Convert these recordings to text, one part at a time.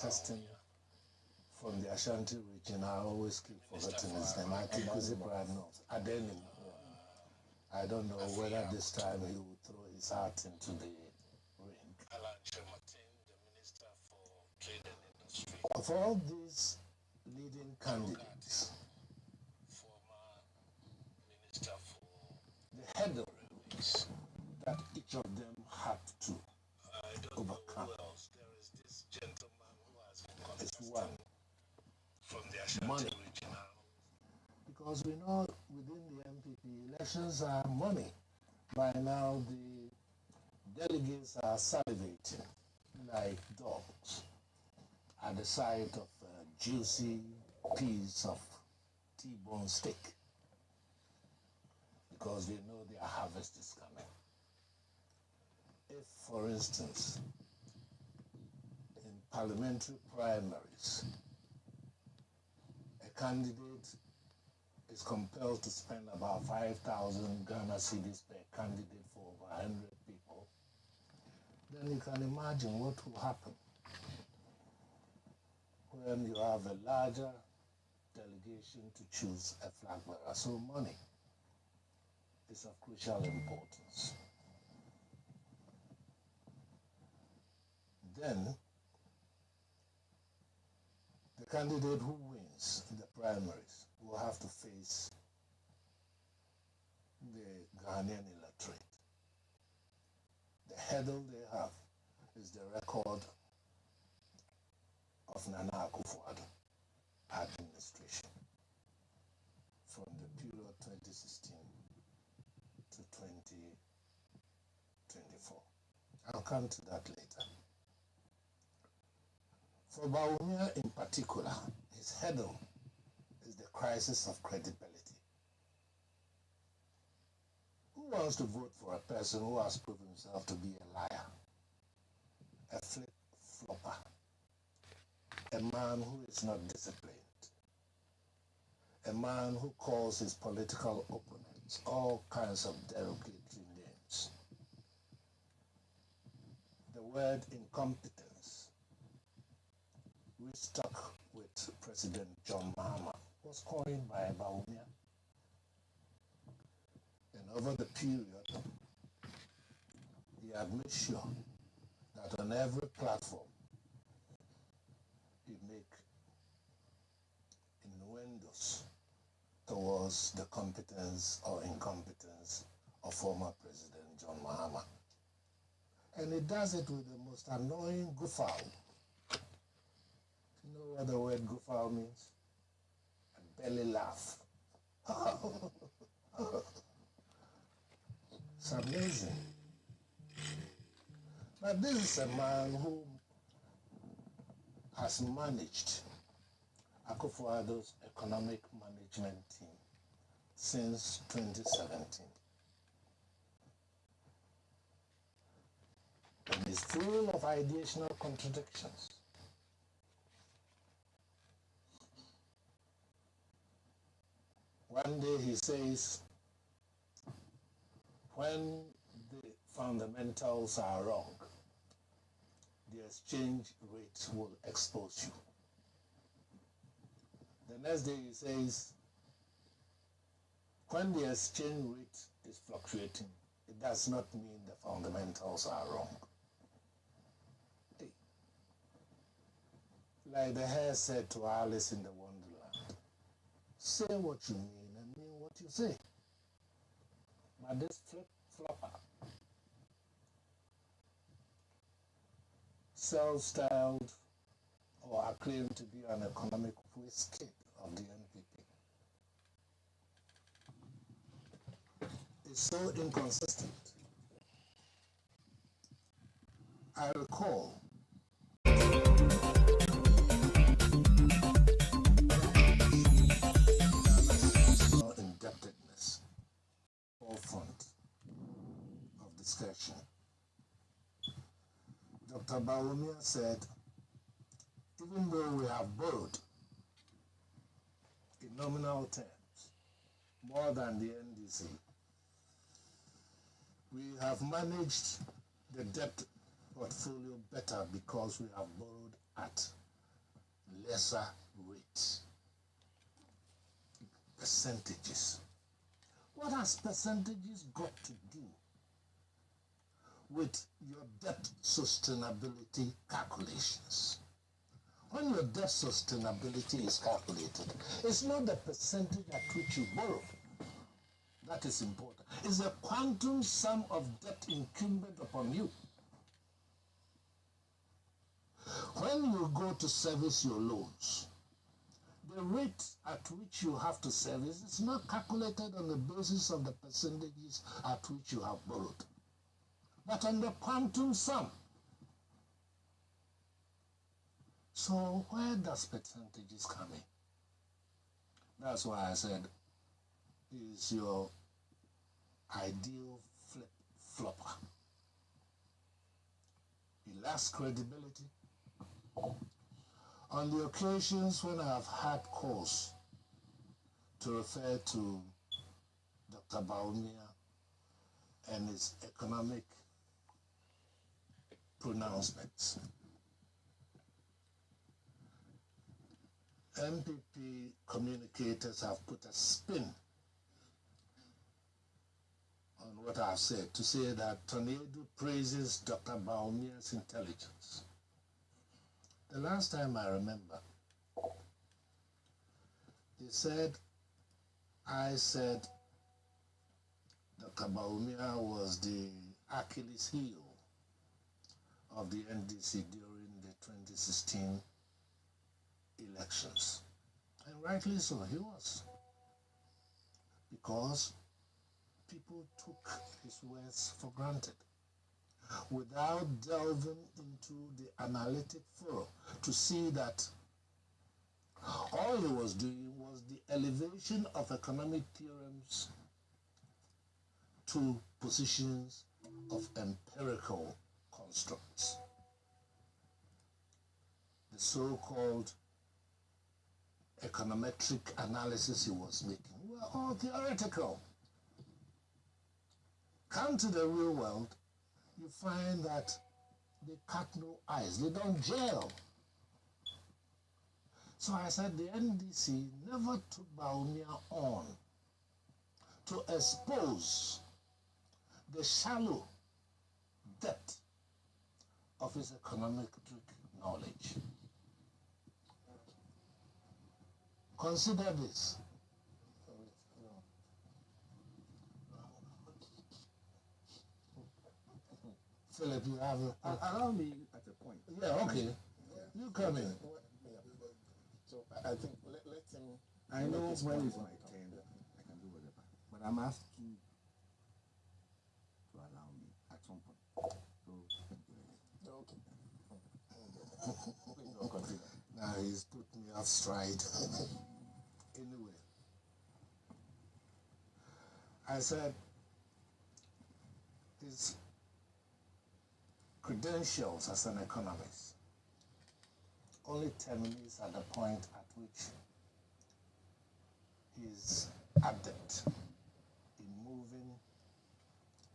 testing from the Ashanti region. I always keep forgetting his name. I think Abysmal. I don't know whether this time he will throw his heart into the ring. Of all these leading candidates, the hurdle that each of them had to overcome is one, money. Because we know within the MPP, elections are money. By now, the delegates are salivating like dogs at the sight of a juicy piece of T-bone steak, because they know their harvest is coming. If, for instance, in parliamentary primaries, a candidate is compelled to spend about 5,000 Ghana cedis per candidate for over 100 people, then you can imagine what will happen when you have a larger delegation to choose a flag bearer. So money is of crucial importance. Then, the candidate who wins in the primaries will have to face the Ghanaian electorate. The hurdle they have is the record of Nana Akufo-Addo administration from the period 2016 to 2024. I'll come to that later. For Bawumia in particular, his hurdle is the crisis of credibility. Who wants to vote for a person who has proven himself to be a liar, a flip-flopper, a man who is not disciplined, a man who calls his political opponents all kinds of derogatory names? The word incompetence, which stuck with President John Mahama, was coined by Bawumia. And over the period, he had made sure that on every platform, he make innuendos towards the competence or incompetence of former President John Mahama. And he does it with the most annoying guffaw. You know what the word guffaw means? A belly laugh. It's amazing. But this is a man who has managed Akufo-Addo's economic management team since 2017. And is full of ideational contradictions. One day he says, when the fundamentals are wrong, the exchange rate will expose you. The next day he says, when the exchange rate is fluctuating, it does not mean the fundamentals are wrong. Hey. Like the hare said to Alice in the Wonderland, say what you mean and mean what you say. But this flip-flopper, self-styled or acclaimed to be an economic waistcoat of the NPP, is so inconsistent. I recall indebtedness, forefront of discussion. Dr. Bawumia said, even though we have borrowed in nominal terms more than the NDC, we have managed the debt portfolio better because we have borrowed at lesser rates. Percentages. What has percentages got to do with your debt sustainability calculations? When your debt sustainability is calculated, it's not the percentage at which you borrow that is important. It's the quantum sum of debt incumbent upon you. When you go to service your loans, the rate at which you have to service is not calculated on the basis of the percentages at which you have borrowed, but on the quantum sum. So where does percentages come in? That's why I said is your ideal flip-flopper. It lacks credibility. On the occasions when I have had cause to refer to Dr. Baumia and his economic pronouncements, MPP communicators have put a spin on what I've said to say that Tornado praises Dr. Baumia's intelligence. The last time I remember, he said, I said Dr. Baumia was the Achilles heel of the NDC during the 2016 elections. And rightly so, he was. Because people took his words for granted without delving into the analytic furrow to see that all he was doing was the elevation of economic theorems to positions of empirical constructs. The so-called econometric analysis he was making were all theoretical. Come to the real world, you find that they cut no ice, they don't gel. So I said the NDC never took Baumia on to expose the shallow depth of his econometric knowledge. Consider this. Philip, you have allow me at a point. Yeah, okay. You come in. So I think let him. I know when it's my turn, I can do whatever. But I'm asking to allow me at some point. So thank you. Okay. Please don't continue. Now he's put me off stride. Anyway, I said his credentials as an economist only terminates at the point at which he's adept in moving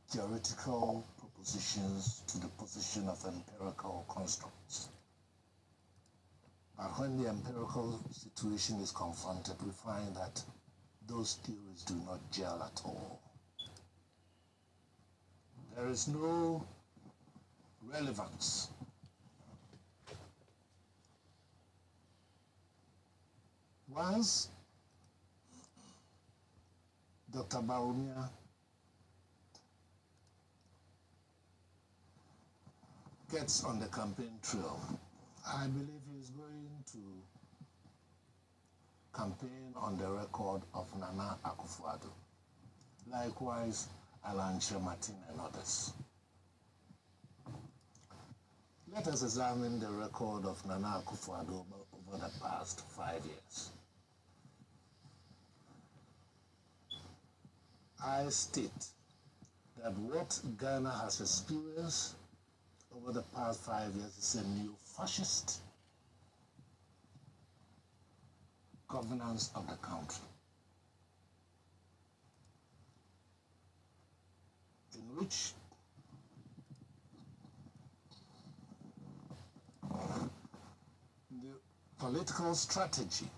theoretical propositions to the position of empirical constructs. But when the empirical situation is confronted, we find that those theories do not gel at all. There is no relevance. Once Dr. Baumia gets on the campaign trail, I believe he's going to campaign on the record of Nana Akufo-Addo. Likewise, Alan Martin and others. Let us examine the record of Nana Akufo-Addo over the past 5 years. I state that what Ghana has experienced over the past 5 years is a new fascist governance of the country, in which political strategy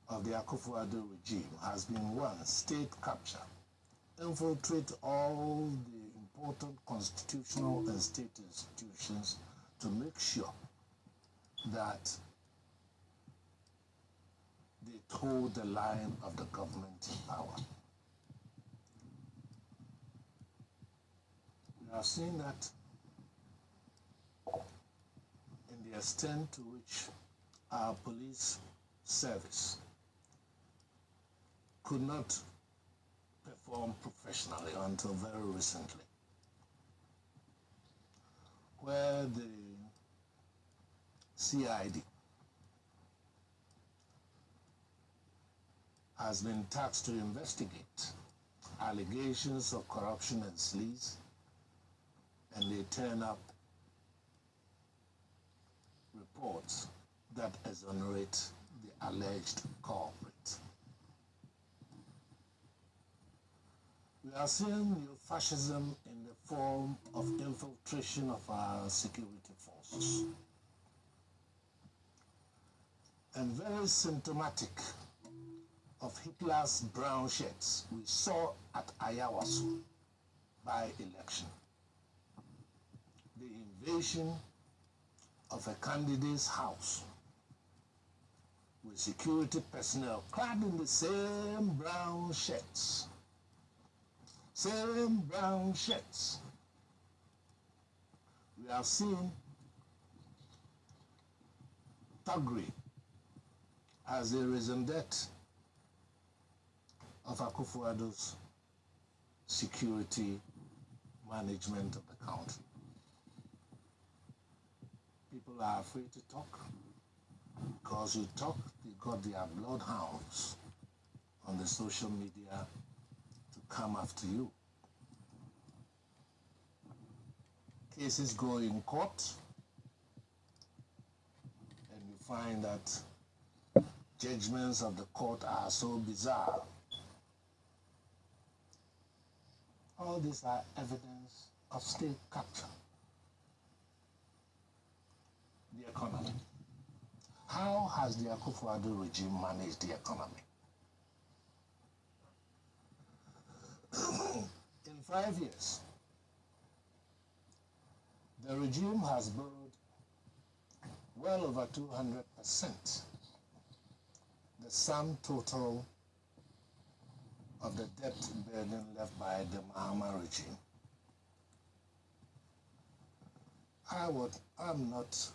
of the Akufo-Addo regime has been one, state capture, infiltrate all the important constitutional and state institutions to make sure that they toe the line of the government in power. We have seen that in the extent to which our police service could not perform professionally until very recently, where the CID has been tasked to investigate allegations of corruption and sleaze, and they turn up reports that exonerate the alleged culprit. We are seeing neo-fascism in the form of infiltration of our security forces. And very symptomatic of Hitler's brown shirts we saw at Ayawaso by-election. The invasion of a candidate's house with security personnel clad in the same brown shirts. Same brown shirts. We have seen thuggery as a reason death of Akufo-Addo's security management of the country. People are afraid to talk because you talk, they got their bloodhounds on the social media to come after you. Cases go in court and you find that judgments of the court are so bizarre. All these are evidence of state capture. The economy. How has the Akufo-Addo regime managed the economy? In 5 years, the regime has borrowed well over 200%, the sum total of the debt burden left by the Mahama regime. I'm not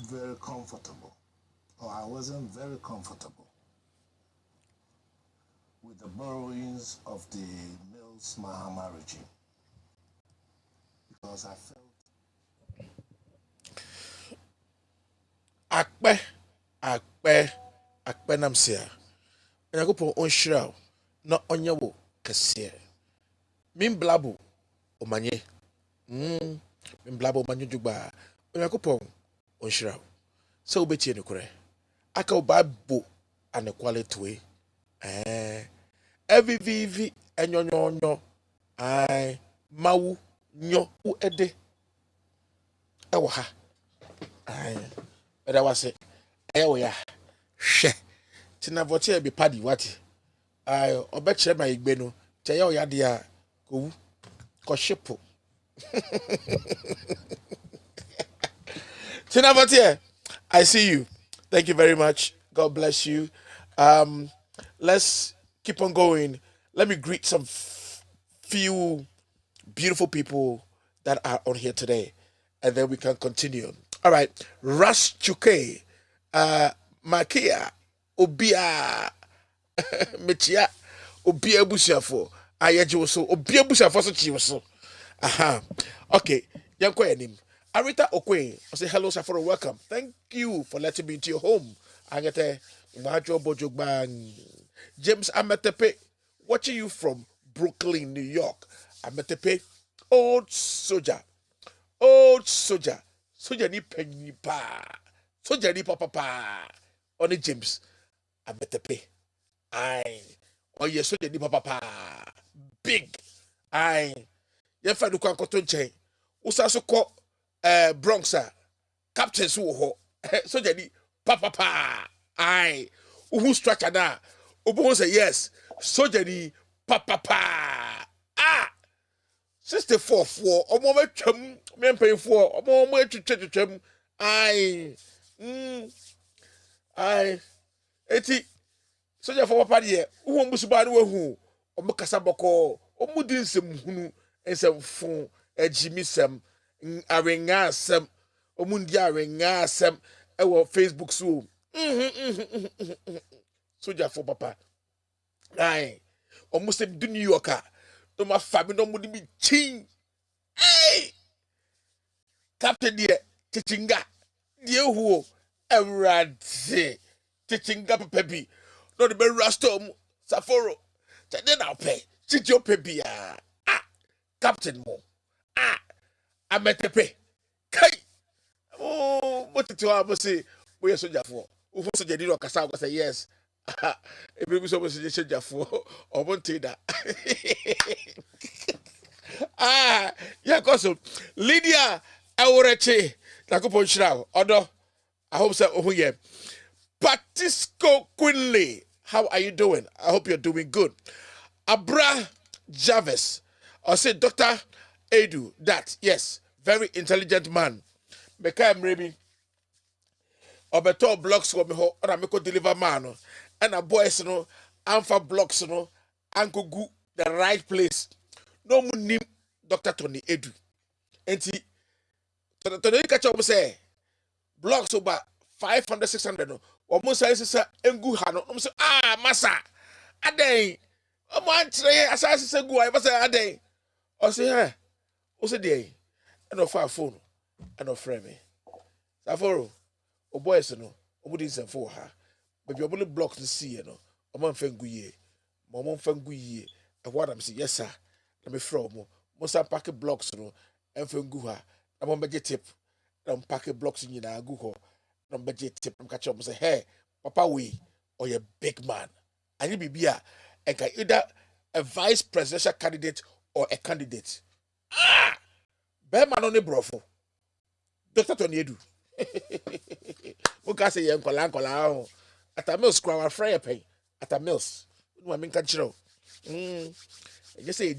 very comfortable, or I wasn't very comfortable with the borrowings of the Mills Mahama regime, because I felt akpe namsia Onyankopɔn onhyira wo na ɔnyɛ wo kɛseɛ mimblabo omanye mimblabo omanye dwugba Onyankopɔn onhyira wo sɛ wobɛtie ne korɛ aka wo bible ane quality evivivi enyonyonyo ai mawu nyo u ede ewo ha ai eda wase ewo ya hwe tina vote be padi wati ai obekire ma igbe no te ya oya de a kowu ko shipo tina vote I see you. Thank you very much. God bless you. Let's keep on going. Let me greet some few beautiful people that are on here today, and then we can continue. All right, Ras Chuke, Makia, Obia, Michia, Obia Bushafo, Ayajoso, Obia Bushafo, so aha. Okay, Yanko Enim. Arita Okwe, I say hello, sir, for a welcome. Thank you for letting me into your home. Agate, Majo Bojogban, James Ametepe, watching you from Brooklyn, New York. Ametepe, old soldier, soldier ni penny pa, soldier ni papa, only James Ametepe. Aye, oh yes, soldier ni papa, big, aye, yefa du kwa kotonche, usa so ko Bronx captain so ho so jadi papa ai who structure na obo say yes so jadi papa ah 64 for omo betwam mempen for omo etwetwetwam ai ai eti so ja for papa de wo mbusu ba no wahu omo kasa boko omo di nsem hunu ensem fon ajimisem awenga asem omundi awenga asem ewo Facebook so soja for papa ai omo se du New Yorker no ma fabi no mudi bi chin ai captain de chichinga de huo ewrade chichinga papa bi no de be rastom saforo tade na pe chicho pebi captain mo ametepe kai motete wa mo say we soldier for wo soldier di okasa go say yes e be so mo soldier for o mo da yeah cause Lydia Eworeche takopo nshira odo I hope so oh yeah Patisco Quinley, how are you doing? I hope you're doing good. Abra Jarvis, I say Dr. Edu, that yes, very intelligent man. Meka mrebi obeto blocks for me ho na meko deliver man and a boys no amfa blocks no anko gu the right place. No mu nim Dr. Tony Edu. Enti Tony catch up say blocks over 500 600 no. Omo say say engu ha no. Omo say masa aden omo antre asase say gu I say aden. O say o say dey and of phone and of frame me. Saforo o boys no omo di nsem for ha. Baby omo blocks to see no. Omo mfengu ye. Omo mfengu ye. E what am say yes sir. Na me fro omo. Mo sa pack blocks no mfengu ha. Na mo beje tip. Na mo pack blocks nyina agu ho. Na mo beje tip. Na catch up say hey papa we or you big man. And you be and can either a vice presidential candidate or a candidate. Bear man on the brofo. Dr. Tony Edu. Who can say Yankola? At a mills, crowd fry a pay. At a mills. No, I mean, catch you. You say,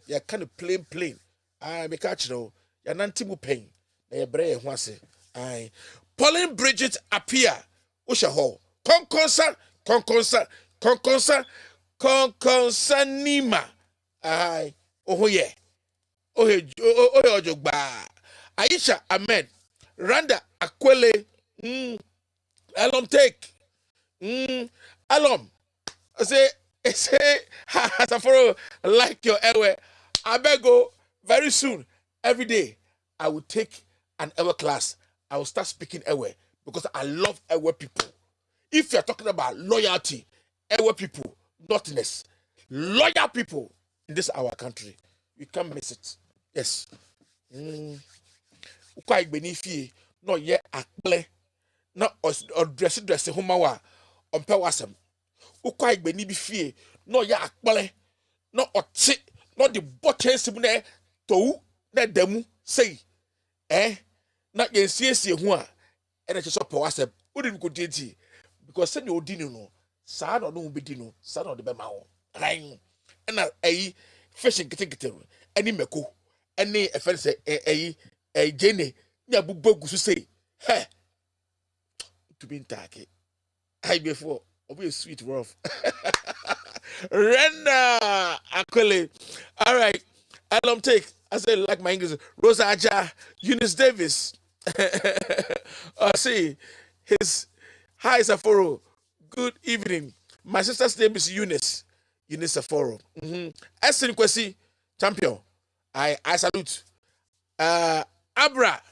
you're kind of plain. I make catch you. You're not Timu pain. They're brave, once. I Pauline Bridget appear. Usha ho. Conconsa Nima. Aye. Oh, yeah. Oh, Jogba. Aisha Ahmed. Randa Akwele. Alom take. Alom. I say, Safaro, like your airway. I beg go very soon. Every day, I will take an airway class. I will start speaking airway because I love airway people. If you're talking about loyalty, airway people, nothingness, loyal people in this our country, you can't miss it. Yes. Quite benefit, no yet a play, not or dress homawa on pewasem. Quite benefit, no yet a play, not or tit, not the bottle simune to that demu say, not yen see one, and I just up pewasem, wouldn't go dinty. Because send your dinner no, sad or no be dino, sad or the bemao, rain, and a fishing getting any meko, any offense a jenny, Yabu Bogu to say, hey, to be in Taki. I before, I'll be a sweet rough. Renda, Aquile. All right, I'll take. I say, like my English, Rosa Aja, Eunice Davis. See, his. Hi, Saforo. Good evening. My sister's name is Eunice. Eunice Saforo. Esin Kwesi, champion. I salute. Abra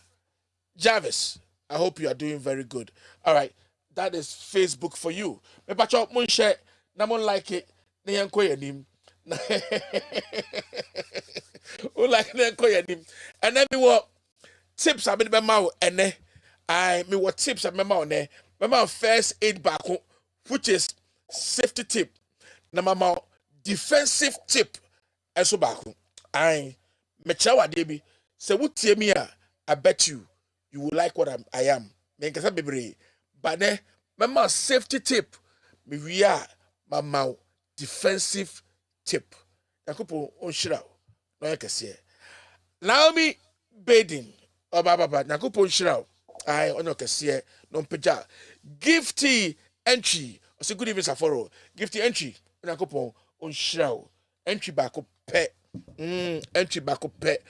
Jarvis. I hope you are doing very good. All right. That is Facebook for you. Me pacho mon share. Na mon like it. Na yanko yanim. O like na yanko yanim. And then me what tips I been be ma ene. I me what tips I be ma one. Mama first aid back, which is safety tip. Na mama defensive tip. Eso back. I me chawa debi. Se wutie me I bet you you will like what I am. Men kasa bebre. But ne, my safety tip. Me we are my defensive tip. Yakupo on shira. No yakase. Naomi Baden. Baba. Yakupo on shira. I on yakase. No peja. Gifty entry. I say good evening, Saforo. Gifty entry. Yakupo on shira. Entry back up pet. Entry back up pet.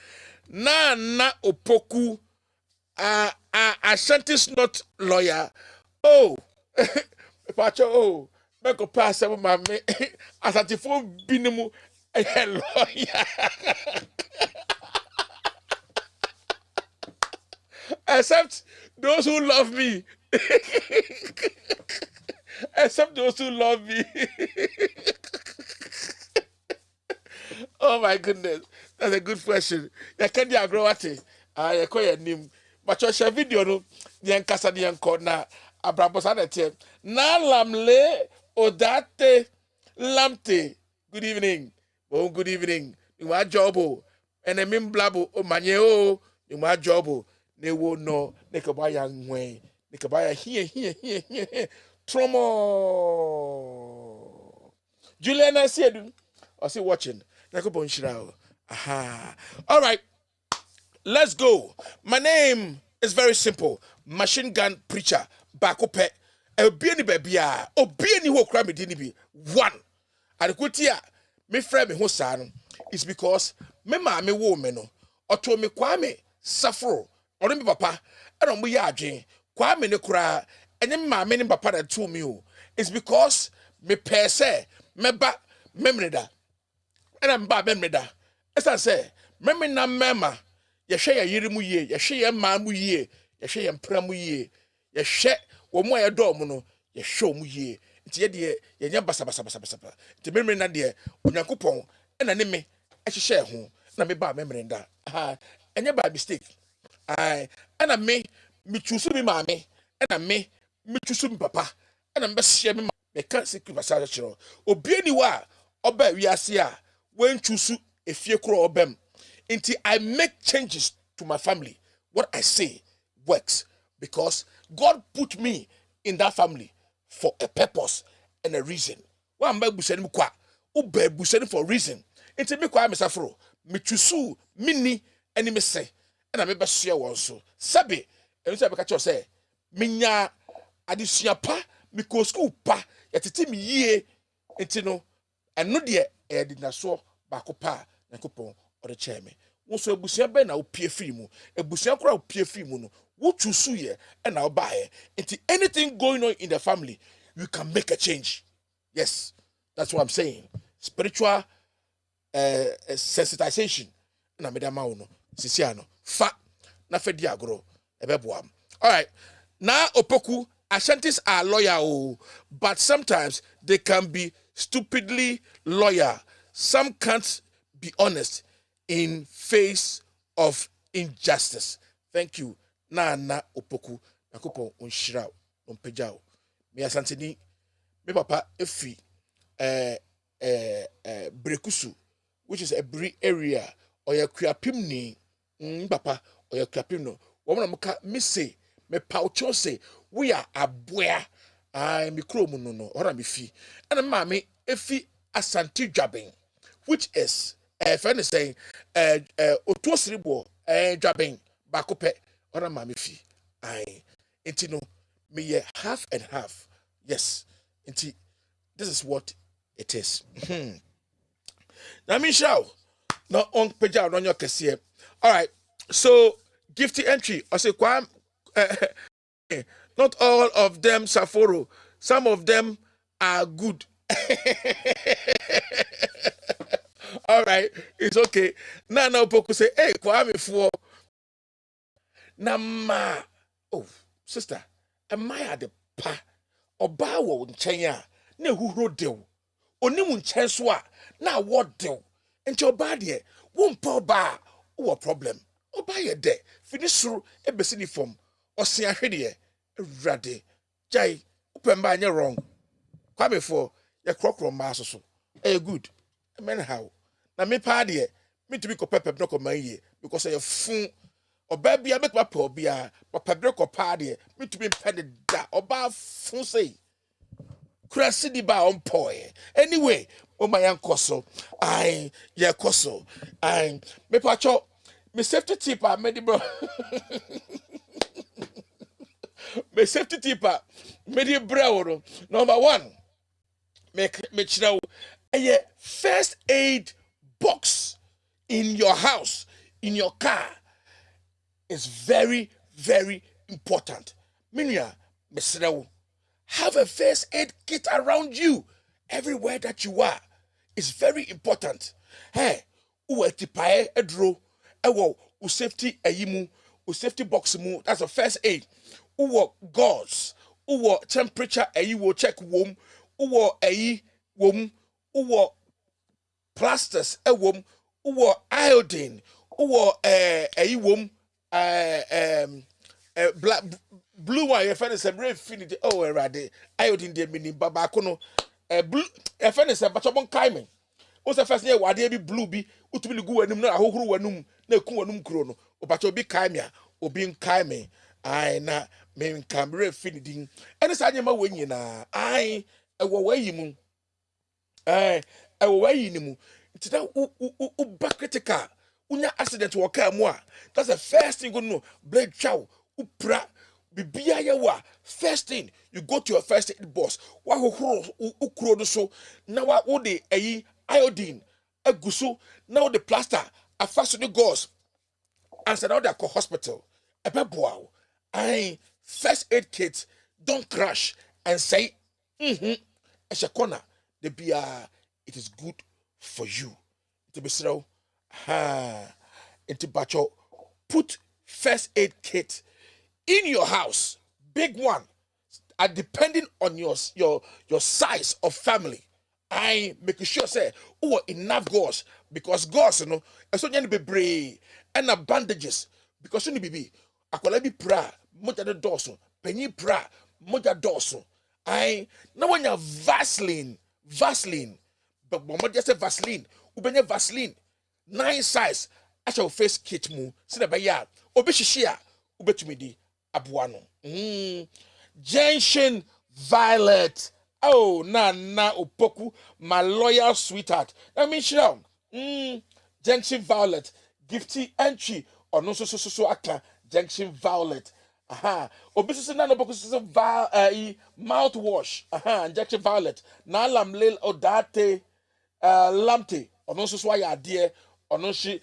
Na opoku. Ashanti's not lawyer. Oh, Pacho, oh, Meko pass some my Ashanti for binimu a lawyer. Except those who love me. Except those who love me. Oh my goodness, that's a good question. You can't agree with it. I call your name. But your share video no nyen kasa de enko na abrabosa na tie na lamle odate lamte. Good evening. Oh, good evening. You my job o ene mim blabo o manye o you my job o ne wo no ne ka ba ya nwen ne ka ba ya here tromo Juliana said I see watching Nakobon Shirao. Aha. All right. Let's go. My name is very simple. Machine gun preacher. Bakope. Obiani babia. Obiani ho kra me dini bi. One. Adekutia. Me friend me ho sano. It's because me ma me wo me no. Oto me kwame safro. Ori me papa. Eno mo ya adwen. Kwame ne kra. Enye ma me ne papa da to me o. It's because me pese me ba memreda. Ena mba memreda. Esa say meme na mema. Yehwe ya yiri mu yie, yehwe ya ma mu yie, yehwe ya mpra mu yie, yehwe wo mu ayedom no, yehwe mu yie. Nti ye de ye nya basa. Nti memre na de Onyankopon na ne me ehye ho na me ba memre nda. Ha, enye ba mistake. Ai, ana me choose mi maame, ana me choose mi papa, ana me hye me me kan secret basa chiro. Obi ani wa oba wiase a wen choose efie kro obem. Until I make changes to my family, what I say works because God put me in that family for a purpose and a reason. Why am I buseni kwa? Ube buseni for a reason. Until me kwa mesafro, me chusu mini eni me say, and I me share one so. Sabi, and so I catch you say, minya adisua pa, me ko school pa, yatiti mi ye, entino, and no dear, I did not so bakopa, and coupon. Or the chairman. So ebusia be na opie free mu. Ebusia kura opie free mu no. Wo choose ye and now buy. Until anything going on in the family, you can make a change. Yes, that's what I'm saying. Spiritual sensitization. Na me da ma wo no. Sisiano. Fa na fe di agro. Ebeboam. All right. Now opoku Ashantis are loyal, but sometimes they can be stupidly loyal. Some can't be honest in face of injustice. Thank you. Na opoku. Nakupo unshirao. Unpejao. Me asantini. Me papa efi Brekusu, which is a Bri area. Oya Kuapimni. Papa. Oya Kuapimno. Woman muka misse. Me paucho say. We are a boya. I me kromo no. Ora mi fi. And a mami efi asanti jabbing. Which is friend is saying otuosiribo jabbing bakope ora mami fi ai intino me half and half. Yes, inti this is what it is. Now me show no on peja on your kese. All right, so gifty entry I say kwam not all of them Saforo, some of them are good. All right, it's okay. Now Poku say, hey, Kwame for Nama. Oh, sister, am I at the pa or bow in China? No, who wrote deal? Only one chance now what deal? And your body won't poor bar. What problem? Or buy a day. Finish through a bessini form or see a headier. Raddy. Jay, open by your wrong. Kwame for your crocro master so. Eh, good. Men how? Na me pa de me to be ko pepep no ko man ye because I fun Oba bia make ma po bia papa bre ko pa de me to be pede da oba fun say krasi di ba on poe anyway o my yankoso I ye koso I me pacho me safety tip a me di bro me safety tip a me di bro no number 1 me chira a first aid box in your house in your car is very, very important. Minya, Mesrew, have a first aid kit around you everywhere that you are. It's very important. Hey, uwe tipae edro, ewo u safety ayimu, u safety box mu. That's a first aid. Uwo gauze, uwo temperature ayi check wom, uwo ayi wom, uwo plasters ewom, uwo iodine, uwo ayi wom. Black blue one your friend is a brave infinity oh erade iodine de mini baba kono blue your friend is a bachobon kaimen o se first year wade bi blue bi utumi gu wanum na ahohoro wanum na eku wanum kuro no o bacho bi kaimia obi nkaimen ai na me nkamre infinity ene sa nyema wenyi na ai ewo wayi mu ewo wayi ni mu ntida u ba critical unya accident wo car mu a that's the first thing you know blade chow upra bibia yewa first thing you go to your first aid boss wa hohoro ukuro no so na wa wo de ayi iodine aguso na wo de plaster afaso the gauze and said out there go hospital ebeboa I first aid kit don't crash and say corner the bia it is good for you to be slow into bacho put first aid kit in your house big one and depending on your size of family I make sure say oh enough gauze because gauze you know so nyane bebre and bandages because you be akola bi pra moja de doso penyi pra moja doso I na when you Vaseline but moja say Vaseline ubenya Vaseline 9 size acha face kit mu se be ya obi hihia ubetumi di aboa no Gentian Violet oh na opoku my loyal sweetheart I mean sure Gentian Violet gifty entry or no so aka Gentian Violet obi so na no boku so mouthwash Gentian Violet na lamlel odate lamte or no so ya ade or no she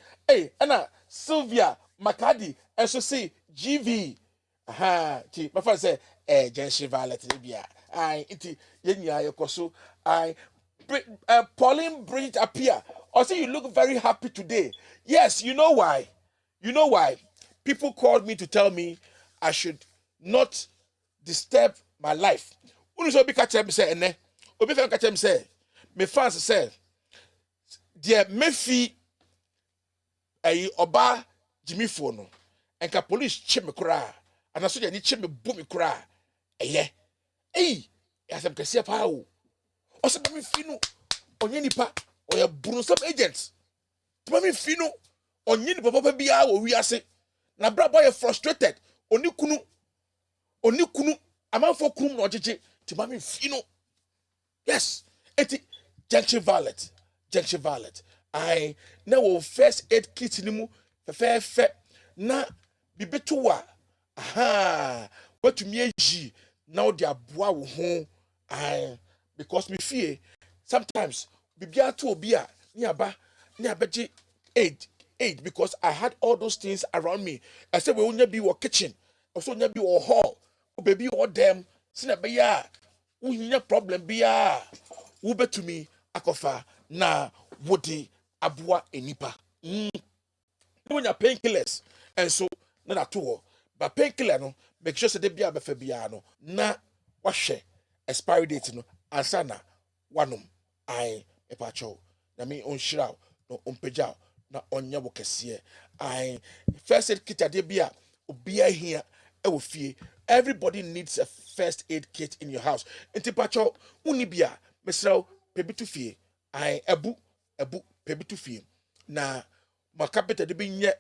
ana Sylvia Makadi and say GV ti my friend say Gentian Violet bia iti yenya yekoso Pauline Bridget appear or say you look very happy today. Yes, you know why people called me to tell me I should not disturb my life. Unu so bi ka chem say ene obi fa ka chem say me fans say dear mefi oba Jimmy phone enka police che me kura ana so de ni che me bu me kura asem kese pa o se me fi no onye nipa oya buru some agents to me fi no onye nipa papa bia wo wi ase na bra boy frustrated oni kunu amanfo kunu no ojeje ti me fi no yes eti Gentian Violet I na wo first aid kit ni mu fe na bibeto wa watumi ayi na wo de aboa wo ho because me fear sometimes bibia to obi a ni abeji aid because I had all those things around me I said we onya bi wo kitchen also onya bi wo hall o baby wo dem sina be ya wo nya problem bia wo betumi akofa na wodi aboa enipa when your painkillers and so na that too but painkiller no make sure say they be abefa bia no na wahwe expiry date no ansana wanum I epacho na me onhira no onpeja na onya wo kese I first aid kit ade bia obi ahia e wo fie everybody needs a first aid kit in your house entipacho uni bia mesraw pebitu fie I ebu pebitu fie na makapeta de bi nye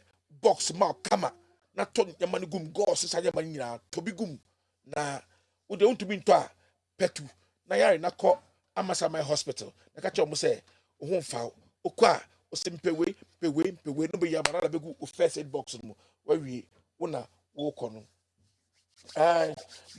box ma kama na to nyama no gum go sesa nyama nyina to bi gum na wo de untumi nto a petu na yare na kɔ Abysmal hospital na ka che omo say wo ho mfa okwa o se mpewe no be yama na begu o first aid box no wa wie wo na wo kɔ no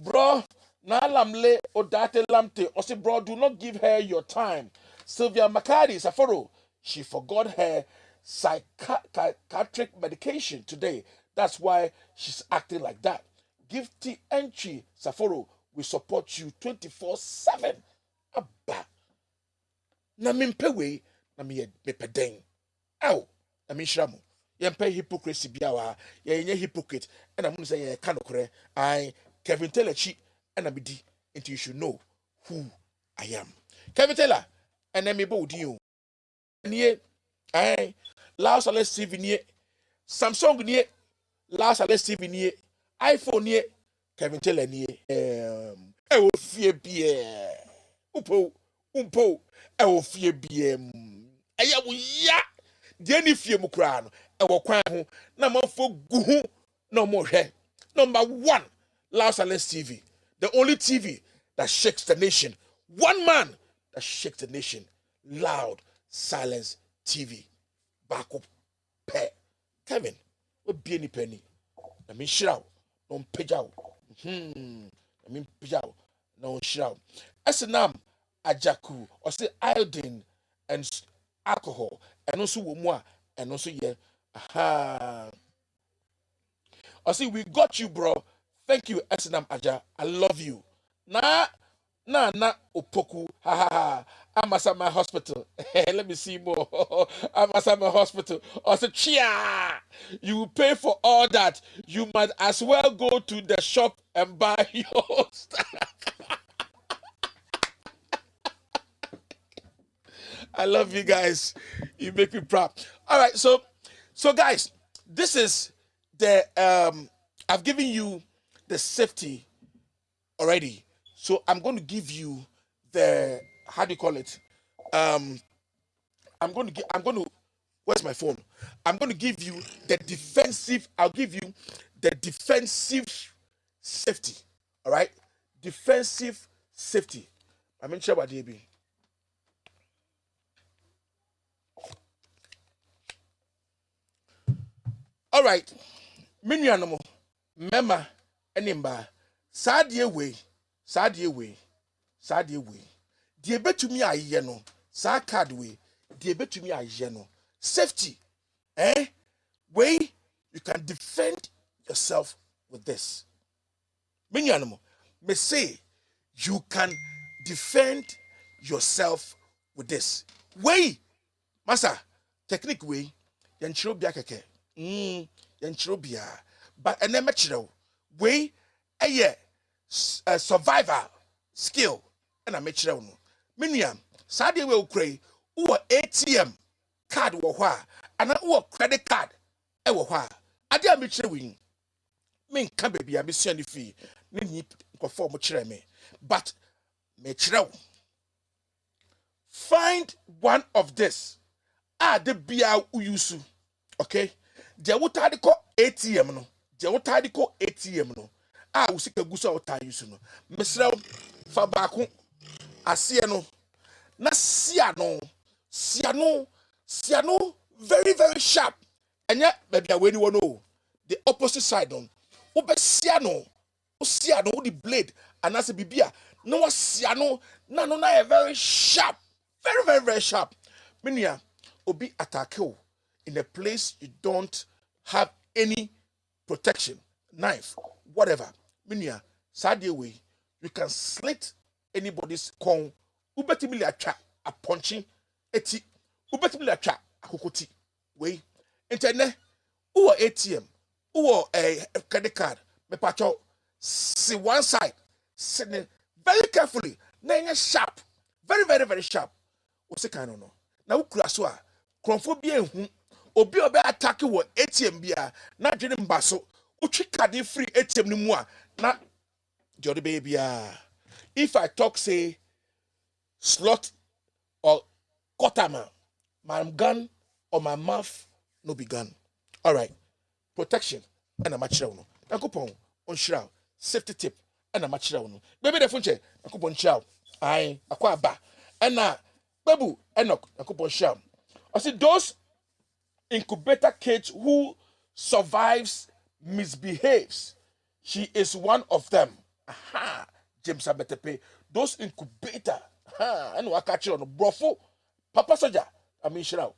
bro na lamle odate lamte o say bro do not give her your time. Sylvia Makadi Saforo, she forgot her psychiatric medication today. That's why she's acting like that. Gifty entry Saforo, we support you 24/7. Abba. Na mimpewe na me pedeng. Ow. Na mi shramu. Yempe hypocrisy biawa. Ye hypocrite. And I'm gonna say ye kanokore. I Kevin Taylor chi and I be di until you should know who I am. Kevin Taylor, and then me body you. Nie, I last let's see nie. Samsung nie, last let's see nie. iPhone nie, Kevin Taylor nie. E wo fie bie. Umpo, e wo fie bie. Eya wo ya. De ni fie mu kra no. E wo kwan ho na manfo gu ho no mo hwe. Number 1, Loud Silence TV. The only TV that shakes the nation. One man that shakes the nation. Loud Silence TV. Back up. Pay. Kevin, what be any penny? I mean, shroud. Don't page out. I mean, page out. No shroud. Esenam, ajaku, or say iodine and alcohol, and also moi, and also yeah. Aha. I see we got you, bro. Thank you, Esenam Aja. I love you. Na opoku. Ha ha ha. Abysmal hospital. Let me see more. Abysmal hospital. I said, chia. You will pay for all that. You might as well go to the shop and buy your stuff. I love you guys. You make me proud. All right, so guys, this is the I've given you the safety already. So I'm going to give you the, how do you call it? Where's my phone? I'm going to give you the defensive. I'll give you the defensive safety. All right, defensive safety. I'm in sure about DB. All right, Minyanomo, Mema, Enimba, Sadie way. Die betumi aye no, sa card way. Die betumi aye no. Safety, way you can defend yourself with this. Minyanomo, me say you can defend yourself with this. Way, masa, technique way, yanchiro bia keke. Yanchiro bia. But eneme chiro, way, a survivor skill and a make no. Miniam, Sadia will cray, or ATM card or wha, and a credit card, wha. I dare me win. Min can be a mission fee, Nini conform me. But me find one of this. The bia uyusu. Okay? The wutadiko ATM no. The wutadiko ATM no. Usika gusa otayusu no. Mesrel fa baako asie no. Na siano very very sharp. Enya baby aweni wono. The opposite side on. Ube siano the blade and as a bibia. No siano na very sharp. Very very very sharp. Minia obi attack you in a place you don't have any protection, knife, whatever. Minia, sadie way, you can slit anybody's corn. Ubetimili acha a punching eti. Ubetimili acha a kokoti. Way. Internet, or ATM, or a credit card. Me pacho, see one side, sitting very carefully. Nanya sharp, very very very sharp. What's the kind of no? Now kraswa, chromophobia obi attack you ATM bia na dwene mbaso uchi card free ATM ni mu a na jodi baby. If I talk say slot or quarterman, my gun or my mouth no be gun. All right, protection. and a matchrown. A coupon on shroud, safety tip, and a matchrown. Baby the funche, a coupon shroud. I acquire ba. And now, babu, enoch, a coupon shroud. I see those incubator kids who survives misbehaves. She is one of them. Aha, James Abetepe. Those incubator. Aha, I know I catch you on the brofo. Papa Soja. I mean, shroud.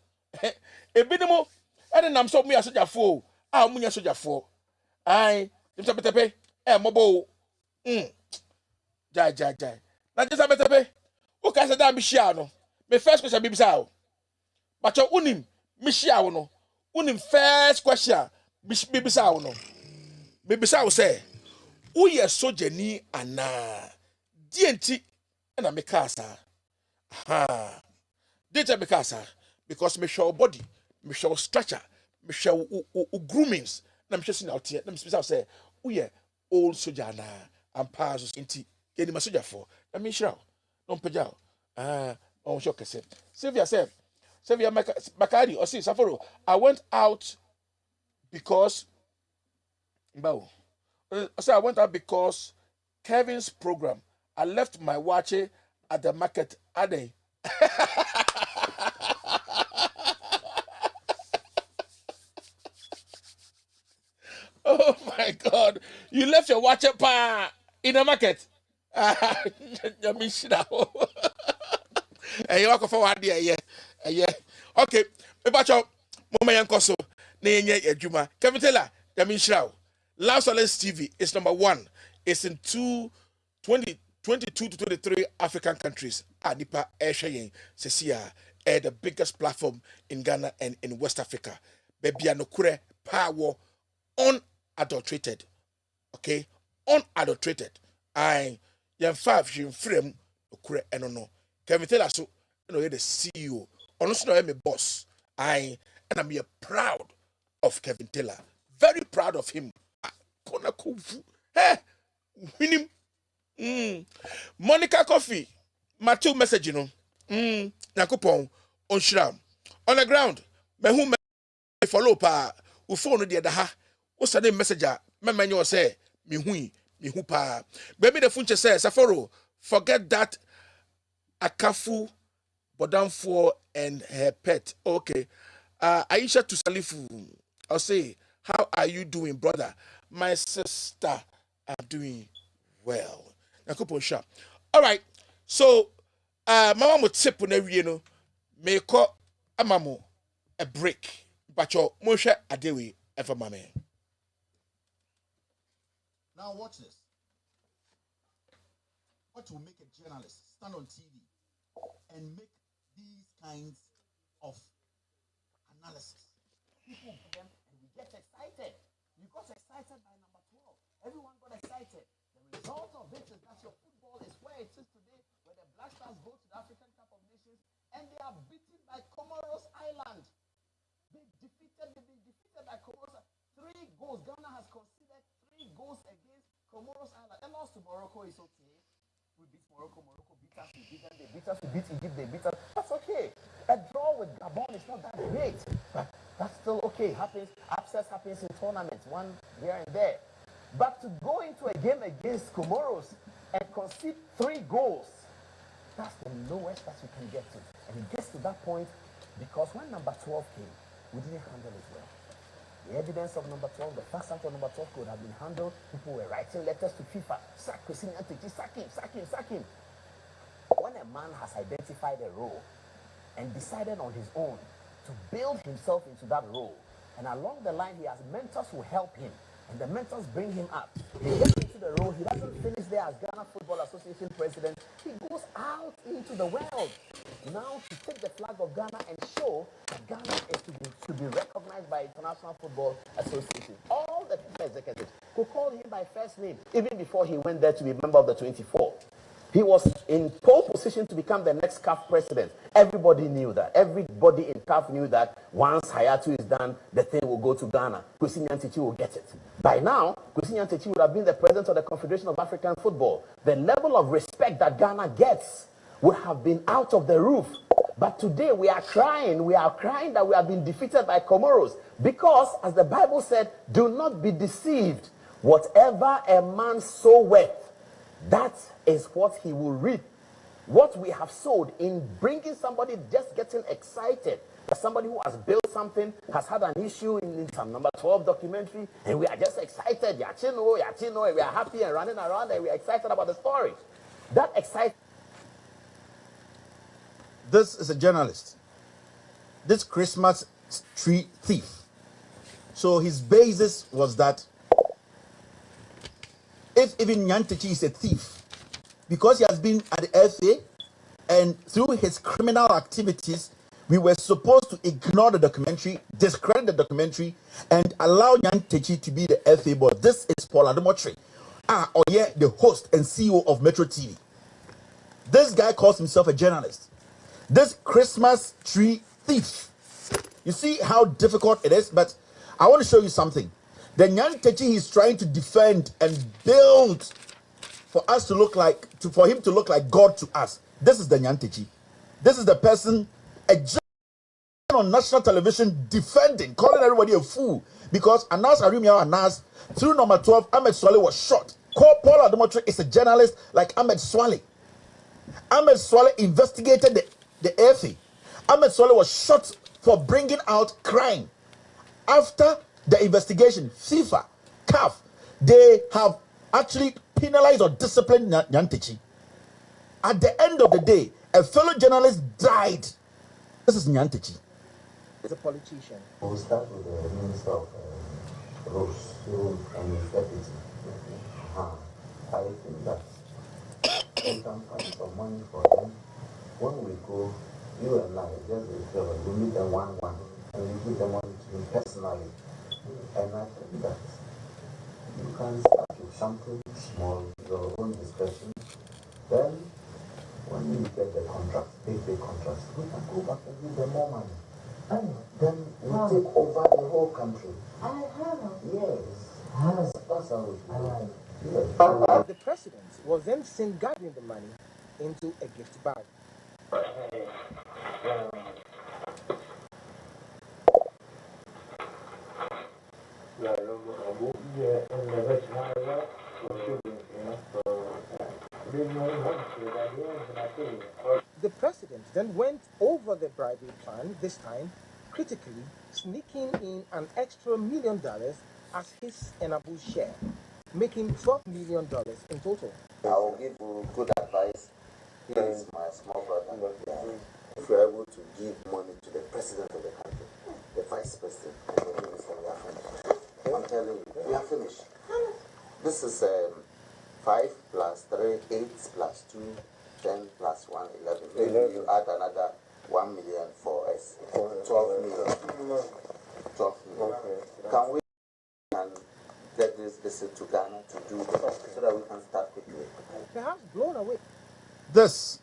Ebinimo. And then I'm so me a soldier for. Ah, munya soldier for. Aye, James Abetepe. Mobo. Jai. Now, James Abetepe. Who can say that Michiano? My first question be sao. But your unim, Michiano. Unim first question. Bibi sao no. Bibi sao say. Uye soje ni ana. DNT. And I make casa. Ha. Data because me show body, me show structure, me show groomings. Na me show out here. Na me say, oh yeah, old soldier na and pass inti. Get him a soldier for. Na me show. Don't pay out. On show kese. Sylvia Makari or see Safaro. I went out because I went out because Kevin's program. I left my watch at the market Ade. Oh my God! You left your watch in the market. You miss it. You walk forward there, yeah. Okay, Ebacho, Mama Yankoso, Neye Ejuma, Kevin Taylor, Yamin Shrao. Loud Silence TV is #1. It's in 22 to 23 African countries. Nipa Eshayen, Cecia, the biggest platform in Ghana and in West Africa. Baby Anokure power unadulterated. Okay? Unadulterated. I am 5 in frame okure enono. Kevin Taylor so you the CEO. Honestly, I'm a boss. And I'm proud of Kevin Taylor. Very proud of him. Hey, win him. Monica Coffee. My 2 message, you know. Nakupon on shram. On the ground. Me who me follow pa. U phone the other ha. What's the name messenger? Me man say me hu pa. Baby the funche say Safaro. Forget that Akafu Bodamfo and her pet. Okay. Aisha to Salifu. I'll say, how are you doing, brother? My sister are doing well. Nakupon sharp. All right. So, mama mo tip on every you know, may call a mamo a break, but your Moshe Adewi ever mame. Now watch this. What will make a journalist stand on TV and make these kinds of analysis? People them and we get excited. You got excited by number 12. Everyone got excited. The result of it is that your football is where it is today, where the Black Stars go to the African Cup of Nations and they are beaten by Comoros Island. They've been defeated by Comoros. 3 goals. Ghana has conceded 3 goals against Comoros Island. They lost to Morocco, is okay. We beat Morocco beat us, we beat them, they beat us, we beat Egypt, they beat us. That's okay. A draw with Gabon is not that great, but that's still okay. Upsets happens in tournaments, one here and there. But to go into a game against Comoros and concede 3 goals, that's the lowest that you can get to. And it gets to that point because when number 12 came, we didn't handle it well. The evidence of number 12, the facts of number 12 could have been handled. People were writing letters to FIFA. Sack him. When a man has identified a role and decided on his own to build himself into that role, and along the line he has mentors who help him, and the mentors bring him up. He gets into the role. He doesn't finish there as Ghana Football Association president. He goes out into the world now to take the flag of Ghana and show that Ghana is to be recognized by International Football Association. All the executives could call him by first name even before he went there to be a member of the 24. He was in pole position to become the next CAF president. Everybody knew that. Everybody in CAF knew that once Hayatu is done, the thing will go to Ghana. Kwesi Nyantakyi will get it. By now, Kwesi Nyantakyi would have been the president of the Confederation of African Football. The level of respect that Ghana gets would have been out of the roof. But today we are crying that we have been defeated by Comoros. Because, as the Bible said, do not be deceived. Whatever a man soweth, that is what he will reap. What we have sowed in bringing somebody just getting excited, somebody who has built something, has had an issue in some number 12 documentary, and we are just excited, yachino, and we are happy and running around, and we are excited about the story. That excitement. This is a journalist. This Christmas tree thief. So his basis was that if even Nyantechi is a thief, because he has been at the FA and through his criminal activities, we were supposed to ignore the documentary, discredit the documentary, and allow Nyantechi to be the FA boss. This is Paul Adomotri, the host and CEO of Metro TV. This guy calls himself a journalist. This Christmas tree thief. You see how difficult it is, but I want to show you something. The Nyantechi is trying to defend and build for us to look like, for him to look like God to us. This is the Nyantechi. This is the person, a journalist on national television defending, calling everybody a fool because Anas Arimia Anas, through number 12, Ahmed Swale was shot. Paul Adomotri is a journalist like Ahmed Swale. Ahmed Swale investigated the FA. Ahmed Swale was shot for bringing out crime. After the investigation, FIFA, CAF, they have actually penalized or disciplined Nyantechi. At the end of the day, a fellow journalist died. This is Nyantechi. As a politician. We'll start with the Minister of Roads and his deputy. I think that we can find some money for them. When we go, you and I, just we meet them one, and we give them money to me personally. And I think that you can start with something small, your own discretion. Then, when you get the contract, take the contract, we can go back and give them more money. And then we take over the whole country. Yes. That's how we do it. Yes. The president was then seen gathering the money into a gift bag. The president then went over the bribery plan, this time critically sneaking in an extra $1 million as his and Abu's share, making $12 million in total. I will give you good advice. Here is my small brother. If you're able to give money to the president of the country, the vice president, and the minister, we are finished. I'm telling you, we are finished. This is 5 plus 3, 8 plus 2, 10 plus 1, 11. Maybe you add another 1 million for us. 12 million. 12 million. Can we get this to Ghana to do this so that we can start quickly? Perhaps blown away. This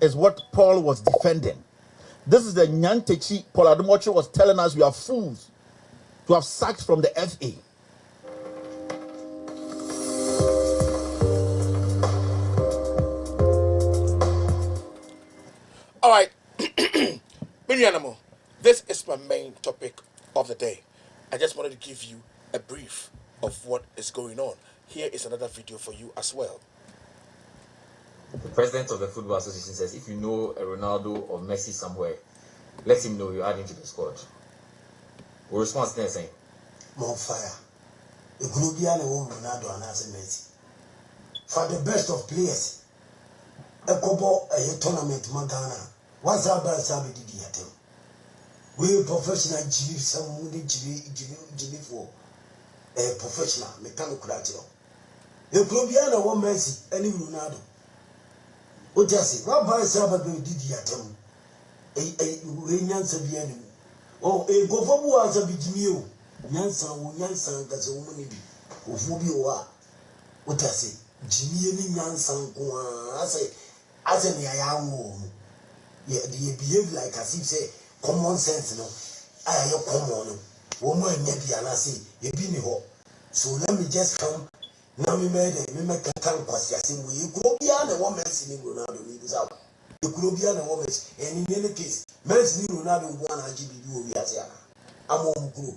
is what Paul was defending. This is the Nyantechi Paul Adomotri was telling us we are fools to have sacked from the FA. All right, Miriam, this is my main topic of the day. I just wanted to give you a brief of what is going on. Here is another video for you as well. The president of the Football Association says if you know a Ronaldo or Messi somewhere, let him know you add him to the squad. What response they're saying? More fire. The Colombian Ronaldo and Messi. For the best of players, a couple a tournament Magana. What's up by Sabi did at him? We professional GB, some GB for a professional mechanical radio. The Colombian or Messi, any Ronaldo. What does it? What by Sabi did at him? A Yansa Bianu. Oh, a Gofabu as a Bijimio. Yansa, that's a woman. Ufubioa. What I say? Jimmy Yansan, as an young yeah, they behave like as if say common sense, no. I am common. Woman, maybe I say, you be me ho. So let me just come. Now we made a mimic can cause you. We go beyond the woman sitting Ronaldo. Ekurobia na womes and in any case Messi Ronaldo one GBU Viasiana. I'm on group.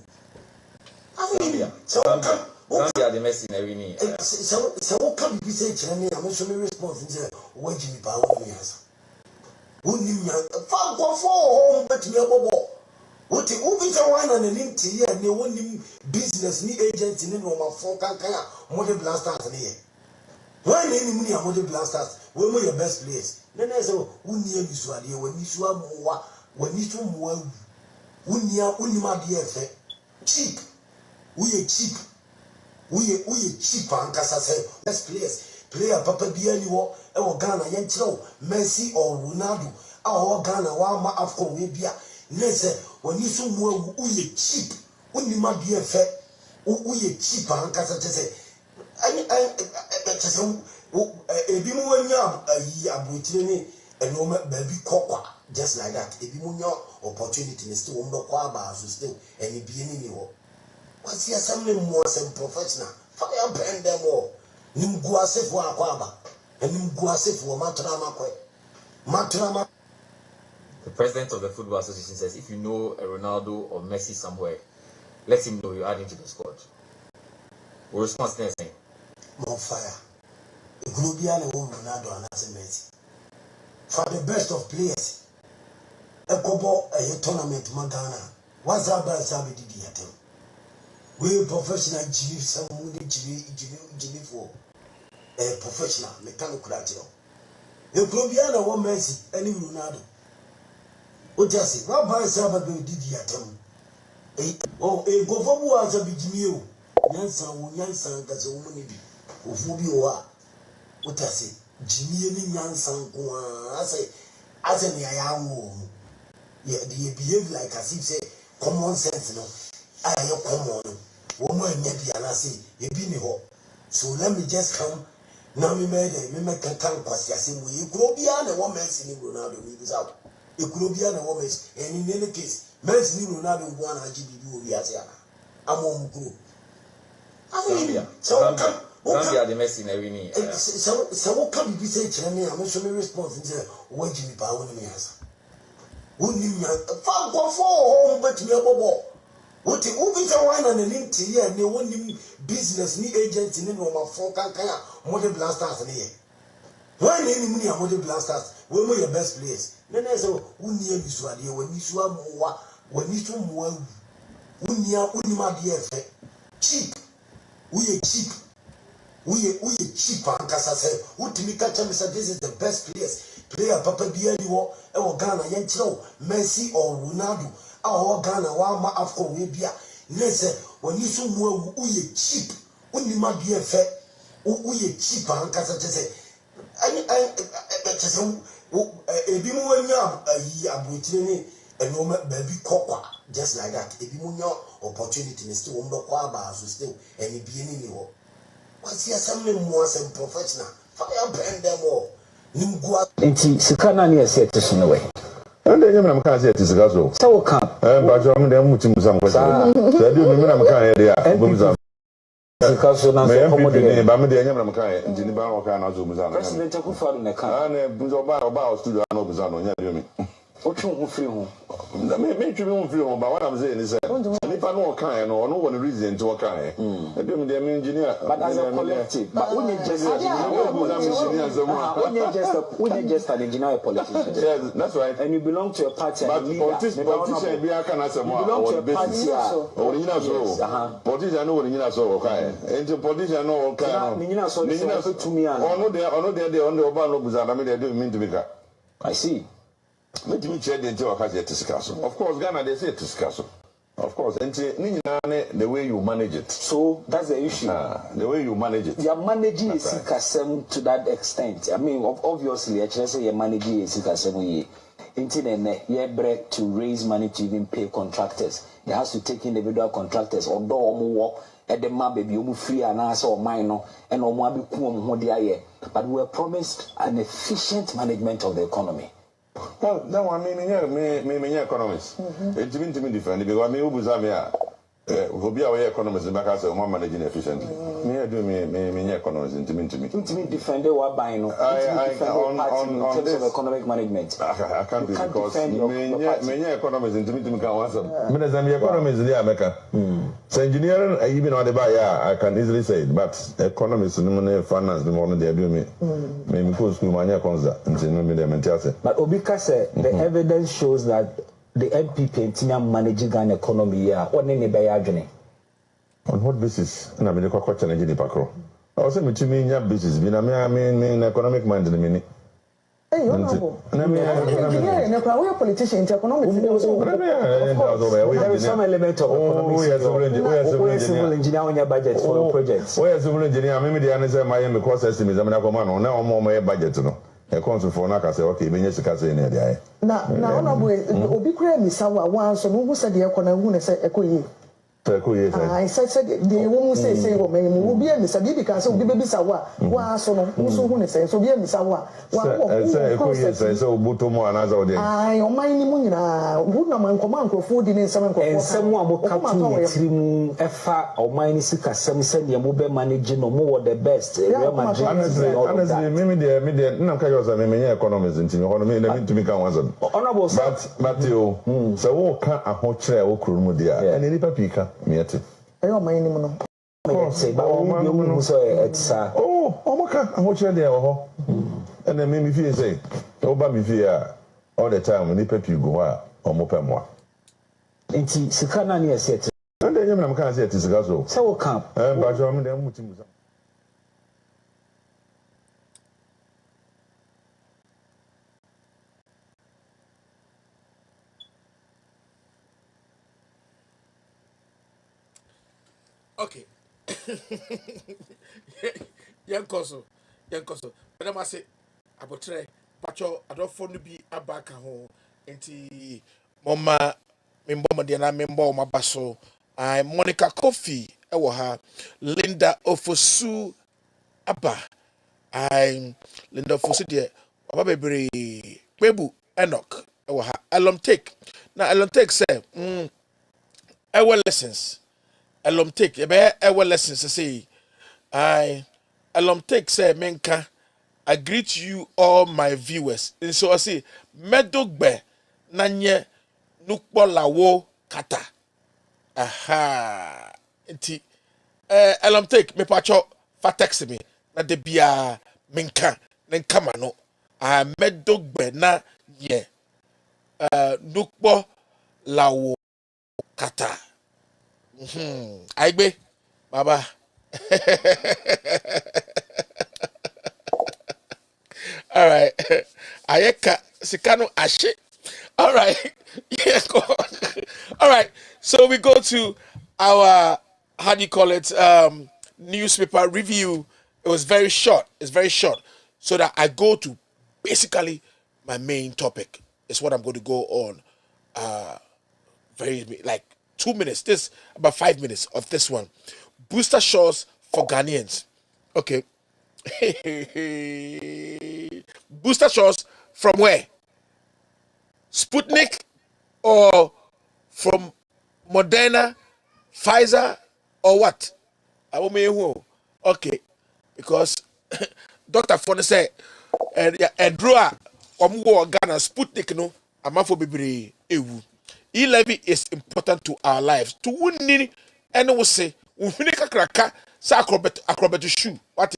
I mean, so Zambia the Messi never need. So what can you say to me? I'm so response and say, what Jimmy Power has. Wouldn't you far go for home, but me a bobo. What the Ubita wine and an empty here, and they want him business need agents in Roma for Kaya, Model Blasters here. Why name me a Model Blasters? Where were your best players? Then I said, who near you so idea when you saw more, when you saw more, Unima DF cheap. We are cheap. We are cheap and Casa best players. Player Papa Bianiwo, our Ghana Yentro, Messi or Ronaldo, our Ghana Wama Afco Webia. Nese, when you saw more, we are cheap. Unima DF, we are cheap and Casa say. Ebimunya abutreni enoma baby kokwa just like that. Ebimunya opportunity is still umdo kwa ba so still any bieni ni wo. What's here some more some professional. Fire brand them all. Nimgu asef wa kwa ba. Nimgu asef wa matrama kwe. Matrama. The president of the Football Association says if you know a Ronaldo or Messi somewhere, let him know you add him to the squad. What response they're saying? More fire. The Globian and Ronaldo and Messi. For the best of players, a couple a tournament Magana. What's up by Sabi Didiatem? We professional GV, some GV for a professional mechanical radio. The Globian and Messi, any Ronaldo. What just say? What by Sabi Didiatem? Oh, a go for was a big meal. Yansan, that's a woman. Ufubi wa utase Jimmy ni nyansan kwa ase ni ayawo they behave like as if say common sense no ayo common wo mo anya bia na say e bi ni ho so let me just come now me kan kwasi ase mu ekuro bia na wo Messi ni Ronaldo ni bisa ekuro bia na wo Messi and in any case Messi ni Ronaldo go na GBB obi ase ana amom kuro Zambia. Zambia the Messi never need. So what can you say to me? I'm sure my response is what Jimmy Power me answer. Wouldn't you far go for home, but me a bobo. What the Ubita wine and an empty here, and they want him business need agents in Roma for Kaya, Model Blasters here. Why name me a Model Blasters? When were your best players? Then I said, who near you so idea when you saw more, when you saw more, Unima DF cheap. We are cheap. We are cheap and Casa say, who to me catch me say this is the best players. Player Papa Bianiwo, our Ghana Yentro, Messi or Ronaldo, our Ghana Wama Afco Webia. Nese, when you saw more, we are cheap. Unima DF, we are cheap and Casa say, Ebimunya abutreni enoma baby kokwa just like that. Ebimunya opportunity is still umdo kwa ba so still any bieni ni wo. What's here some more some professional. Fire brand them all. Nimgu Nti sikana ni ese tesu no we. And then I'm can't say it is a so. So come. But I'm the mutim some question. So do you I'm can't hear Because na so komo de ba me de nyam na mkan nti ni ba wo kan na zo muzana. President Akufo na kan. Na bunzo ba studio na obuzana nya de mi. Otu ho free ho. Me twi me free ho ba what I'm saying is nipa no kan no no one reason to kan e de me de me engineer but as a collective but we need just an engineer a politician. Yes, that's right. And you belong to a party but and leader. Politician be aka na some or party original so politician no original so kan enti politician no kan no so to me ono de oba no buzana me de me ndimika. I see. Let me check the entire Tiscaso. Of course, Ghana they say Tiscaso. Of course, and the way you manage it. So that's the issue. The way you manage it. You're managing Sikasem to that extent. I mean, obviously, I just say you're managing Sikasem. You're break to raise money to even pay contractors. It has to take individual contractors or more at the map, baby, you free and answer or minor and or more be. But we were promised an efficient management of the economy. Well, that one me economists. It's been to me different because I mean, Hobia way economists in Bacas or managing efficiently. Me, I do me economists into me. Intimate defender what buying on terms of economic management. I can't do it because many economists into me can answer. But the economists there, America. So engineering, even on the buyer, I can easily say it, but economists, finance, the morning they do me. Maybe go school, my concert, and say, no, me, but Obika said the evidence shows that the MPP managing an economy here. What any by on what basis? And I mean, the cockroach challenge the pacro. I was saying to me, yeah, basis. I mean, economic mind in a minute. Hey, you know, we are politicians, economics. There is some element of economics. Civil engineer on your budget for projects. Where civil engineer, maybe the answer my because estimates. I mean, I come on now more my budget. A council for Naka say, okay, when you see Casa in there. Now, Obi Cram is someone once, so who said the economy say, Echo. I said the woman say, will be a Mr. because of the baby Sawa, was so who says, so be a Misawa. So Butomo another day. I on my Nimuna, Woodman command for food in someone will come to a far or mine sick as some send your mobile managing no more the best. Honestly, maybe the Nakayosa many economists in economy, let me to become one. Honorable, but you so can't a hot chair or Kurumudia and any papika. Miete. Ayo my name no. Say, but it's Omaka, I'm watching there. And then maybe you say, Oba me fear all the time when you pay you go out or mopemwa. Inti Sikana near set. And then I'm can't say it is a gazo. So come. But I'm the Mutim. Okay. Yankoso. But I must say, I will try. Pacho, I don't want to be a back home. Enti Mama, Mimbo Diana, Mimbo, my basso. I'm Monica Coffee. Ewaha. Linda Ofosu Abba. I'm Linda Ofosu dear. Baba Baby. Bebu Enoch. Ewaha. Alum take. Now, Alum take say, our lessons. Alum take, ever lessons to say. Alum take say menka. I greet you all my viewers. And so I say, medogbe nanye nukbo lawo kata. Aha. Enti alum take me pacho fa text me na de bia menka nenka mano. Medogbe na ye nukbo lawo kata. Aigbe, Baba. All right. Ayeka Sikano Ashe. All right. Yes, go on. All right. So we go to our, how do you call it, newspaper review. It was very short. It's very short. So that I go to basically my main topic. Is what I'm going to go on. Very, like, 2 minutes, this about 5 minutes of this one. Booster shots for Ghanaians. Okay. Booster shots from where? Sputnik or from Moderna, Pfizer, or what? I will mean who? Okay. Because Dr. Fone said, and draw Ghana Sputnik no, I'm for baby ewu. E-levy is important to our lives. To win any will say, "Unfini kakraka sa acrobat shoe." What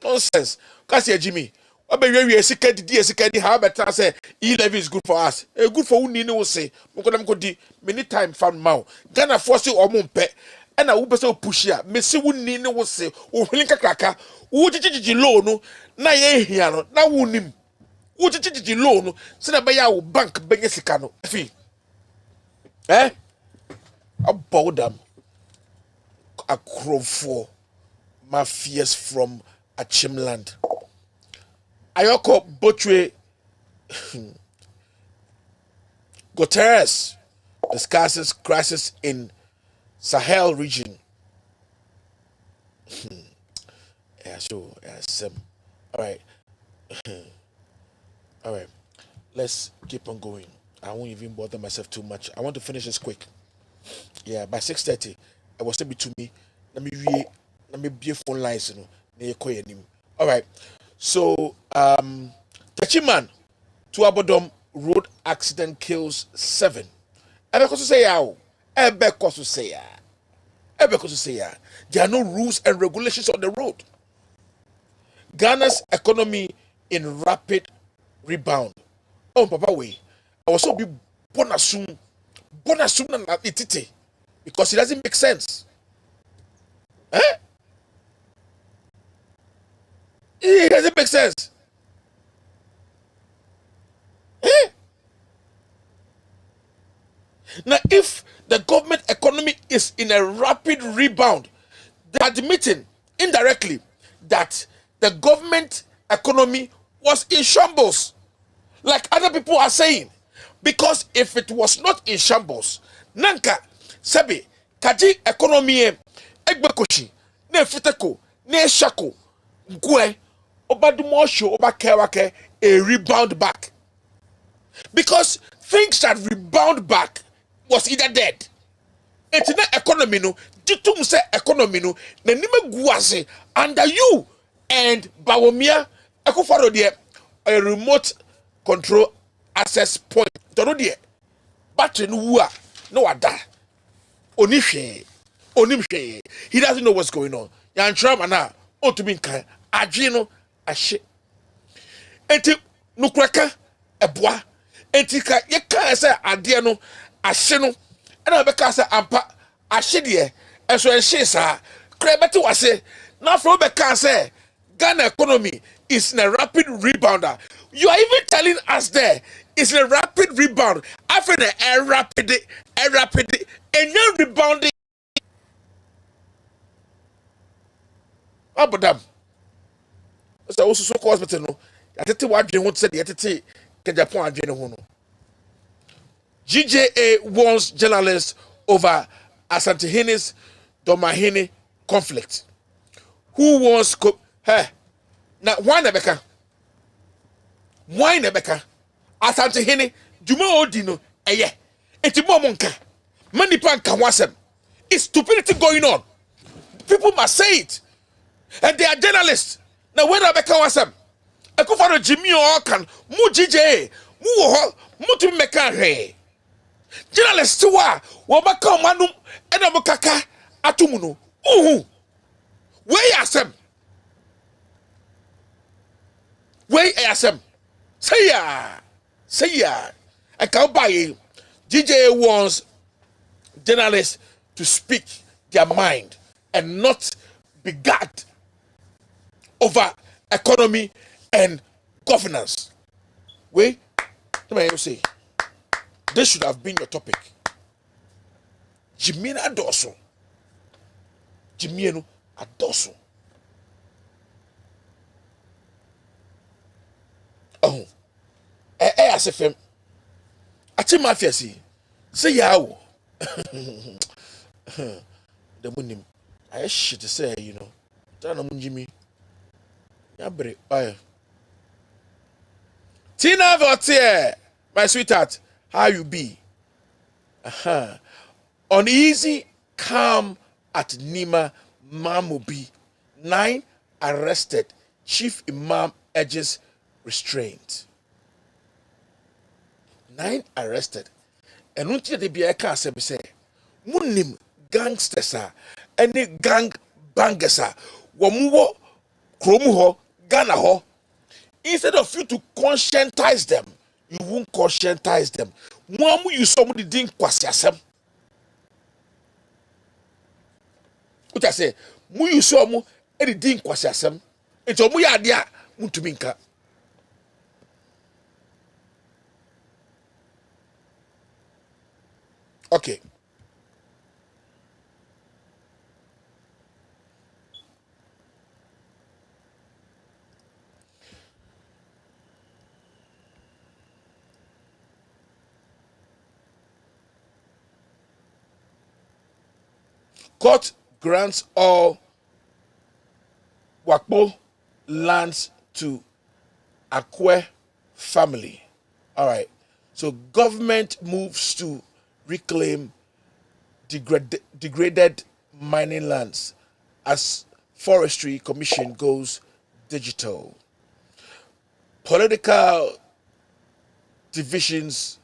nonsense? Cause Jimmy, what be we second how better say e-levy is good for us. Good for who will say. Mukodi many time found mouth. Ghana force you or mumpe. And I will be so push ya. Me see who will say, "Unfini kakraka." Who did loan no? Na ye here no. Na who nim. Who did loan no? Sina be ya bank benye sikano. Fi. I bought them a crow for mafias from Achimland. Ayoko Botwe Guterres discusses crisis in Sahel region. Yeah, sure. Yeah, all right. All right. Let's keep on going. I won't even bother myself too much. I want to finish this quick. Yeah, by 6:30, I was able to me. Let me be phone lines, All right. So, Tachiman to Abodom road accident kills 7. Ebe koso say ya. Ebe koso say ya. Ebe koso say ya. There are no rules and regulations on the road. Ghana's economy in rapid rebound. Oh, Papa, way. I was so be bonasum na itite because it doesn't make sense. Eh? It doesn't make sense. Eh? Now, if the government economy is in a rapid rebound, they are admitting indirectly that the government economy was in shambles, like other people are saying. Because if it was not in shambles, Nanka, Sebi, Kaji economy, Egbekoshi, Ne Fiteko, Ne Shako, Nkwe, Obadumosho, Obakewake, a rebound back. Because things that rebound back was either dead. It's not economy no. Jitum say economy no. Na nime guase under you and Bawomia Ekufaro there a remote control access point. Don't know battery no no ada. Onihwe. Onimhwe. He doesn't know what's going on. Yan tram ana on to be kan adwe no ahye. Enti nukraka eboa. Enti ka ye kan say ade no ahye no. And I because ampa ahye de enso enhye sa krabeti wase na from because say Ghana economy is in a rapid rebounder. You are even telling us there it's in a rapid rebound. After a rapid and you rebounding. Abadam. So also so hospital no. Atete wadwen ho said yetete ke Japan adwen ho no. GJA warns journalists over Asantehini's Domahini conflict. Who wants hey? Now why Nebeka? Why Nebeka? Asantehini Juma Odino eye. Eti momonka. Many panka wasem. It's stupidity going on. People must say it. And they are journalists. Now when Nebeka wasem? Ekufaro Jimmy Okan, mu GJA, mu to meka he. Journalists wa wabaka manum ena mukaka atumuno where asem say ya and can buy DJ wants journalists to speak their mind and not be gagged over economy and governance. Let me say this should have been your topic. Jimena Dosso. Jimieno Adosso. Oh. ASFM. Ati mafia si. Say yawo. The munim. I shit to say, Tana munjimi. Yabre. Tina Vautier, my sweetheart. How you be? Uneasy, calm at Nima Mamubi. 9 arrested. Chief Imam urges restraint. 9 arrested. And until they be a case, say, Munim gangsters are any gang bangers are. Wamuwo, Kromuho, Ghana ho. Instead of you to conscientize them, you won't conscientize them. Mwamu you somebody didn't kwasiasem. What I say, mu you saw mu edi didn't kwasiasem. It's omu ya dia muntuminka. Okay. Court grants all Wakpo lands to Akwe family. All right. So government moves to reclaim degraded mining lands as Forestry Commission goes digital. Political divisions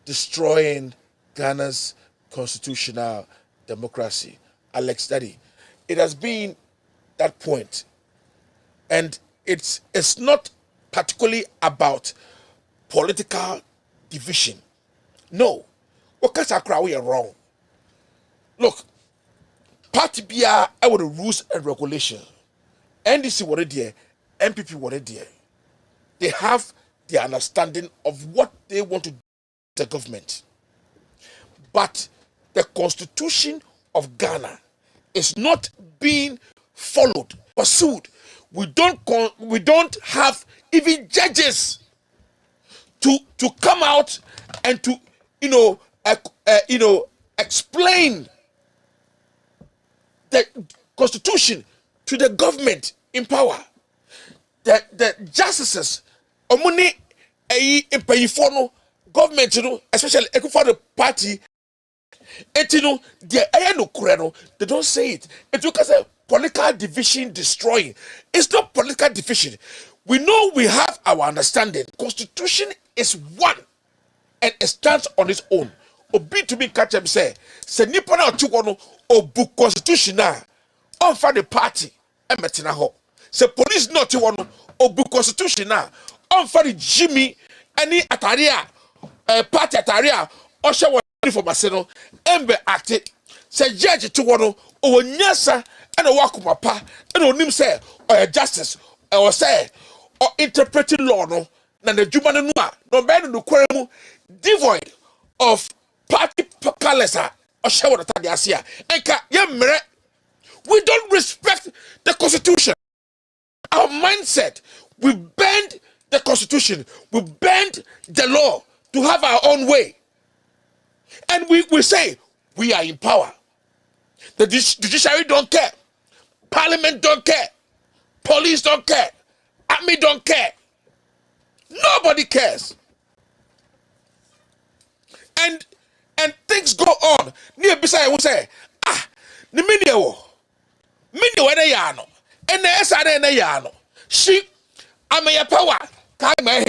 destroying Ghana's constitutional democracy. Alex Daddy, it has been that point, and it's not particularly about political division. No, we are wrong. Look, party BR, I want the rules and regulations. NDC what it there, MPP what it there. They have the understanding of what they want to do to the government. But the constitution of Ghana is not being followed, pursued. We don't have even judges to come out and to explain the constitution to the government in power. The justices, omuni impayifo government, especially for the party, they don't say it. It's because of political division destroying. It's not political division. We know we have our understanding. Constitution is one and it stands on its own. Obi to me catch him say nipa na otuko obu constitution on for the party and metina ho. Se police not one obu constitution on for the Jimmy any ataria party ataria or she was for maseno embe acte se judge to one o nyasa and a wakumapa and onim say or justice or say or interpreting law no na the jumana no man no kwemu devoid of party kalesa or she was atadia enka yemre. We don't respect the constitution. Our mindset, we bend the constitution, we bend the law to have our own way. And we say, we are in power. The judiciary don't care. Parliament don't care. Police don't care. Army don't care. Nobody cares. And things go on. Near beside will say, the media mini wena yano ene esare na yano she amaya power kai my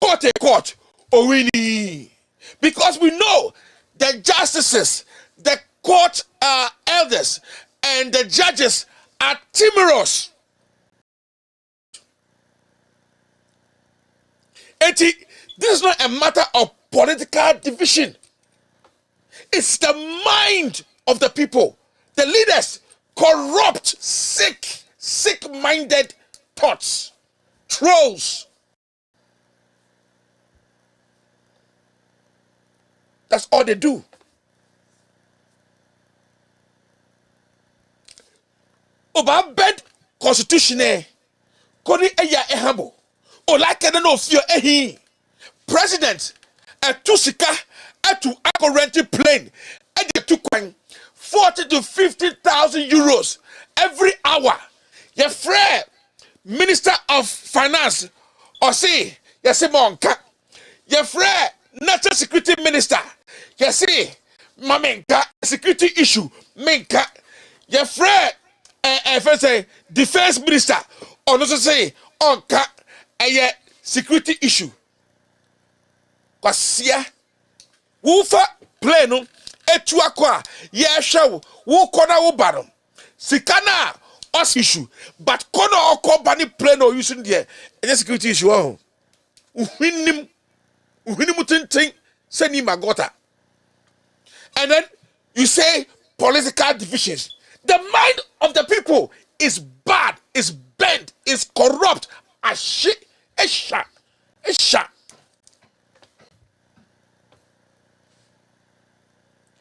court owini, because we know the justices, the court elders and the judges are timorous. This is not a matter of political division. It's the mind of the people. The leaders corrupt, sick-minded thoughts, trolls. That's all they do. Oba bed constitution koni eya ehabo. O like no fear ehi. President tusika to renting plane e de tukwan 40 to 50,000 euros every hour. Your friend, Minister of Finance, or say, yes, Monka. Your friend, National Security Minister, yes, say, Mamenka, security issue, Menka. Your friend, Defense Minister, or also say, Onka, a security issue. Kwasia, Wufa, pleno. Etua kwa ye show wo kona wo barom sikana os issue but kona okọ bani plane or using there any security issue oh uhinim tintin seni magota. And then you say political divisions. The mind of the people is bad, is bent, is corrupt. Esha.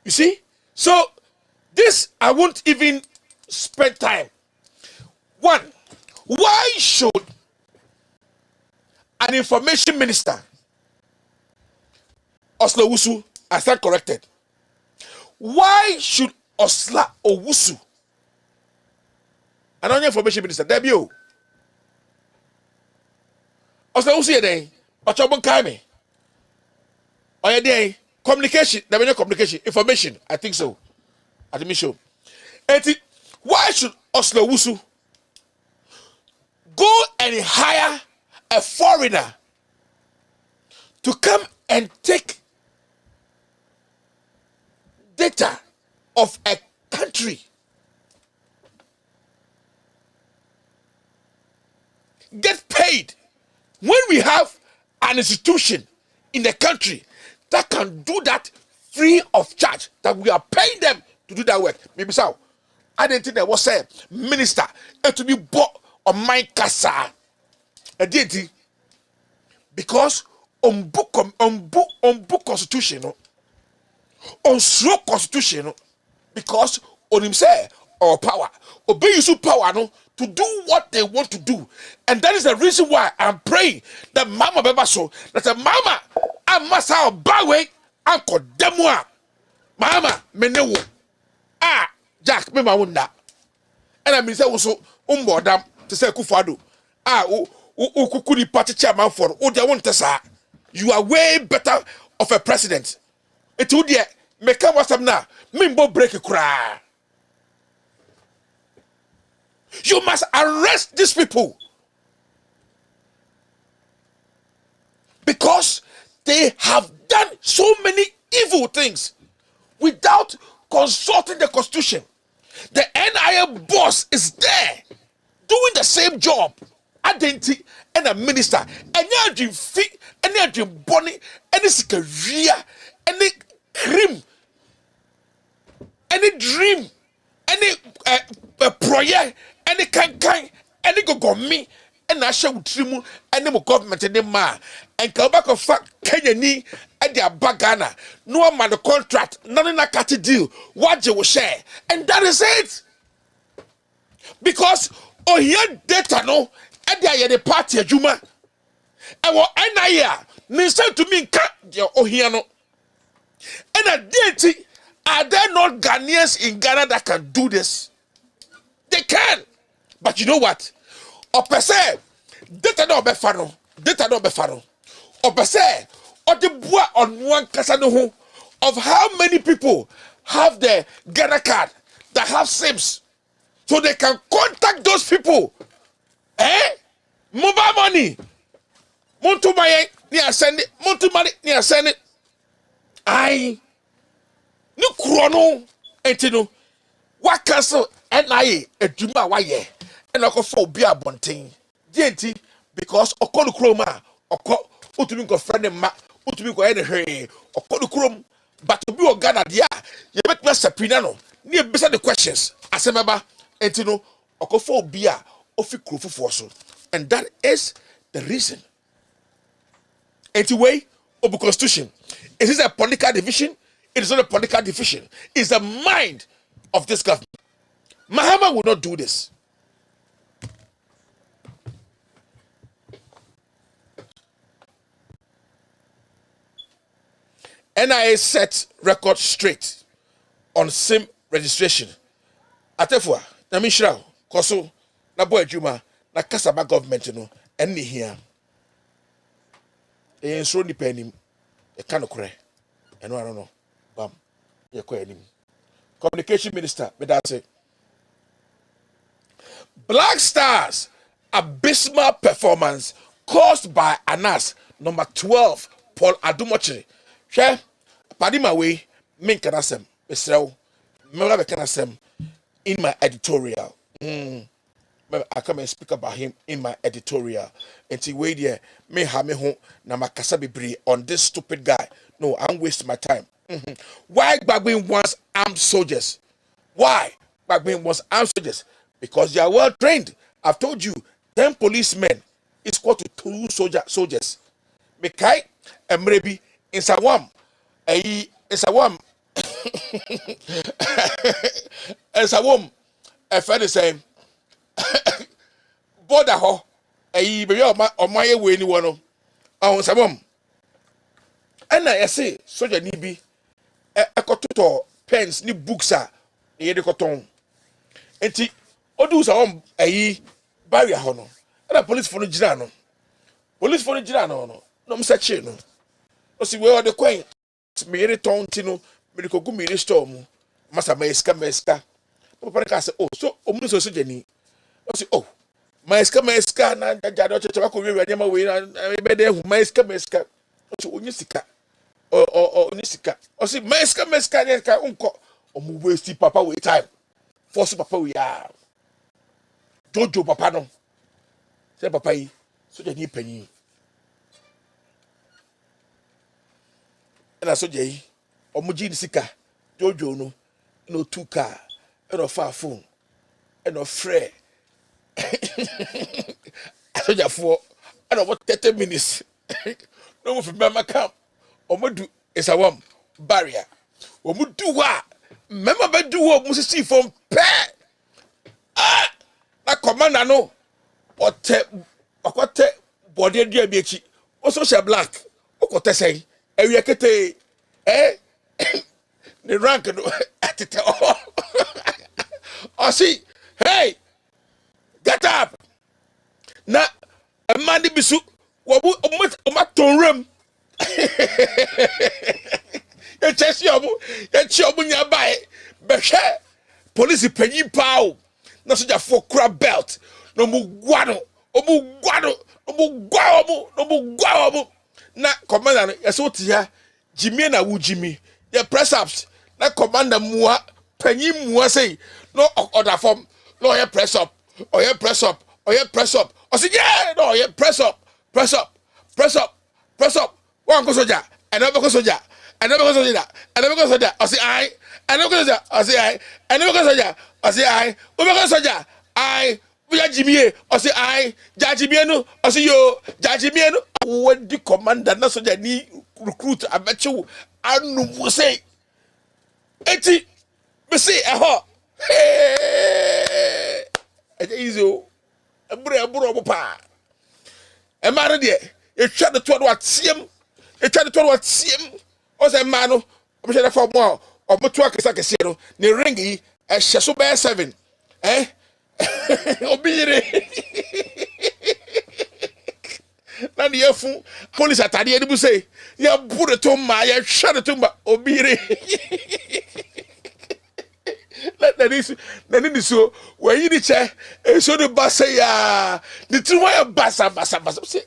You see? So, this I won't even spend time. One, why should an information minister, Osla Wusu, I stand corrected. Why should Osla Owusu, an information minister, debut, Osla Wusu, day, Ochobon Kaime, or a day, communication, there communication, information, I think so. Admission. Why should Oslo Wusu go and hire a foreigner to come and take data of a country? Get paid when we have an institution in the country that can do that free of charge, that we are paying them to do that work. Maybe so. I didn't think there was a minister to be bought on my casa. I did because on book constitution, on slow constitution, because on him say or power, obey you power no to do what they want to do, and that is the reason why I'm praying that Mama Beba so that a Mama I must have bawe uncle demwa Mama menewo Jack me mawunda, and I mean say also umbodam to say kufado ukukudi party chairman for they want to say you are way better of a president. It would yeah make up what's up now. Mimbo break a cry. You must arrest these people because they have done so many evil things without consulting the constitution. The NIA boss is there doing the same job. Identity and a minister, and you dream fit, and you dream bonny, and it's career, any cream, any dream, any project, any kind, any go me, and I shall dream, and the government in the man, and come back of fact, Kenya ni, and their bagana, no man the contract, none in a cut deal, what you will share, and that is it. Because oh here data no, and they are the party Juma, and what NIA means to me cut your oh here no, and a deity. Are there not Ghanaians in Ghana that can do this? They can. But you know what? Opese, data no be fano. Data no be fano. Opese, or the boy on one kasano of how many people have the Ghana card that have SIMs, so they can contact those people. Mobile money. Muntu maye ni send it. Muntu money ni send it. Aye. No chrono entino what cancel NIA eduma waye and I go for be a bonting DNT because okolu chroma oko utumi go friend ma utumi go any hey okolu chrome but to be Ghana dia you make me sapina no near beside the questions asemaba entino oko for be a ofi krofo for so, and that is the reason. Anyway, obu constitution, it is a political division. It is not a political division. It's the mind of this government. Mahama will not do this. NIA set record straight on SIM registration. Atefua, na mishra, koso, na boy juma, na kasaba government no, eni here. E so ni penim, e kanokre, eno I don't know. Bam, Communication Minister, but that's it. Black Stars abysmal performance caused by Anas number 12 Paul Adumochi. Share Padima way, Min Kanasem, Israel, Mera Kanasem in my editorial. I come and speak about him in my editorial. And see, wait there, me have me home, Namakasabi Bri on this stupid guy. No, I'm wasting my time. Why Bagbin wants armed soldiers? Why Bagbin wants armed soldiers? Because they are well trained. I've told you, 10 policemen is equal to 2 soldiers. Mekai and maybe in Sawam, in Sawam, in Sawam, a friend is saying, border ho, a baby on my way anyone on Sawam. And I say, soldier need be. Ekototo pens ni books are the cotton. Enti odu sa barrier hono. And police for the girano. Police for the girano no msache no. O si we the coin me return tino me ko gu me store mu. Masa meska. Papa ka say, oh, so omu so jeni. O say, oh, meska na jado cheche ko wi wi ma we na be dey hu meska. O say onyi sika. O onyi sika. O say meska nka unko. Omu waste papa we time. Force papa we ya. Jojo papa no. Say papa yi so jeni panyi. Na so jey omu ji sika. Jojo no 2 car. No far phone. No frɛ. Asojafoɔ ɛna ɔmo 30 minutes na ɔmo fi mɛma camp ɔmo du isawam barrier ɔmo du hɔ a mɛma bɛ du hɔ ɔmo sisi fam pɛɛ na commander no ɔkɔtɛ bɔdeɛ dua bi akyi ɔso hyɛ black ɔkɔtɛ sɛn ɛwia kete ne rank no ɛtetɛ ɔsi hey get up. Na amadi bisu wobu omatonrem ya chesi obu nya bae behwe police panyi pao na soja fo kura belt no mu guado na commander yeso tia jimi na wu jimi ya press ups na commander muwa panyi muwa say no order form no ya press up I said, yeah, no, yeah, press up. One go soldier, another go soldier, another go soldier. I say, I never go soldier. I say, I never go soldier. I say, I never go soldier. We are Jimmy. I say, I Jajimiano. I say, yo, Jajimiano. When the commander, not soldier, ni recruit, I bet you, I know, say, 80, me say, hey, it's easy. Eburo pa e mare de e twa de to do atiem o se ma no o be for mo o mo to akesa kese no ne ring yi e hye so be 7 obire na de yafu police atade e bu say ya bu de to ma ya hye de to ma obire Nani so when you che so the basa ya the two way basa say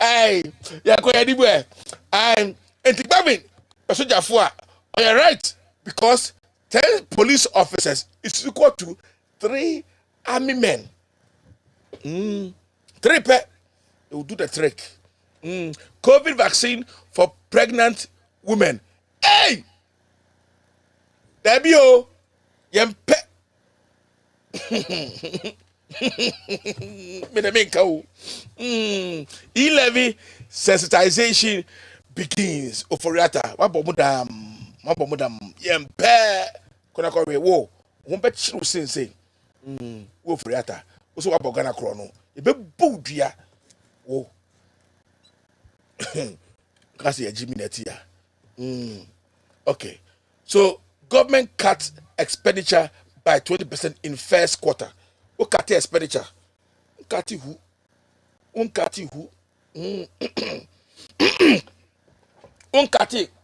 ay ya ko ya dibu I'm anti-babbing soldier for you're right because 10 police officers is equal to 3 army men 3 pe they will do the trick. COVID vaccine for pregnant women. Hey! Debio! Yempe! E-levy sensitization begins. Oforiata. Mabomudam. Yempe! Kona kore wo. Wompe chiru sense. Oforiata. Oso wabogana krono. Ebe budia. Wo. Okay. So government cut expenditure by 20% in first quarter. What cut expenditure? Cut who? Cut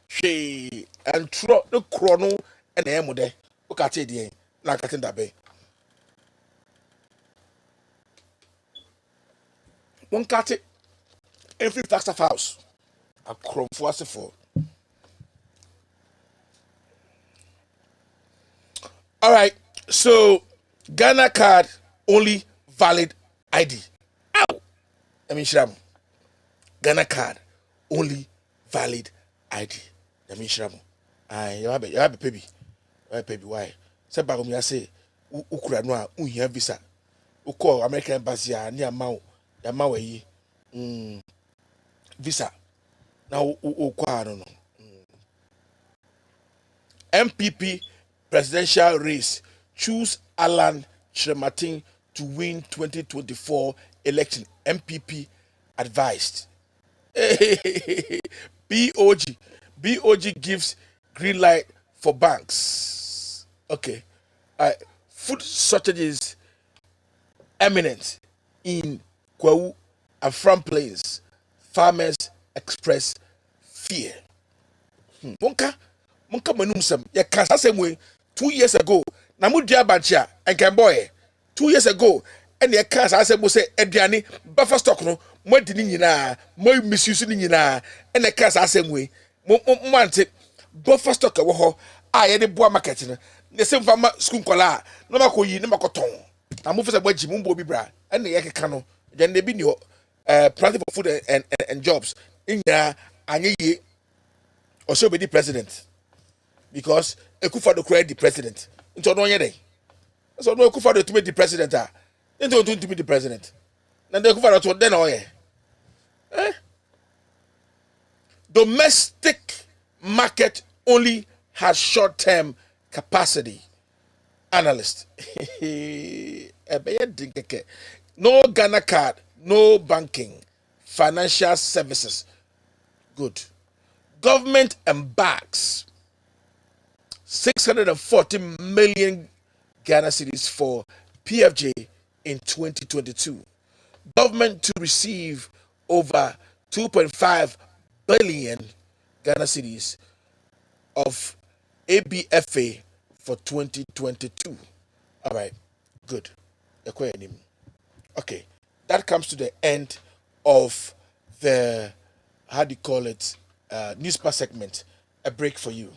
she and throw the chrono and the emode. What cut it? Na cutting that bay. One cut it. Every tax of house. A crumb for us for. All right. So Ghana card only valid ID. Ow. I mean, Shram. Ghana card only valid ID. I mean, Shram. You have a baby. Why? Say back me. I say, Ukra no, unhia visa. Uko American embassy near Mao. Yamawa yi. Visa. Now, I don't know. MPP presidential race. Choose Alan Shrematin to win 2024 election. MPP advised. BOG gives green light for banks. Okay. Food shortages imminent in Kwawu and Front Plains. Farmers express fear. Monka manum sem. Ya kasa same way 2 years ago. Na mu dia bancha and can boy. 2 years ago. And ya kasa same say aduane buffer stock no mo di ni nyina mo misuse ni nyina and ya kasa same way. Mo ante buffer stock wo ho a ye de boa market no. Ne sem fama school kola na makoyi na makoton. Na mo fesa gbaji mo bi bra and ya keka no. Then they be no planning for food and jobs. In there, Anye also be the president because Ekufado create the president. Into no yede. So no Ekufado to be the president. Into to be the president. And the Ekufado to then oh yeah. Domestic market only has short-term capacity. Analyst. No Ghana card, no banking, financial services. Good. Government embarks 640 million Ghana cedis for PFJ in 2022. Government to receive over 2.5 billion Ghana cedis of ABFA for 2022. All right, good. Okay, that comes to the end of the, how do you call it, newspaper segment. A break for you.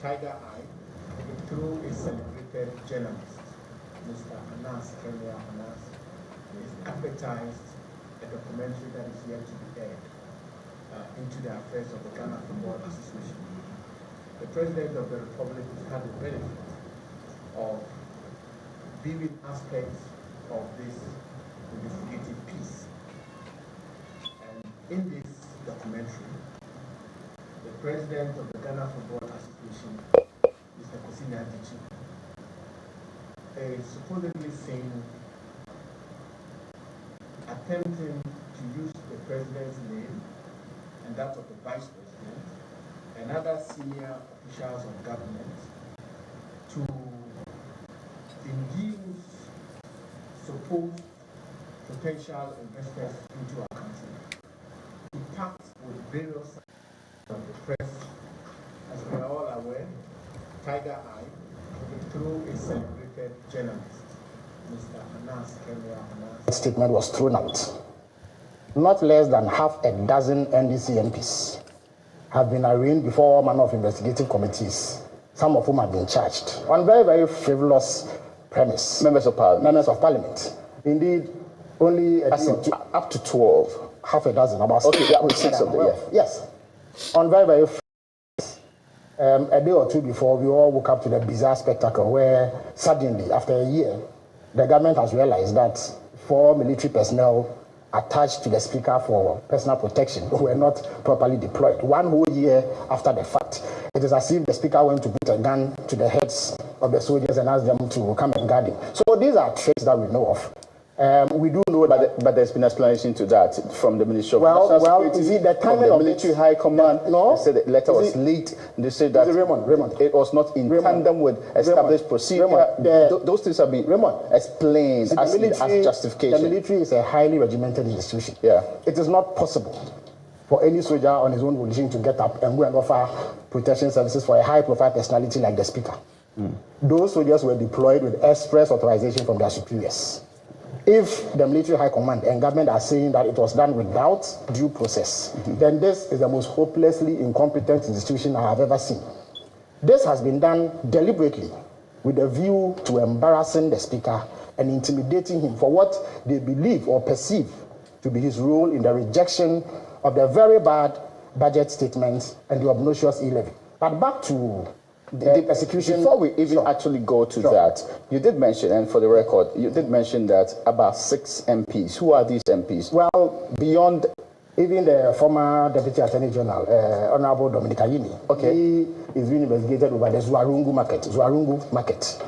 Tiger Eye through a celebrated journalist, Mr. Anas Kenya Anas, is advertised a documentary that is yet to be aired into the affairs of the Ghana Football Association. The President of the Republic has had the benefit of viewing aspects of this investigative piece. And in this documentary, the President of the Ghana Football Association, Mr. Kosini Adichie, is supposedly seen attempting to use the President's name and that of the Vice President and other senior officials of government to induce supposed potential investors into our country, to pact with various of the press. As we are all aware, Tiger Eye, through a celebrated journalist, Mr. Anas Kenya Anas. Statement was thrown out. Not less than half a dozen NDC MPs have been arraigned before all manner of investigative committees, some of whom have been charged on very, very frivolous premise. Members of Parliament. Indeed, only up to 12. Half a dozen, about six of them. Yes. On very, very a day or two before, we all woke up to the bizarre spectacle where suddenly, after a year, the government has realized that 4 military personnel attached to the speaker for personal protection were not properly deployed. 1 whole year after the fact, it is as if the speaker went to put a gun to the heads of the soldiers and asked them to come and guard him. So these are traits that we know of. We do know that, but there's been explanation to that from the Ministry of National Security. Is it the timing of military high command? No, they said the letter was late. They said that Raymond, it was not in tandem with established procedure. Those things have been explained as justification. The military is a highly regimented institution. Yeah, it is not possible for any soldier on his own volition to get up and go and offer protection services for a high-profile personality like the speaker. Those soldiers were deployed with express authorization from their superiors. If the military high command and government are saying that it was done without due process, then this is the most hopelessly incompetent institution I have ever seen. This has been done deliberately with a view to embarrassing the speaker and intimidating him for what they believe or perceive to be his role in the rejection of the very bad budget statements and the obnoxious e-levy. But back to the persecution. Before we even actually go to that, you did mention, and for the record, you did mention that about 6 MPs. Who are these MPs? Well, beyond even the former Deputy Attorney General, Honorable Dominic Ayini, he is being investigated over the Zuarungu market.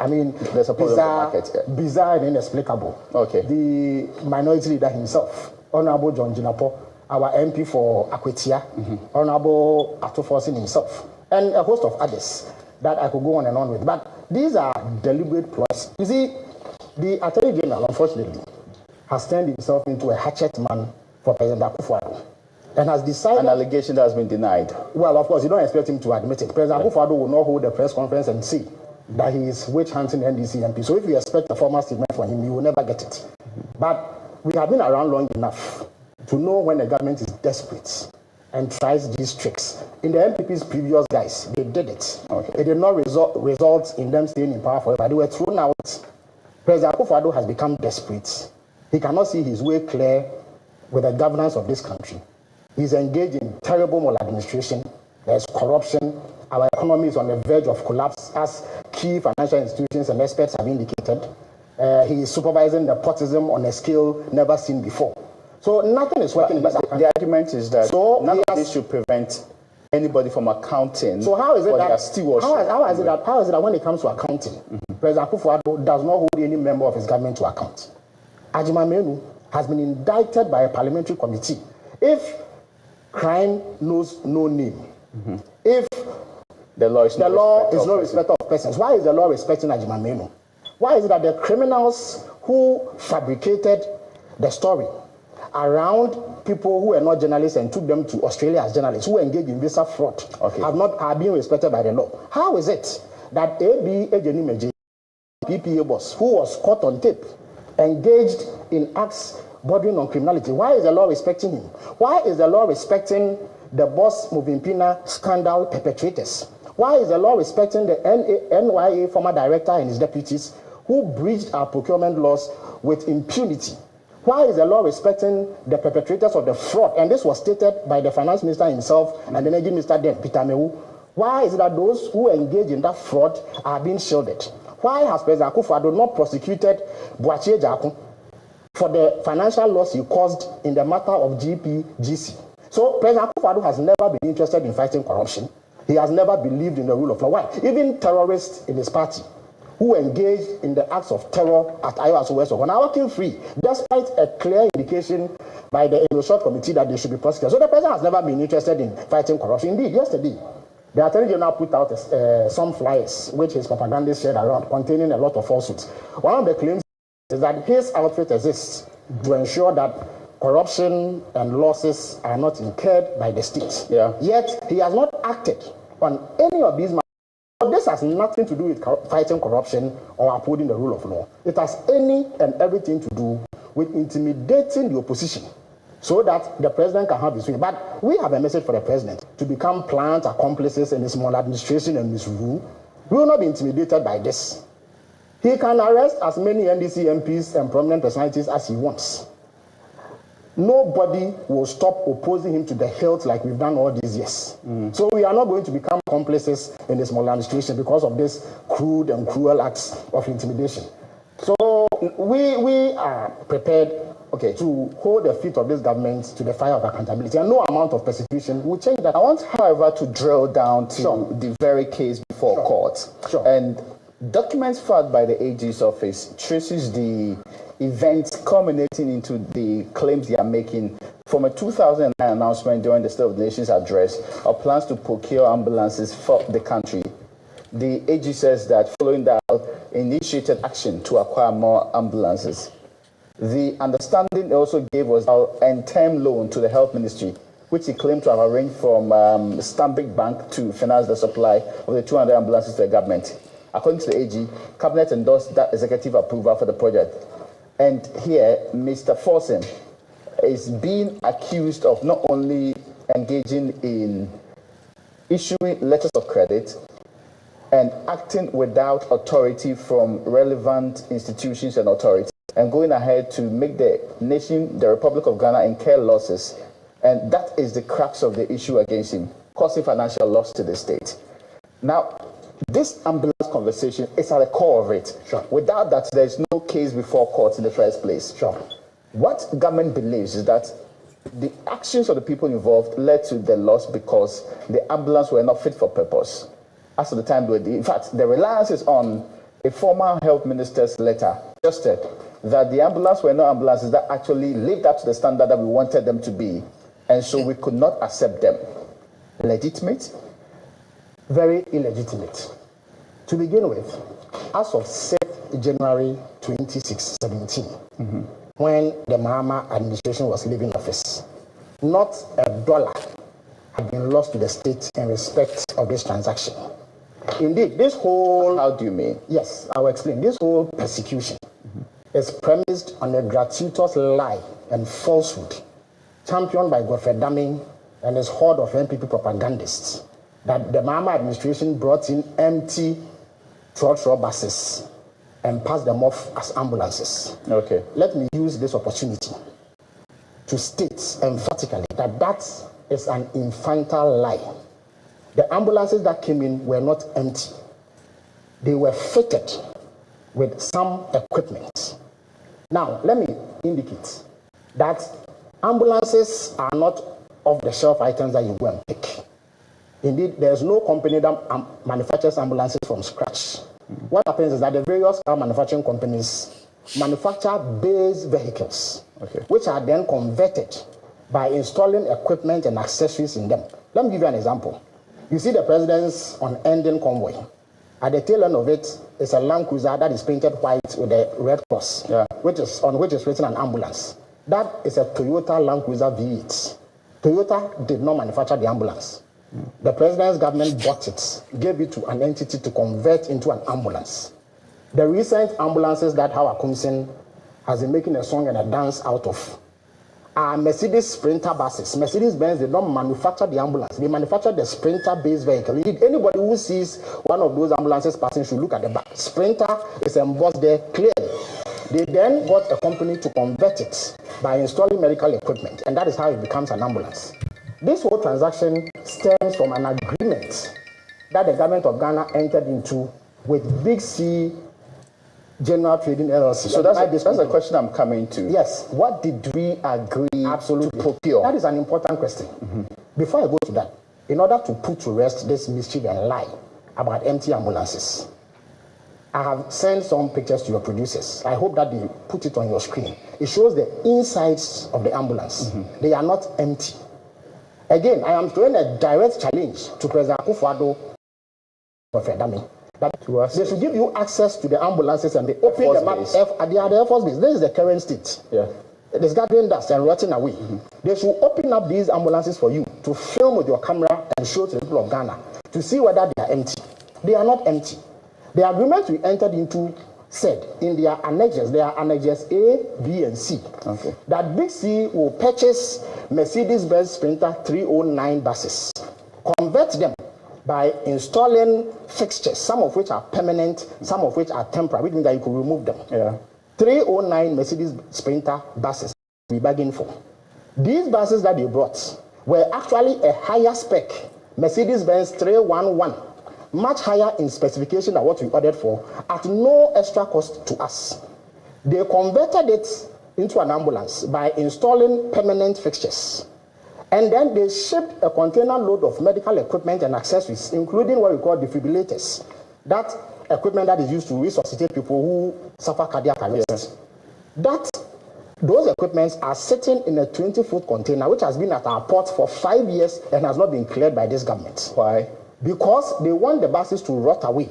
I mean, there's a bizarre and inexplicable. Okay. The minority leader himself, Honorable John Jinapo, our MP for Akwetia, Honorable Atoforsin himself, and a host of others that I could go on and on with. But these are deliberate ploys. You see, the Attorney General, unfortunately, has turned himself into a hatchet man for President Akufo-Addo, and has decided... An allegation that has been denied. Well, of course, you don't expect him to admit it. President Akufo-Addo will not hold a press conference and say that he is witch hunting NDC MP. So if you expect a formal statement from him, you will never get it. But we have been around long enough to know when the government is desperate and tries these tricks. In the MPP's previous guys, they did it. It did not result in them staying in power forever. They were thrown out. President Akufo-Addo has become desperate. He cannot see his way clear with the governance of this country. He's engaged in terrible maladministration. There's corruption. Our economy is on the verge of collapse, as key financial institutions and experts have indicated. He is supervising nepotism on a scale never seen before. So nothing is working. But the argument is that none of this should prevent anybody from accounting. So how is it that how is it that when it comes to accounting, President Akufo-Addo does not hold any member of his government to account? Abysmal has been indicted by a parliamentary committee. If crime knows no name, if the law is no respecter of persons, why is the law respecting Abysmal? Why is it that the criminals who fabricated the story around people who were not journalists and took them to Australia as journalists, who engaged in visa fraud, are being respected by the law? How is it that A.B. Ejenimeje, PPA boss, who was caught on tape, engaged in acts bordering on criminality, why is the law respecting him? Why is the law respecting the boss Movimpina scandal perpetrators? Why is the law respecting the NYA former director and his deputies who breached our procurement laws with impunity? Why is the law respecting the perpetrators of the fraud? And this was stated by the finance minister himself and the energy minister then, Peter Mewu. Why is it that those who engage in that fraud are being shielded? Why has President Akufo-Addo not prosecuted Boachie Jaku for the financial loss he caused in the matter of GPGC? So President Akufo-Addo has never been interested in fighting corruption. He has never believed in the rule of law. Why? Even terrorists in his party who engaged in the acts of terror at Iowa West are now working free, despite a clear indication by the Short Committee that they should be prosecuted. So the president has never been interested in fighting corruption. Indeed, yesterday, the Attorney General put out some flyers which his propagandists shared around, containing a lot of falsehoods. One of the claims is that his outfit exists to ensure that corruption and losses are not incurred by the state. Yet, he has not acted on any of these matters. This has nothing to do with fighting corruption or upholding the rule of law. It has any and everything to do with intimidating the opposition so that the president can have his way. But we have a message for the president to become pliant accomplices in his maladministration and misrule. We will not be intimidated by this. He can arrest as many NDC MPs and prominent personalities as he wants. Nobody will stop opposing him to the hilt like we've done all these years. So we are not going to become accomplices in this maladministration because of this crude and cruel acts of intimidation. So we are prepared to hold the feet of this government to the fire of accountability, and no amount of persecution will change that. I want, however, to drill down to the very case before court. And documents filed by the AG's office traces the events culminating into the claims they are making from a 2009 announcement during the State of the Nation's address of plans to procure ambulances for the country. The AG says that following that, initiated action to acquire more ambulances. The understanding they also gave was a term loan to the Health Ministry, which he claimed to have arranged from Stanbic Bank to finance the supply of the 200 ambulances to the government. According to the AG, Cabinet endorsed that executive approval for the project. And here, Mr. Forsen is being accused of not only engaging in issuing letters of credit and acting without authority from relevant institutions and authorities, and going ahead to make the nation, the Republic of Ghana, incur losses. And that is the crux of the issue against him, causing financial loss to the state. Now, this ambulance conversation is at the core of it. Without that, there is no case before court in the first place. What government believes is that the actions of the people involved led to the loss because the ambulance were not fit for purpose. As of the time, in fact, the reliance is on a former health minister's letter suggested that the ambulance were not ambulances that actually lived up to the standard that we wanted them to be, and so we could not accept them. Legitimate? Very illegitimate. To begin with, as of 6th January 2017, when the Mahama administration was leaving office, not $1 had been lost to the state in respect of this transaction. Indeed, this whole... How do you mean? Yes, I will explain. This whole persecution is premised on a gratuitous lie and falsehood championed by Godfrey Dami and his horde of NPP propagandists that the Mahama administration brought in empty trotro buses and passed them off as ambulances. Okay. Let me use this opportunity to state emphatically that that is an infantile lie. The ambulances that came in were not empty. They were fitted with some equipment. Now, let me indicate that ambulances are not off-the-shelf items that you go and pick. Indeed, there's no company that manufactures ambulances from scratch. What happens is that the various car manufacturing companies manufacture base vehicles, which are then converted by installing equipment and accessories in them. Let me give you an example. You see the president's unending convoy. At the tail end of it is a Land Cruiser that is painted white with a red cross, on which is written an ambulance. That is a Toyota Land Cruiser V8. Toyota did not manufacture the ambulance. The president's government bought it, gave it to an entity to convert into an ambulance. The recent ambulances that Howard Kumsin has been making a song and a dance out of are Mercedes Sprinter buses. Mercedes-Benz did not manufacture the ambulance. They manufactured the Sprinter-based vehicle. Indeed, anybody who sees one of those ambulances passing should look at the back. Sprinter is embossed there clearly. They then got a company to convert it by installing medical equipment, and that is how it becomes an ambulance. This whole transaction stems from an agreement that the government of Ghana entered into with Big C General Trading LLC. So that's a question I'm coming to. Yes. What did we agree to procure? That is an important question. Before I go to that, in order to put to rest this mischief and lie about empty ambulances, I have sent some pictures to your producers. I hope that they put it on your screen. It shows the insides of the ambulance. They are not empty. Again, I am throwing a direct challenge to President Akufo-Addo of Edami. They should give you access to the ambulances and they open them up. They are the Air Force base. This is the current state. It is gathering dust and rotting away. They should open up these ambulances for you to film with your camera and show to the people of Ghana to see whether they are empty. They are not empty. The agreement we entered into said in their annexes, there are annexes A, B, and C, that Big C will purchase Mercedes-Benz Sprinter 309 buses, convert them by installing fixtures, some of which are permanent, some of which are temporary, which means that you could remove them. 309 Mercedes Sprinter buses we bargained for. These buses that they brought were actually a higher spec Mercedes-Benz 311, much higher in specification than what we ordered for, at no extra cost to us. They converted it into an ambulance by installing permanent fixtures. And then they shipped a container load of medical equipment and accessories, including what we call defibrillators. That equipment that is used to resuscitate people who suffer cardiac arrest. Those equipments are sitting in a 20-foot container, which has been at our port for 5 years and has not been cleared by this government. Why? Because they want the buses to rot away,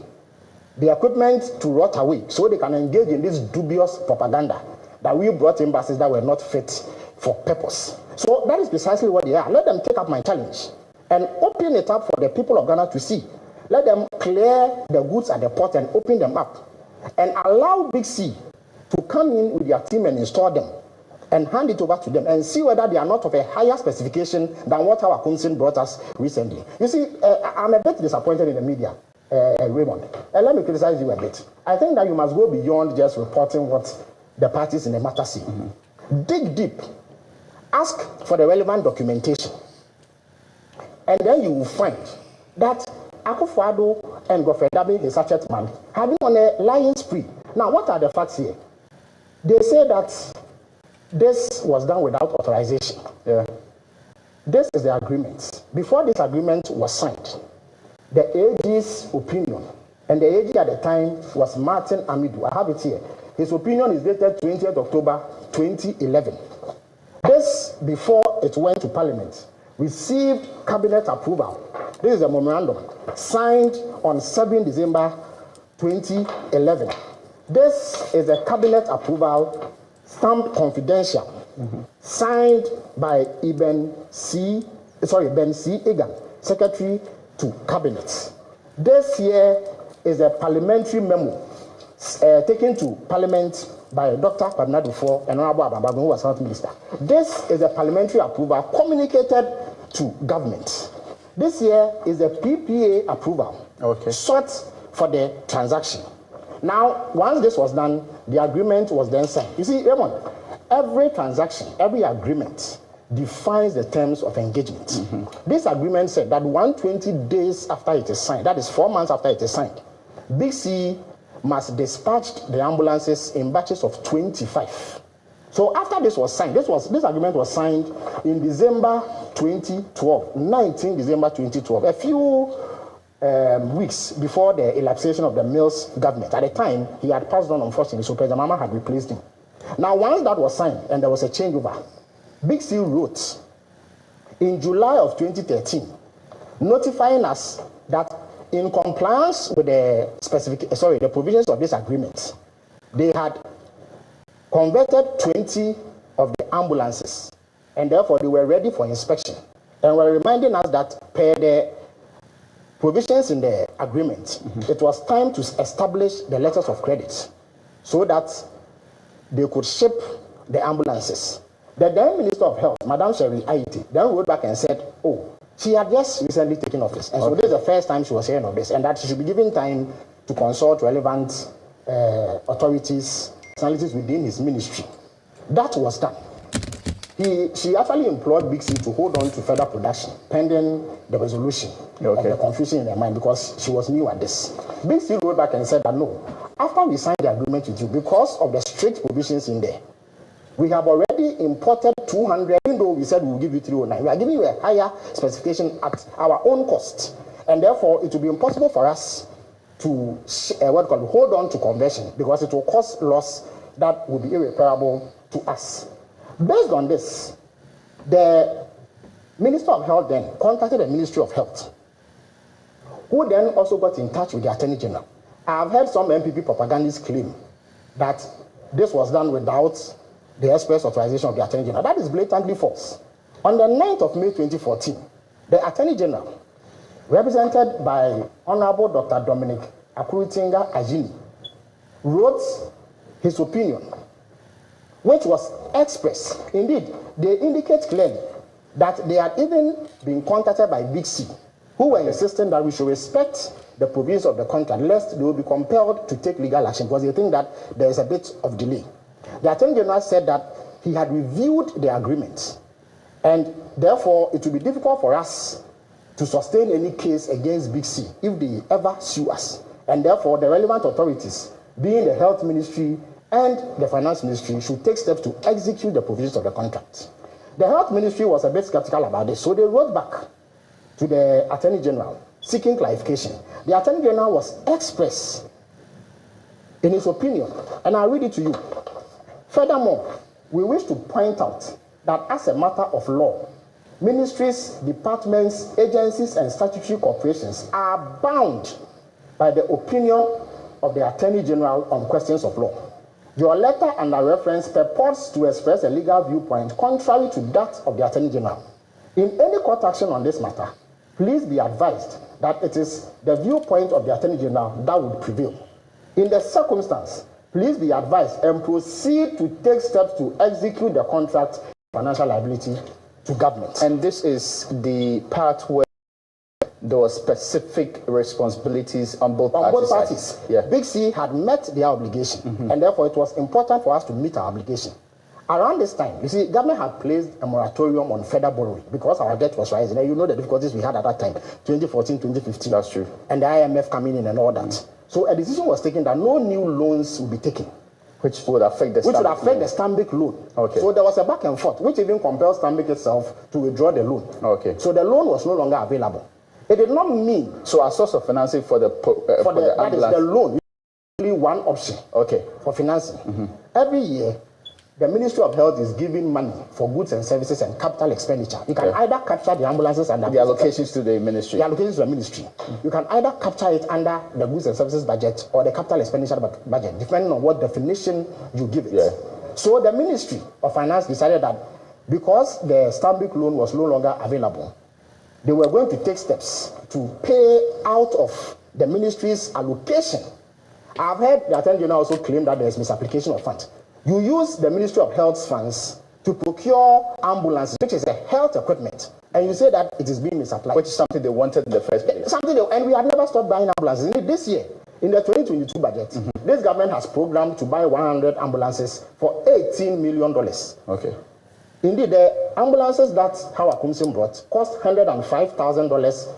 the equipment to rot away, so they can engage in this dubious propaganda that we brought in buses that were not fit for purpose. So that is precisely what they are. Let them take up my challenge and open it up for the people of Ghana to see. Let them clear the goods at the port and open them up and allow Big C to come in with their team and install them and hand it over to them and see whether they are not of a higher specification than what our council brought us recently. You see, I'm a bit disappointed in the media, Raymond. And let me criticize you a bit. I think that you must go beyond just reporting what the parties in the matter see. Dig deep. Ask for the relevant documentation. And then you will find that Akufo-Addo and Godfrey Dame, his sachet man, have been on a lying spree. Now, what are the facts here? They say that this was done without authorization. This is the agreement. Before this agreement was signed, the AG's opinion And the AG at the time was Martin Amidu. I have it here. His opinion is dated 20th October 2011. This, before it went to Parliament, received cabinet approval. This is a memorandum signed on 7 December 2011. This is a cabinet approval stamped confidential, signed by Ben C. Egan, Secretary to Cabinet. This here is a parliamentary memo taken to Parliament by Dr. Kwabena Dufo and Honorable Ababago, who was Health Minister. This is a parliamentary approval communicated to government. This here is a PPA approval sought for the transaction. Now, once this was done, the agreement was then signed. You see, Raymond, every transaction, every agreement defines the terms of engagement. This agreement said that 120 days after it is signed, that is 4 months after it is signed, Big C must dispatch the ambulances in batches of 25. So after this was signed, this agreement was signed in December 2012, 19 December 2012, a few weeks before the elapsation of the Mills government. At the time, he had passed on, unfortunately, so President Mama had replaced him. Now, once that was signed and there was a changeover, Big C wrote in July of 2013, notifying us that in compliance with the provisions of this agreement, they had converted 20 of the ambulances, and therefore they were ready for inspection, and were reminding us that per the provisions in the agreement, it was time to establish the letters of credit so that they could ship the ambulances. The then Minister of Health, Madam Sherry Aiti, then wrote back and said, oh, she had just recently taken office, and so this is the first time she was hearing of this, and that she should be given time to consult relevant authorities, personalities within his ministry. That was done. She actually implored Big C to hold on to further production pending the resolution of the confusion in their mind, because she was new at this. Big C wrote back and said that no, after we signed the agreement with you, because of the strict provisions in there, we have already imported 200, even though we said we will give you 309. We are giving you a higher specification at our own cost, and therefore it will be impossible for us to hold on to conversion, because it will cause loss that will be irreparable to us. Based on this, the Minister of Health then contacted the Ministry of Health, who then also got in touch with the Attorney General. I have heard some MPP propagandists claim that this was done without the express authorization of the Attorney General. That is blatantly false. On the 9th of May 2014, the Attorney General, represented by Honorable Dr. Dominic Akuritinga Ajini, wrote his opinion, which was express. Indeed, they indicate clearly that they had even been contacted by Big C, who were insisting that we should respect the provisions of the contract, lest they will be compelled to take legal action, because they think that there is a bit of delay. The Attorney General said that he had reviewed the agreement, and therefore it will be difficult for us to sustain any case against Big C if they ever sue us. And therefore, the relevant authorities, being the Health Ministry and the Finance Ministry, should take steps to execute the provisions of the contract. The Health Ministry was a bit skeptical about this, so they wrote back to the Attorney General seeking clarification. The Attorney General was express in his opinion, and I'll read it to you. Furthermore, we wish to point out that as a matter of law, ministries, departments, agencies, and statutory corporations are bound by the opinion of the Attorney General on questions of law. Your letter under reference purports to express a legal viewpoint contrary to that of the Attorney General. In any court action on this matter, please be advised that it is the viewpoint of the Attorney General that would prevail. In the circumstance, please be advised and proceed to take steps to execute the contract financial liability to government. And this is the part where there were specific responsibilities on both parties. On both parties. Yeah. Big C had met their obligation, and therefore it was important for us to meet our obligation. Around this time, you see, government had placed a moratorium on further borrowing because our debt was rising. And you know the difficulties we had at that time, 2014, 2015. That's true. And the IMF coming in and all that. So a decision was taken that no new loans would be taken. Which would affect the Stanbic loan. Okay. So there was a back and forth, which even compelled Stanbic itself to withdraw the loan. Okay. So the loan was no longer available. It did not mean so a source of financing for the that ambulance. is the loan. Only one option. Okay. For financing. Every year, the Ministry of Health is giving money for goods and services and capital expenditure. You can either capture the ambulances and the allocations to the ministry. The allocations to the ministry. You can either capture it under the goods and services budget or the capital expenditure budget, depending on what definition you give it. Yeah. So the Ministry of Finance decided that because the Stanbic loan was no longer available, they were going to take steps to pay out of the ministry's allocation. I've heard the Attorney General also claim that there is misapplication of funds. You use the Ministry of Health's funds to procure ambulances, which is a health equipment, and you say that it is being misapplied. Which is something they wanted in the first place. And we had never stopped buying ambulances. This year, in the 2022 budget, this government has programmed to buy 100 ambulances for $18 million. Okay. Indeed, the ambulances that Howard Kumsin brought cost $105,000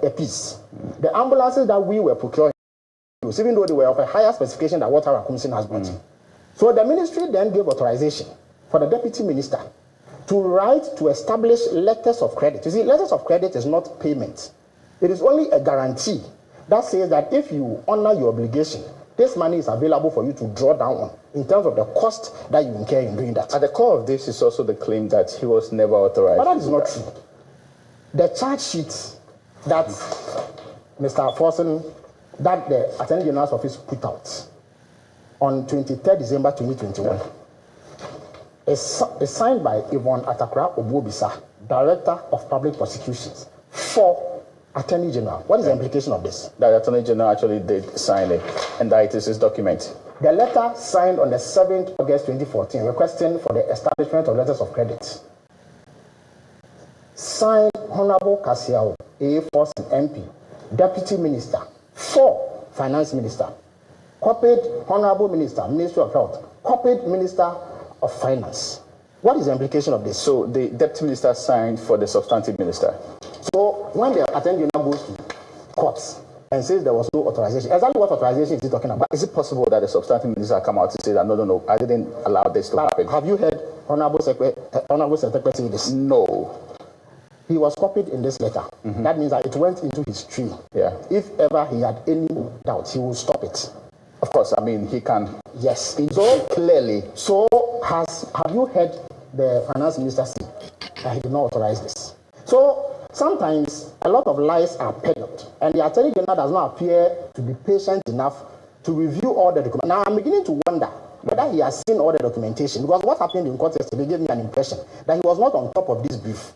a piece. The ambulances that we were procuring, even though they were of a higher specification than what Howard Kumsin has brought. So the ministry then gave authorization for the deputy minister to write to establish letters of credit. You see, letters of credit is not payment. It is only a guarantee that says that if you honor your obligation, this money is available for you to draw down on in terms of the cost that you incur in doing that. At the core of this is also the claim that he was never authorized. But that is not true. The charge sheet that Mr. Forson, that the Attorney General's office put out on 23rd December 2021 is signed by Yvonne Atakra Obobisa, Director of Public Prosecutions for Attorney General. What is the implication of this? That the Attorney General actually did sign it, and that it is his document. The letter signed on the 7th August 2014 requesting for the establishment of letters of credit. Signed Honorable Kasiao, A. Forson MP, Deputy Minister for Finance Minister. Copied Honorable Minister, Ministry of Health, copied Minister of Finance. What is the implication of this? So the Deputy Minister signed for the substantive minister. So when the Attorney General goes to courts and says there was no authorization, exactly what authorization is he talking about? Is it possible that the substantive minister come out to say that no, I didn't allow this to happen? Have you heard Honorable Secretary say this? No. He was copied in this letter. That means that it went into his tree. Yeah. If ever he had any doubt, he will stop it. Of course, I mean, he can. Yes. So clearly. So have you heard the finance minister say that he did not authorize this? So sometimes a lot of lies are peddled, and the Attorney General does not appear to be patient enough to review all the documents. Now I'm beginning to wonder whether he has seen all the documentation, because what happened in court yesterday gave me an impression that he was not on top of this brief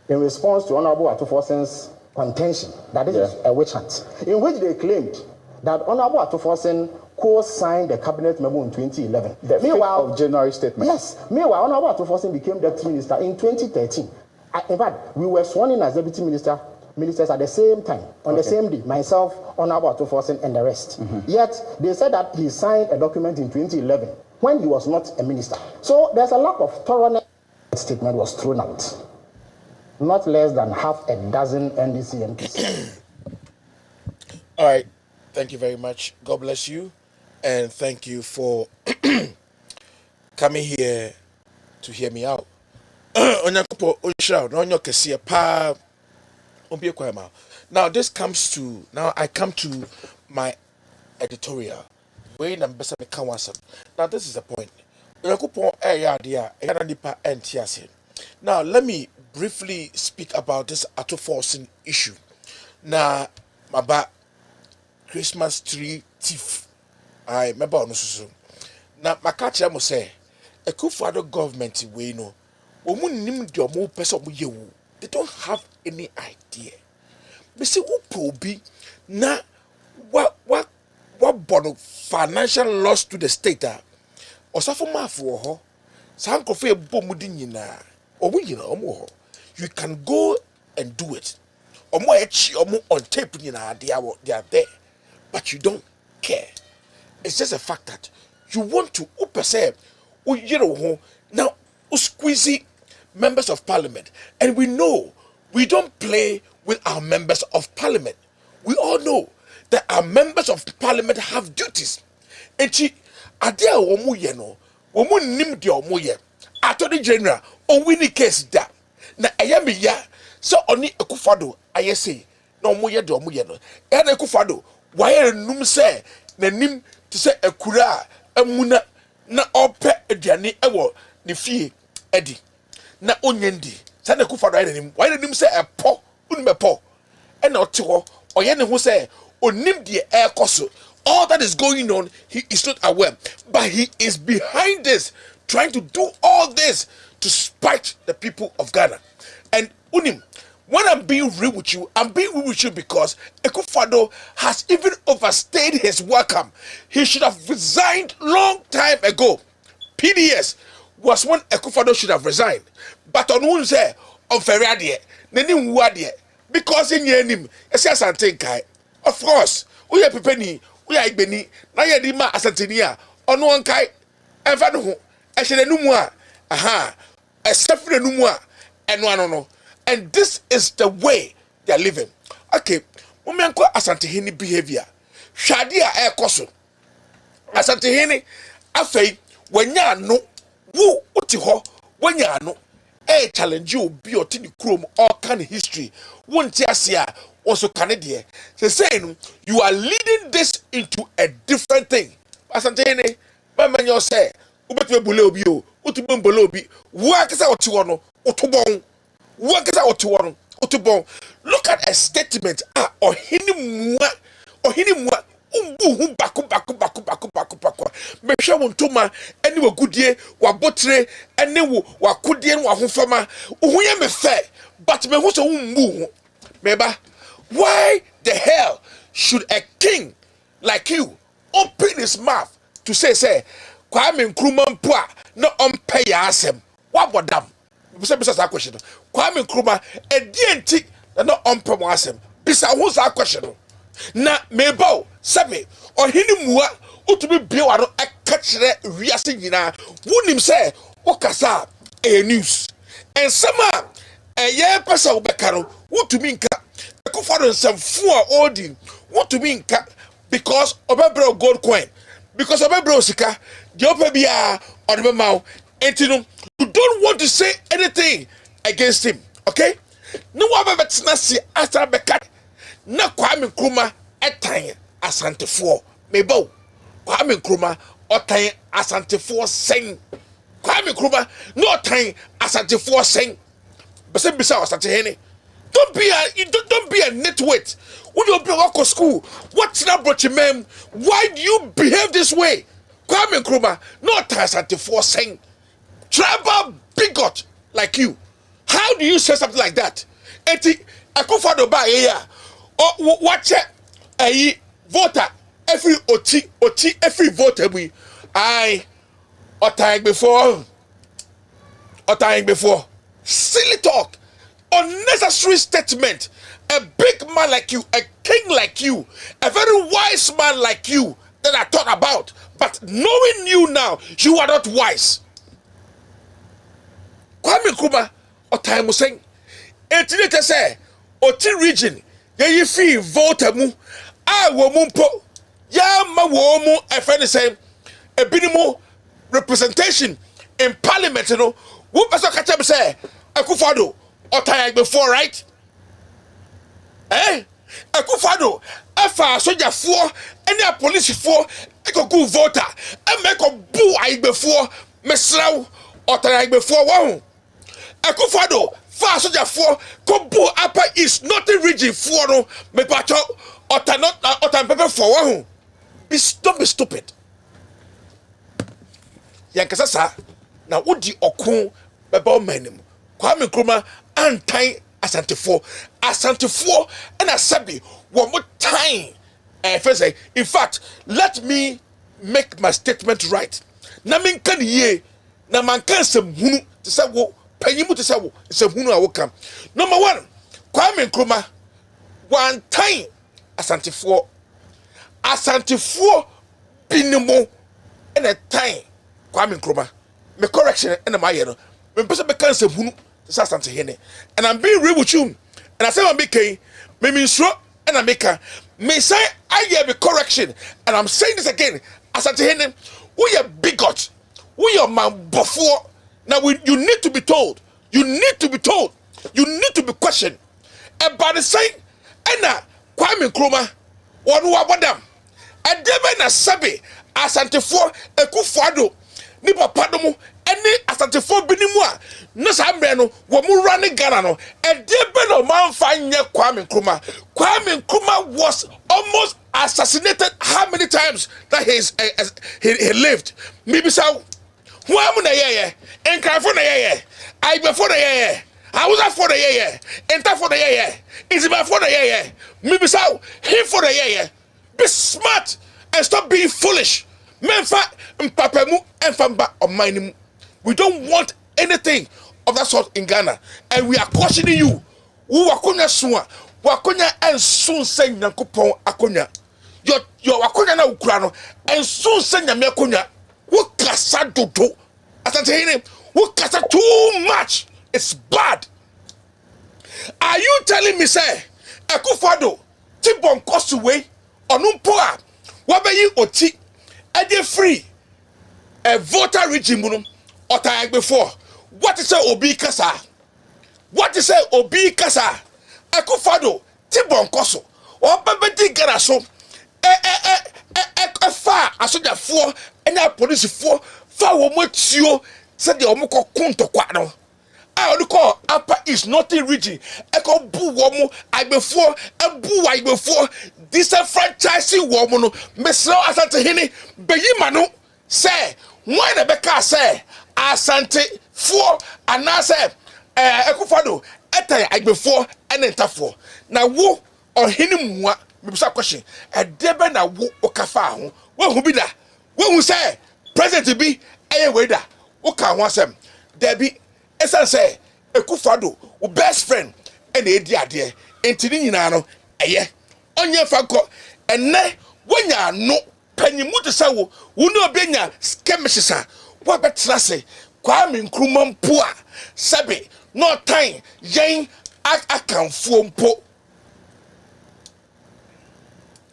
in response to Honorable Atufosen's contention that this is a witch hunt, in which they claimed that Honorable Atufosen co-signed the cabinet memo in 2011. The 5th of January statement. Yes. Meanwhile, Honorable Atufosen became deputy minister in 2013. In fact, we were sworn in as deputy ministers at the same time, on the same day, myself, Honorable Atufosen, and the rest. Yet, they said that he signed a document in 2011 when he was not a minister. So there's a lack of thoroughness. The statement was thrown out. Not less than half a dozen NDC MPs. All right. Thank you very much. God bless you. And thank you for coming here to hear me out. Now this comes to, now I come to my editorial. Now this is the point. Now let me briefly speak about this Atufosen issue. Now, about Christmas tree thief. I remember on so. Now, my catcher must say, a coup for the government way no. They don't have any idea. Me say who probe na what bono financial loss to the state or suffer for ho. San kofe bomudi nyina. Omu nyina omu ho. You can go and do it. Omo echi omo on tape nyina they are there. But you don't care. It's just a fact that you want to now squeezy members of parliament, and we know we don't play with our members of parliament. We all know that our members of parliament have duties. And she adia omu ye no, omu nim de omu ye. Attorney General on winning case da. Na ayami ya so oni ekufado ayese na omoye de omoye no e na Akufo-Addo waye num se nanim te se akura amuna na ope aduane ewo ne fie edi na onyandi se na Akufo-Addo waye nanim se epo unmepo e na ote ho oye ne ho se onim de ekoso. All that is going on, he is not aware, but he is behind this, trying to do all this to spite the people of Ghana. And Unim, when I'm being real with you, I'm being real with you because Akufo-Addo has even overstayed his welcome. He should have resigned long time ago. PDS was when Akufo-Addo should have resigned. But on who say on Ferrari, Nenim Wadie, because in Yenim, of course, we are Pepeni. We are Igbeni, na ye di ma Asantenia, ono ankai, enfa no ho, ehye numu a, aha, esefre numu a, eno ano no. And this is the way they are living. Okay, umenko Asantehene behavior. Hwade a ekoso. Asantehene afei wanya no, wo oti ho, wanya no. Challenge you be oti ni krom all kind of history. Wonti ase a also Canadian. They saying you are leading this into a different thing. Asantehene, mama nyo say, ubetwe bule obi o, utubon bule obi. Wa kesa otiwono, utubon. Wa kesa otiwono, utubon. Look at a statement. Ohini mwa, umbu baku. Mesha wontoma, eni wagudie, wabotre, eni wakudie wahufama. Uhuye me fe, but me huso umbu. Meba, why the hell should a king like you open his mouth to say, Kwame Nkrumah mpwa no pay asem? What about them? Bisa question. Kwame Nkrumah a DNT no pay asem. Bisa who's that question? Na mebo sabe or hinimwa utubi biwa no a catch riasi yina wunim say okasa a news and sama a ye pesa ubekaro to mean Akufo-Addo some four holding what to mean because obebro gold coin because obebro sika the opebia or the mouth and you don't want to say anything against him, okay? No one better see after bekat na Kwame Nkrumah etan Asantefo mebo Kwame Nkrumah otan Asantefo sen Kwame Nkrumah no otan Asantefo sen bese bisa Asantehene. Don't be a nitwit. When you go to school, what's that brought you, ma'am? Why do you behave this way? Kwame Nkrumah, not Asantefo saying tribal bigot like you. How do you say something like that? Eti Akufo-Addo ba here. Oh, watch it. Voter every oti every voter we. I time before. Silly talk. Unnecessary statement. A big man like you, a king like you, a very wise man like you that I thought about. But knowing you now, you are not wise. Kwame Nkrumah, or time was saying, Etinete say, Oti region, ye fee vote mu, I wo mumpo, ya ma wo mu, a friend say, a binimo representation in parliament, you know, who person catch up say, Akufo-Addo, or time before, right? Akufo-Addo, afa soldier for any police for a go voter and make a boo I before mesraw or time before one. Akufo-Addo, far soldier for go boo upper is not the region for no me pacho or not or time paper for one. Don't be stupid. Yankasa now would you okun bebo menim Kwame Nkrumah anti Asantefo and Asabi one more time. First, in fact, let me make my statement right. Na min kan ye na man kan sem hunu to say wo panyimu to say wo sem hunu a wo kam. Number 1, Kwame Nkrumah one time Asantefo binimo and a time Kwame Nkrumah. Me correction and my yero. Me person be kan sem hunu and I'm being real with you. And I say I'm making me sure and I make her me say I have a correction. And I'm saying this again. Asantehene, we are bigot. We are man before. Now you need to be told. You need to be told. You need to be questioned. And by the same, Ena Kwame Nkrumah wonu wabodam edebe na sabe asantefo Akufo-Addo ni papa no mu ene asantefo binimu a no sambre no wo mu run Ghana no edebe no manfa nye Kwame Nkrumah. Kwame Nkrumah was almost assassinated how many times that he lived. Maybe so who am na yeye enkrafo na yeye aibefo na yeye Hausa for the yeye enter for the yeye Izima for the yeye maybe so him for the yeye. Be smart and stop being foolish. Memfa mpapemu enfamba omanimu. We don't want anything of that sort in Ghana, and we are cautioning you. Who wakonya suwa wakonya and soon say nyankopon akonya. Your wakonya na ukurano and soon say nyamekonya. Who kasa dodo asante hine who kasa too much. It's bad. Are you telling me say Akufo-Addo tibon kosuwe onumpo a wabeyi oti ede free a voter regime or time before? What is say obi kasa? What is say obi kasa? Akufo-Addo tibon koso or babedi garaso fa asoja for any police for wo motio said the omoko kunto kwa no. I only call Upper East Northern region. I call Boo Womo. I before a Boo I before disenfranchising woman. Miss Law Asante Hini Beyimano say why the Becca say Asante for and I say Akufo-Addo etay I before and enter for. Now wo or Hini Mwa maybe some question a debe na wo okafa ho. When who be that? When who say President be a waiter? Oka wansem Debbie. Esa say Akufo-Addo wo best friend ena edi ade entini nyina no eye onye fanko enne wonya no panyimu de sa wo no obenya skemishisa wo betra se Kwame Nkrumah mpo a sabe no time yen akanfo mpo.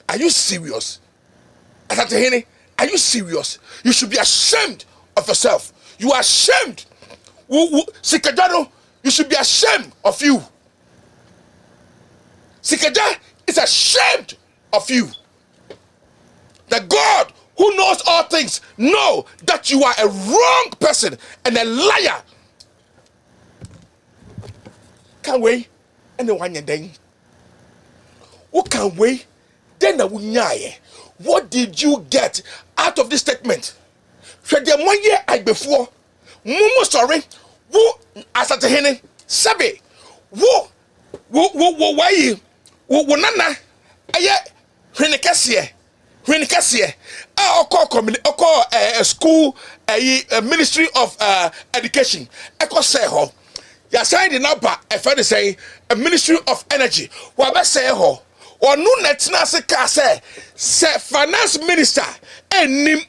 Are you serious? Are you serious? You should be ashamed of yourself. You are ashamed. Sikajano, you should be ashamed of you. Sikaja is ashamed of you. The God who knows all things know that you are a wrong person and a liar. Can't wait. Anyone then? Who can wait? Then what did you get out of this statement? For the 1 year I before. Mumu sorry, wo asate hene sabe wo why wo nana aye hene kase a school a ministry of education eko say ho ya sign the number e fe say a ministry of energy wa be say ho onu netina se ka say finance minister enim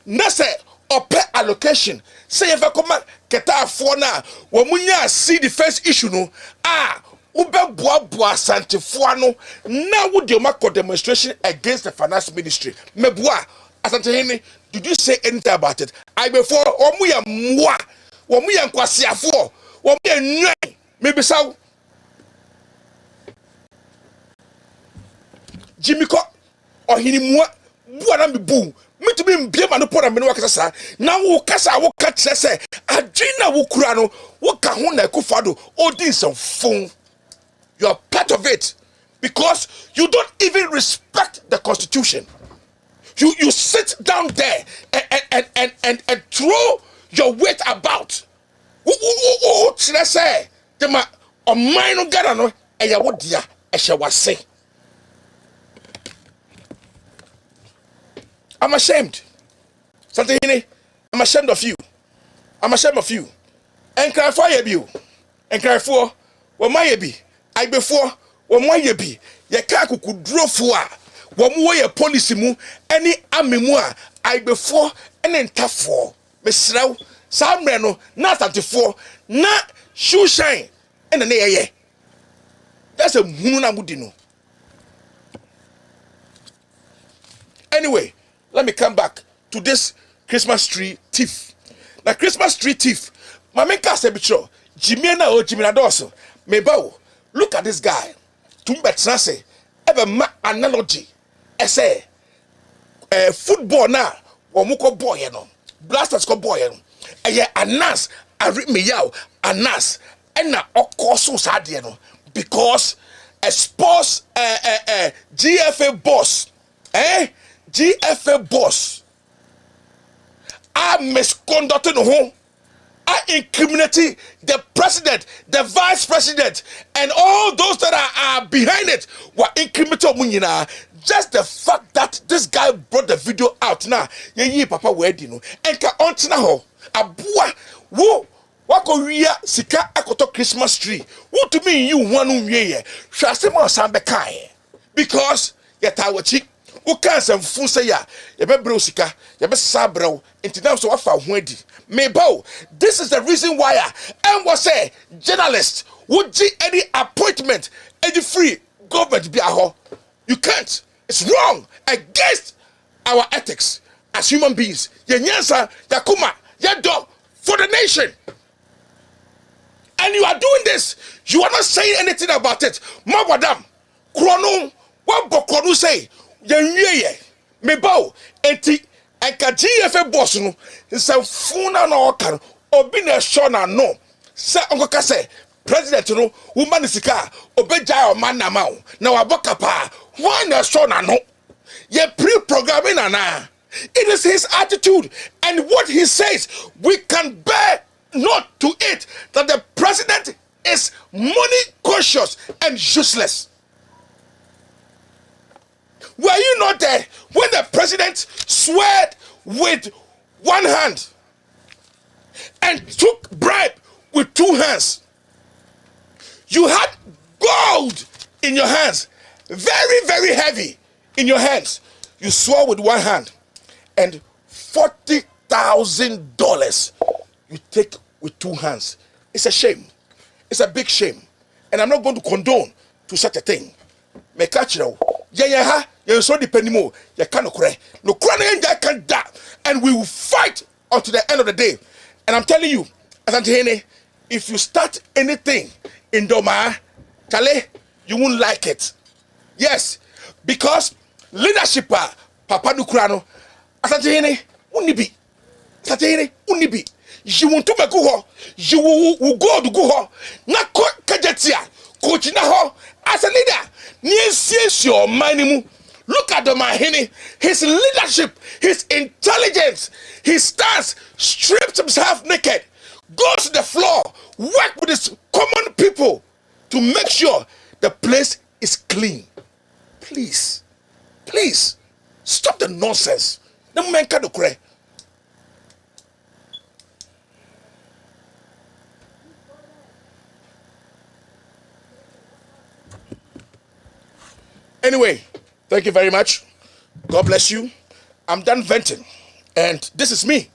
na say ope allocation. Say if I come keta for na wamunya see the first issue no ube boa asante no na wo de mako demonstration against the finance ministry meboa asante hene. Did you say anything about it? I before omuya mwa omuya nkwasiafo omuya nwan maybe so Jimiko or hinimwa bua na mebu me to be mbia no pora me no kasa na wo kasa wo ka kire se adwina wo kura no wo ka ho na Akufo-Addo odi some phone. You are part of it because you don't even respect the constitution. You sit down there and throw your weight about. Wo kire se de ma o man no Ghana no eya wo dia e hye wase. I'm ashamed. Something I'm ashamed of you. I'm ashamed of you. And cry for you. And cry for what my be. I before what my be. Ye kaku could draw for what more your policy mu any amemoir. I before and then tough for. Miss Row, Sam Reno, not at the four, not shoe shine. And an air. That's a muna mudino. Anyway. Let me come back to this Christmas tree thief. Now, Christmas tree thief. My main cast a bicho. Jimena or Jimena Dawson. Mebao. Look at this guy. Tumbetrase. a analogy. I say, football now, Womuko boy, blasters ko boy, anas, Aritmiyao, anas, and na okoso sadiano, because a sports GFA boss, GFA boss, are misconducting home. Are incriminating the president, the vice president, and all those that are behind it were incriminating. Just the fact that this guy brought the video out now, ye papa wedding, and ka ontina ho abua wo wako wia sika akoto Christmas tree. What to me you wanu ye hwasema osambe kai because yeta wachi wo kan sam fu say ya ye be bro sika ye be sabrew intina so wafa ho adi mebo. This is the reason why I was say journalist would see any appointment any free government be aho. You can't. It's wrong against our ethics as human beings. Yenyansa yakuma yedo for the nation. And you are doing this. You are not saying anything about it. Mabadam krono what bokonu say yenye mebo enti enka GFA boss no se funa na okan obi na shona no se onkoka say president no woman sika obeja o man na ma na waboka pa why na shona no ye pre-programming na it is his attitude and what he says. We can bear not to it that the president is money conscious and useless. Were you not there when the president swore with one hand and took bribe with two hands? You had gold in your hands, very, very heavy in your hands. You swore with one hand, and $40,000 you take with two hands. It's a shame. It's a big shame. And I'm not going to condone to such a thing. Me catch you. Yeah, you're so depending more. You can't cry. No crying, can't die. And we will fight until the end of the day. And I'm telling you, Asantehene, if you start anything in Doma, Chale, you won't like it. Yes, because leadership, Papa Nukrano, Asantehene, unibi. Asantehene, unibi. You want to make go, you will go to go. Na kajetia, coach na ho as a leader. Yes, your minimum. Look at the Mahini, his leadership, his intelligence, his stance, strips himself naked, goes to the floor, work with his common people to make sure the place is clean. Please, please, stop the nonsense. The man can't cry. Anyway, thank you very much. God bless you. I'm done venting. And this is me.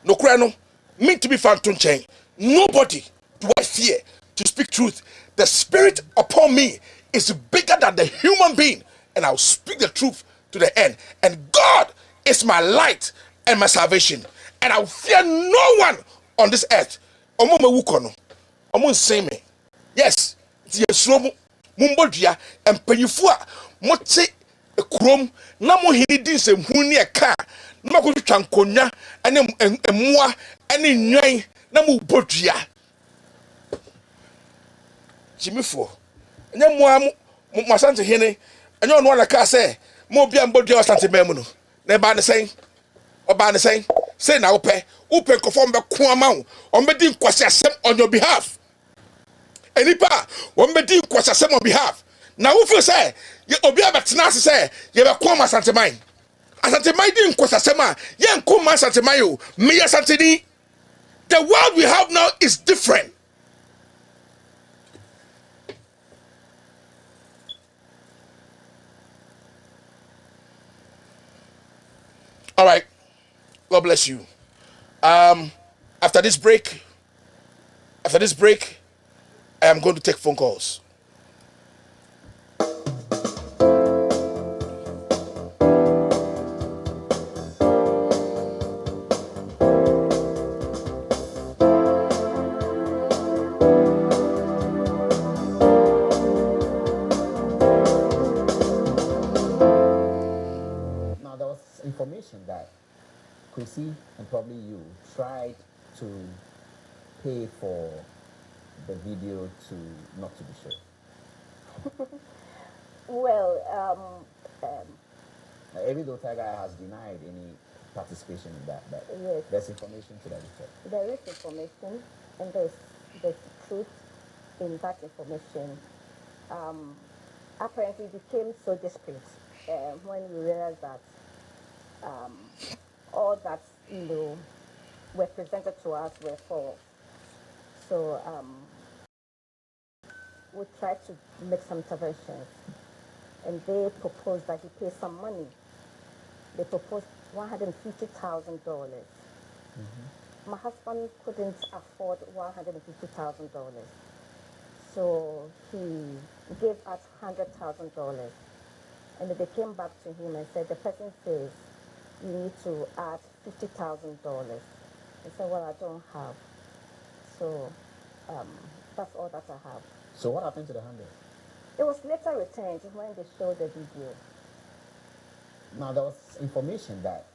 No crano. Me to be phantom chain. Nobody do I fear to speak truth. The spirit upon me is bigger than the human being. And I'll speak the truth to the end. And God is my light and my salvation. And I'll fear no one on this earth. Omo me wukono. Omo say me. Yes. It's yes. Mumbodia and Penifua. Mote a chrome, no more he did some huni a car, no good chanconia, and a moi, and in nine, no more bodia. Jimmy Four. And then one, my son to Henny, and you know what I can say, more be on bodia or Santa Memono. Never the same, or by the same, say now pay, open conform the Quamau, or Medin Quasasem on your behalf. Any pa, one Medin Quasasem on behalf. Now, if you say, you obey about Tanasi say, you have a Quama Santamai. Asantamai didn't Quasasema, Yan Kuma Santamayo, Mia Santini. The world we have now is different. All right. God bless you. After this break, I am going to take phone calls. information that Chrissy and probably you tried to pay for the video to not to be shown. Well, Every Dota guy has denied any participation in that, but yes, there's information to that effect. there is information, and there's truth in that information. Apparently, it became so desperate when we realized that all that were presented to us were false. So we tried to make some interventions, and they proposed that he pay some money. They proposed $150,000. My husband couldn't afford $150,000, so he gave us $100,000. And then they came back to him and said, the person says you need to add $50,000. He said, well, I don't have. So that's all that I have. So what happened to the 100? It was later returned when they showed the video. Now there was information that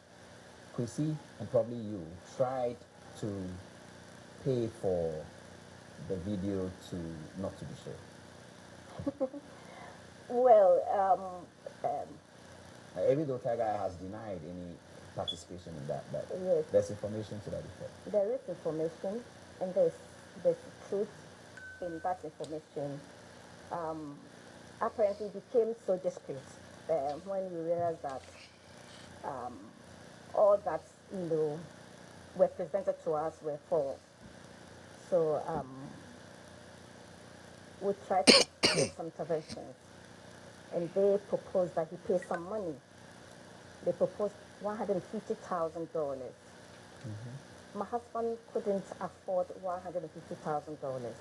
Chrissy and probably you tried to pay for the video to not to be shown. Well, Every Dota guy has denied any participation in that, but yes, there's information to that effect. there is information, and there's truth in that information. Apparently, it became so desperate when we realized that all that were presented to us were false. So we tried to make some interventions, and they proposed that he pay some money. They proposed $150,000. My husband couldn't afford $150,000,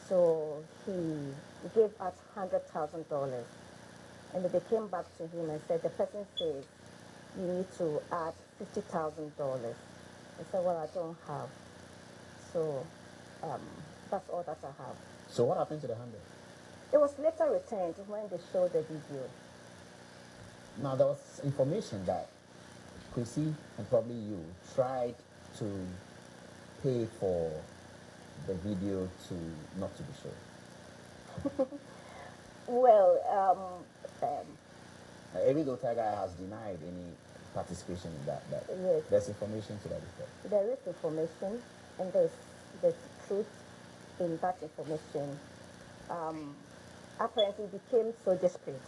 so he gave us $100,000. And then they came back to him and said, the person says you need to add $50,000. I said, well, I don't have. So that's all that I have. So what happened to the 100? It was later returned when they showed the video. Now there was information that Chrissy and probably you tried to pay for the video to not to be shown. Well, Every Dota guy has denied any participation in that, but yes, there's information to that effect. there is information, and there's truth in that information. Apparently, it became so desperate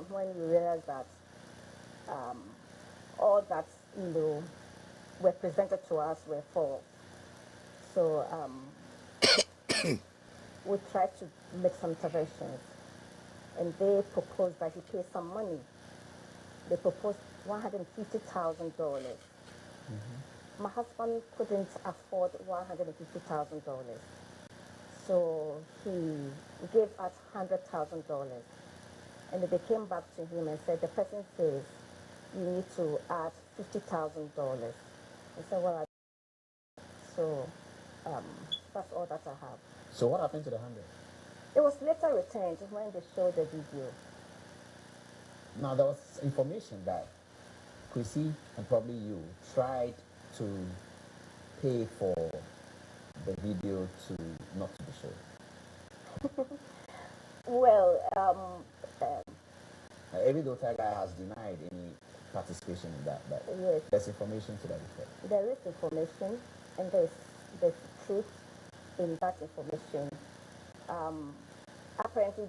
when we realized that all that were presented to us were false. So we tried to make some interventions, and they proposed that he pay some money. They proposed $150,000. My husband couldn't afford $150,000, so he gave us $100,000. And then they came back to him and said, the person says you need to add $50,000. I said, well, so that's all that I have. So what happened to the 100? It was later returned when they showed the video. Now there was information that Chrissy and probably you tried to pay for the video to not to be shown. Well, Every Dota guy has denied any participation in that, but yes, there's information to that effect. there is information, and there's truth in that information. Apparently,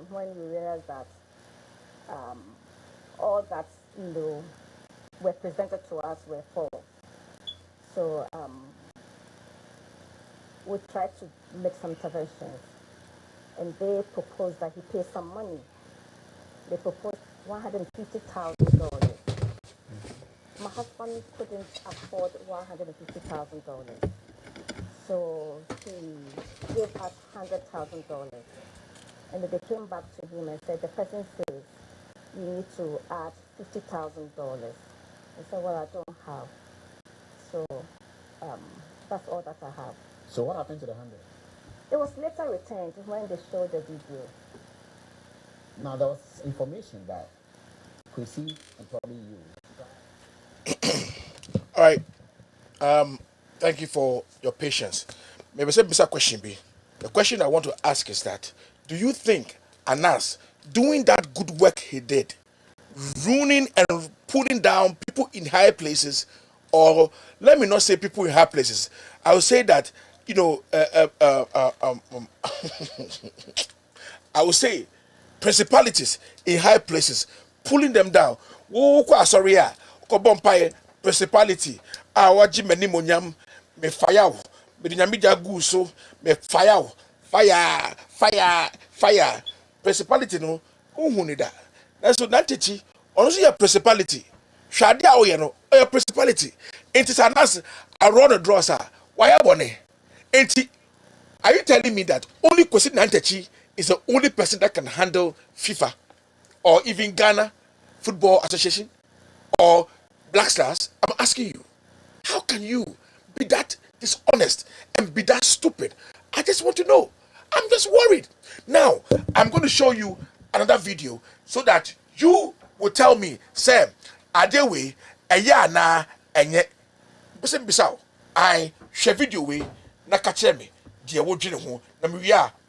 when we realized that all that were presented to us were false, so we tried to make some interventions, and they proposed that he pay some money. They proposed $150,000. My husband couldn't afford $150,000, so he gave us $100,000. And then they came back to him and said, the person says you need to add $50,000. I said, well, I don't have. So that's all that I have. So what happened to the 100? It was later returned when they showed the video. Now there was information that Kwesi, and probably you. All right. Thank you for your patience. Maybe say a question be. The question I want to ask is that do you think Anas doing that good work he did, ruining and putting down people in high places, or let me not say people in high places, I would say that you know I would say principalities in high places, pulling them down. Wo kwa sorry ya, ko bompaye principality. Waji meni monyam me fire wo. Me di nyami jagu so me fire wo. Fire, fire, fire. Principality no, unhu ni da. Na so nantechi, ono so ya principality. Hwade a wo ye no, o ya principality. Enti sanas I run the draw sir. Why bone? Enti are you telling me that only Kwesi Nantechi is the only person that can handle FIFA or even Ghana Football Association or Black Stars? I'm asking you, how can you be that dishonest and be that stupid? I just want to know. I'm just worried. Now, I'm going to show you another video so that you will tell me, Sam, Adewe, Ayana, Enye, Bisao, I share video way, Nakacheme.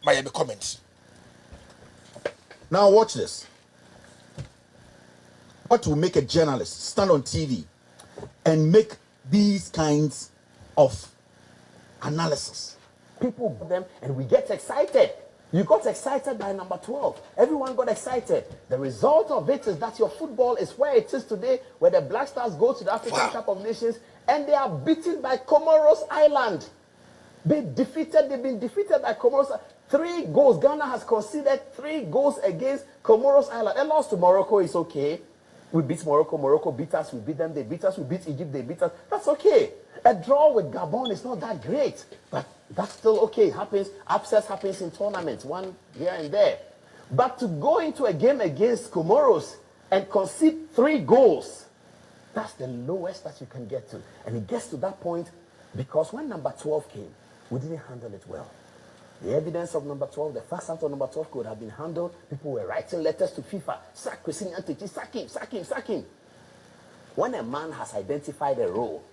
My comments. Now watch this. What will make a journalist stand on TV and make these kinds of analysis? People put them and we get excited. You got excited by number 12. Everyone got excited. The result of it is that your football is where it is today, where the Black Stars go to the African Cup of Nations and they are beaten by Comoros Island. They've been defeated by Comoros. 3 goals. Ghana has conceded 3 goals against Comoros Island. They lost to Morocco, it's okay. We beat Morocco, Morocco beat us, we beat them, they beat us, we beat Egypt, they beat us. That's okay. A draw with Gabon is not that great, but that's still okay. It happens, upsets happens in tournaments, one here and there. But to go into a game against Comoros and concede 3 goals, that's the lowest that you can get to. And it gets to that point because when number 12 came, we didn't handle it well. The evidence of number 12, the first out of number 12 could have been handled. People were writing letters to FIFA. Sack Kwesi Nantechi, sack him, sack him, sack him. When a man has identified a role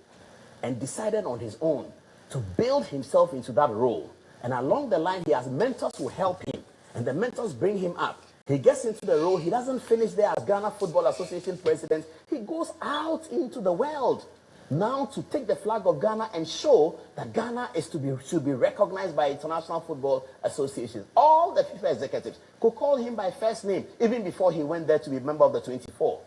and decided on his own to build himself into that role, and along the line he has mentors who help him, and the mentors bring him up, he gets into the role, he doesn't finish there as Ghana Football Association president, he goes out into the world. Now to take the flag of Ghana and show that Ghana is should be recognized by international football associations. All the FIFA executives could call him by first name even before he went there to be a member of the 24.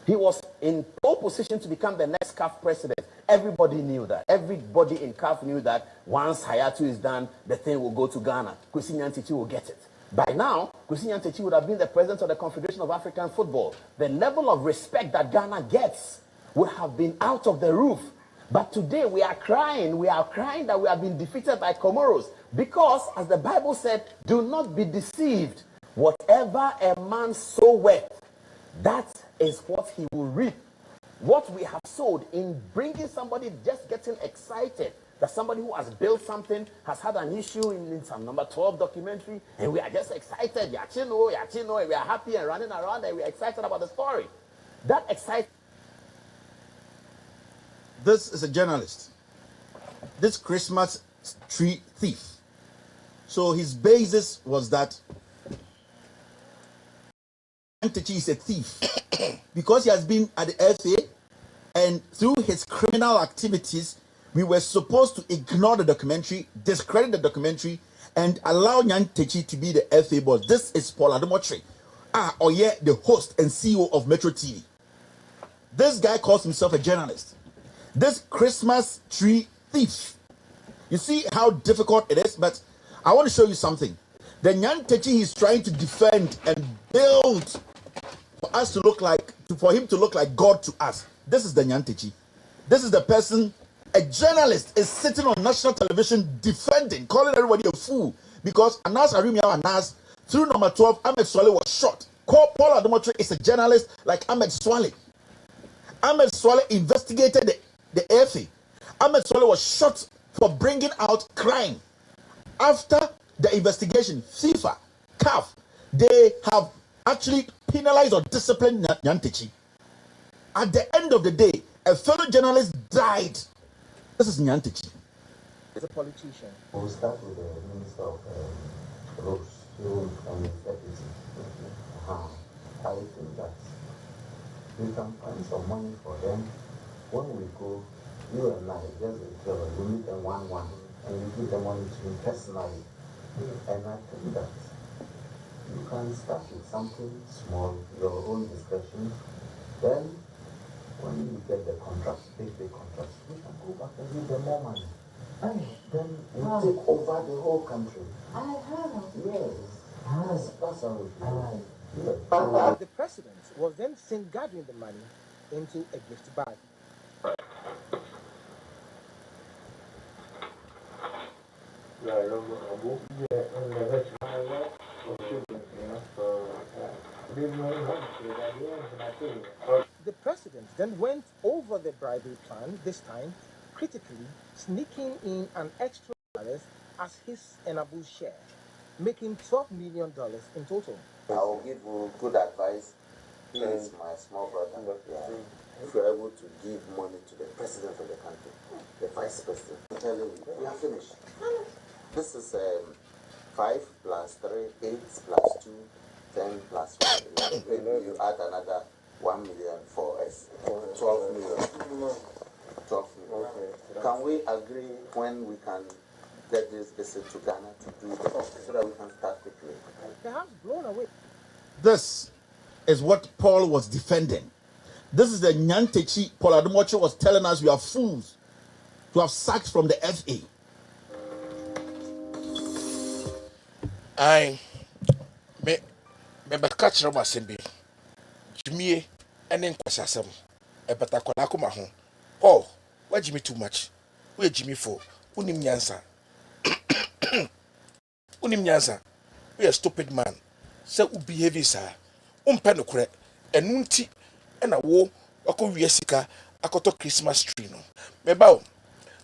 He was in pole position to become the next CAF president. Everybody knew that. Everybody in CAF knew that once Hayatu is done, the thing will go to Ghana. Kwesi Nantechi will get it. By now, Kwesi Nantechi would have been the president of the Confederation of African Football. The level of respect that Ghana gets would have been out of the roof. But today we are crying that we have been defeated by Comoros. Because, as the Bible said, do not be deceived. Whatever a man soweth, that is what he will reap. What we have sowed in bringing somebody just getting excited that somebody who has built something has had an issue in some number 12 documentary, and we are just excited, yachino, and we are happy and running around and we are excited about the story. That excitement. This is a journalist. This Christmas tree thief. So his basis was that Nantechi is a thief because he has been at the FA, and through his criminal activities, we were supposed to ignore the documentary, discredit the documentary, and allow Nantechi to be the FA boss. This is Paul Ademotre, the host and CEO of Metro TV. This guy calls himself a journalist. This Christmas tree thief. You see how difficult it is, but I want to show you something. The Nantechi he's trying to defend and build for us to look like, for him to look like God to us. This is the Nantechi. This is the person, a journalist is sitting on national television defending, calling everybody a fool because Anas Arimia Anas, through number 12, Ahmed Swale was shot. Paul Ademotre is a journalist like Ahmed Swale. Ahmed Swale investigated the FA. Ahmed Swale was shot for bringing out crime. After the investigation, FIFA, CAF, they have actually penalize or discipline Nyantechi. At the end of the day, a fellow journalist died. This is Nyantechi. As a politician. We'll start with the Minister of Roads, Road and Deputy. I think that we can find some money for them. When we go, you and I, just we meet them one, and we give them money to me personally. And I think that you can start with something small, your own discretion. Then, when you get the contract, big contracts, we can go back and give them more money. And then we take over the whole country. Yes, that's how we do it. The president was then seen gathering the money into a gift bag. The president then went over the bribery plan, this time critically sneaking in an extra dollars as his and Abu's share, making $12 million in total. I will give you good advice. He is my small brother. Yeah. If you're able to give money to the president of the country, the vice president, I'm telling you, we are finished. This is 5 plus 3, 8 plus 2, 10 plus 1. You add another 1 million for us. 12 million. 12 million. Okay. Can we agree when we can get this visit to Ghana to do this so that we can start quickly? Perhaps blown away. This is what Paul was defending. This is the Nyantechi Paul Ademoche was telling us we are fools to have sacked from the FA. I me catch them as be Jimmy and then Kwasasam. A better Kolakuma home. Oh, why Jimmy too much? Where Jimmy for? Unim Nyansa. Unim Nyansa. We a stupid man. So behave, sir. Penocre and Nunti and a war. Wako Yesika, Akoto Christmas tree. No. Mebao.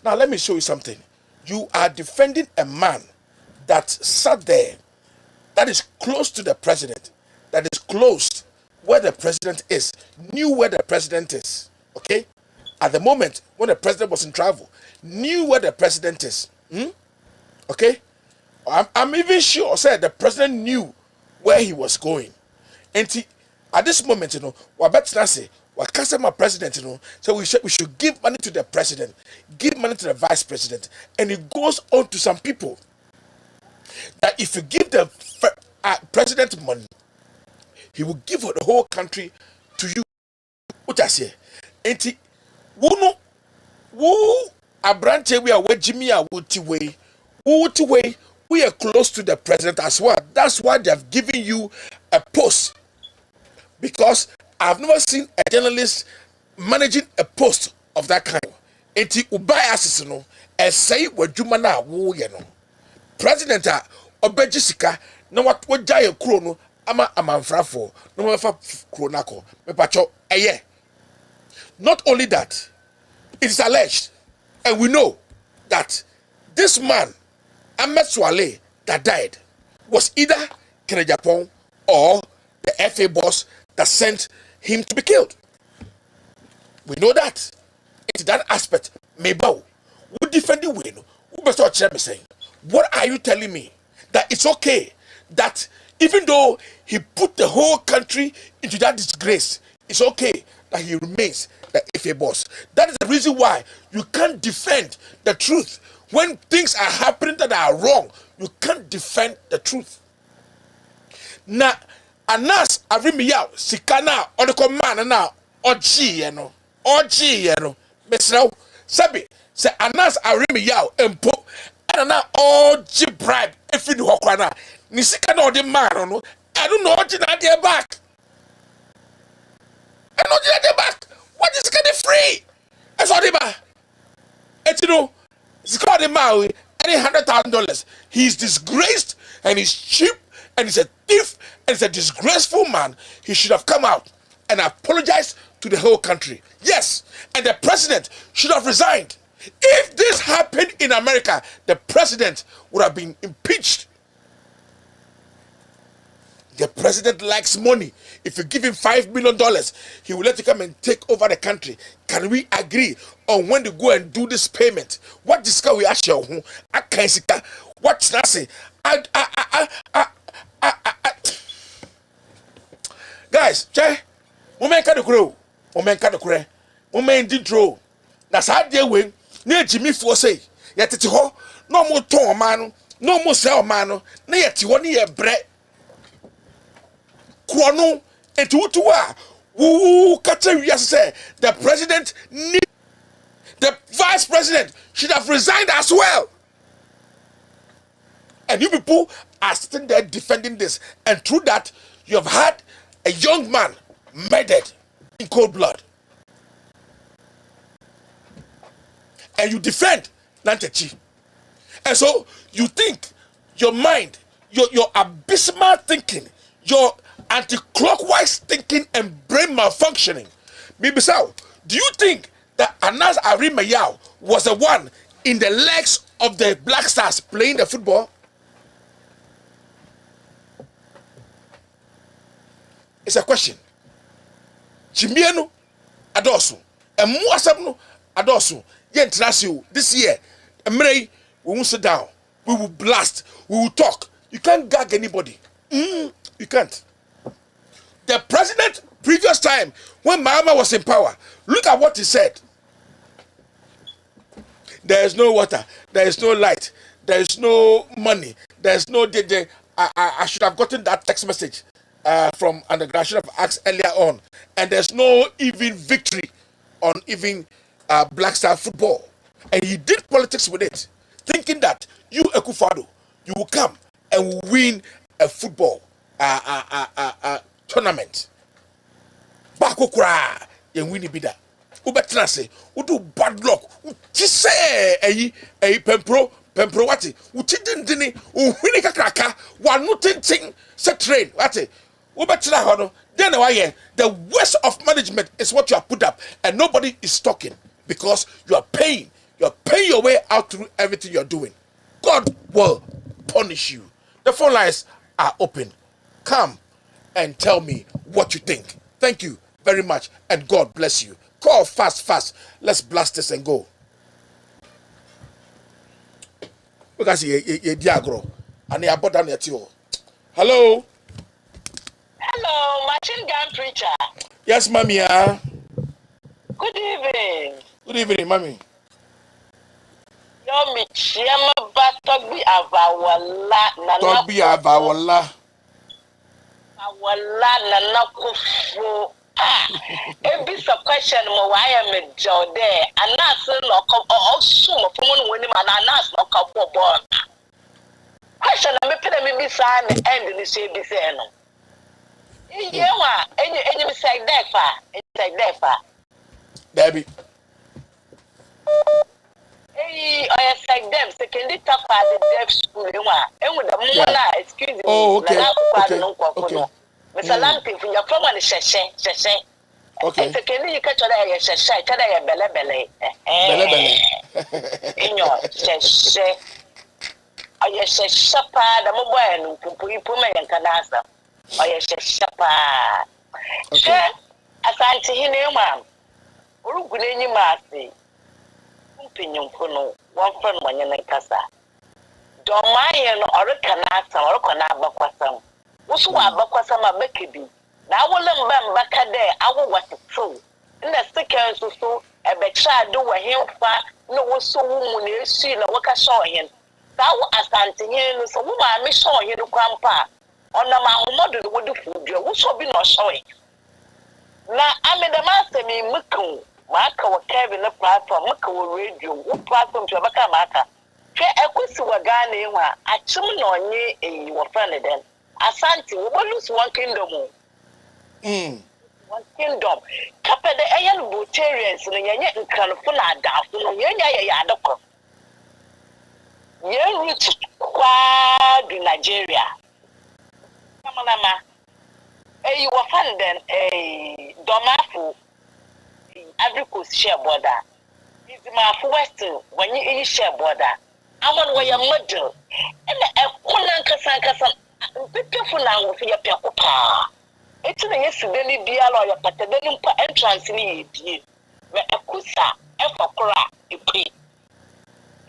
Now let me show you something. You are defending a man that sat there, that is close to the president, that is close where the president is, knew where the president is, okay? At the moment when the president was in travel, knew where the president is, okay? I'm even sure, said the president knew where he was going. And at this moment, Wabet say, my president, so we should give money to the president, give money to the vice president, and it goes on to some people that if you give the president money, he will give the whole country to you. What I say, and who a branch we are where Jimmy are way, we are close to the president as well. That's why they have given you a post, because I've never seen a journalist managing a post of that kind. Enti ubaya asisino say what you mana wo ye no. President obejisika na wat wajaye kuro no ama amanfrafo no mafa kuro nako me pacho eye. Not only that, it is alleged and we know that this man Ahmed Swale that died was either Kenya Japan or the FA boss that sent him to be killed. We know that. It's that aspect. Maybe we defend the win. We best watch them saying, what are you telling me? That it's okay that even though he put the whole country into that disgrace, it's okay that he remains the FA boss. That is the reason why you can't defend the truth. When things are happening that are wrong, you can't defend the truth. Now, Anas Arimiyao, Sikana, or the command now, Oji, Mr. Sabi, say Anas Arimiyao, and po, and now Oji bribe, if you do Hokwana, Nisikana or the man, I don't know what in idea back. I know the idea back. What is getting free? That's all the man. And you know, it's called the Maui, any $100,000. He's disgraced and he's cheap and he's a thief and he's a disgraceful man. He should have come out and apologized to the whole country. Yes, and the president should have resigned. If this happened in America, the president would have been impeached. The president likes money. If you give him $5 million, he will let you come and take over the country. Can we agree on when to go and do this payment? What discuss we ask you? What's that say? Guys, che, woman can grow. Woman can grow. Woman did draw. That's how they win. Near Jimmy for say, yet it's ho, no more tone man, no more sell man, near to 1 year bread. Kwano etu utuwa who catch say the president need the vice president should have resigned as well. And you people are sitting there defending this, and through that you have had a young man murdered in cold blood, and you defend Nantechi. And so you think your mind, your abysmal thinking, your anti-clockwise thinking and brain malfunctioning. Bibisao, do you think that Anas Arimayao was the one in the legs of the Black Stars playing the football? It's a question. Chimiano Adosu. And Muasabno Adosu. Yentrasio this year. Emre, we won't sit down. We will blast. We will talk. You can't gag anybody. You can't. The president, previous time, when Mahama was in power, look at what he said. There is no water, there is no light, there is no money, there is no... I should have gotten that text message from underground. I should have asked earlier on. And there's no even victory on even Black Star football. And he did politics with it, thinking that you, Akufo-Addo, you will come and will win a football tournament. Bako kura yen wini bida. Ubetra say, udu bad luck. Uti say pempro wati. Uti dindini, wini kakraka, wanu ting se train wati. Ubetra hono. Then why the worst of management is what you have put up, and nobody is talking because you are paying. You are paying your way out through everything you are doing. God will punish you. The phone lines are open. Come and tell me what you think. Thank you very much, and God bless you. Call fast. Let's blast this and go. Because you diagro and you bought down your tio. Hello. Hello, machine gun preacher. Yes, mommy. Good evening. Good evening, mommy. Yo, me chiama ba togbi avawala na Togbi avawala. Awala na nakufu. Ebis a question mo why am a jode. Anas no come also mo from when man anas no come born. Question me pede me bisa na end ni say bi say no. Yewa enyi me say defa. Debbie. Hey, I said them. Secondly, talk about the deaf school. And with the mona, excuse me. Oh, okay. Mr. Lamping, from your phone, sheshe. Okay. Secondly, you catch a sheshe, tell you belle. In your sheshe. Or your shesapa, the mobile, Puma and Canasa. Or your shesapa. Sure, as I see him, ma'am. Uruguni Marcy. Opinion kono one friend wanyana kasa don maye no orekanata abakwasam woso abakwasam abakebi na awole mbaka de awowatso na second so ebecha do wahemfa no woso wumu na esi na waka show hen tawo asante hen no so wo ma me show hen kwampa ona ma homodo wo de fudu woso bi no show na amedama mi mukun maka wa Kevin na platform maka wa radio wo platform to baka maka hwe ekosi wa Ghana enwa achim na onye wo friend den asante wo lose one kingdom one kingdom kapede eyen Bulgarians no yenye nkanfo na adafo no yenya ye adoko yen rich kwa di Nigeria kamalama wo friend den domafo every coast share border. Is my western when you share border. I want where your middle. And a kunan kasan People now will fear Piacopa. It's in the yesterday, Dialo, your Patadanium entrance in it. A kusa, Efakora, a pre.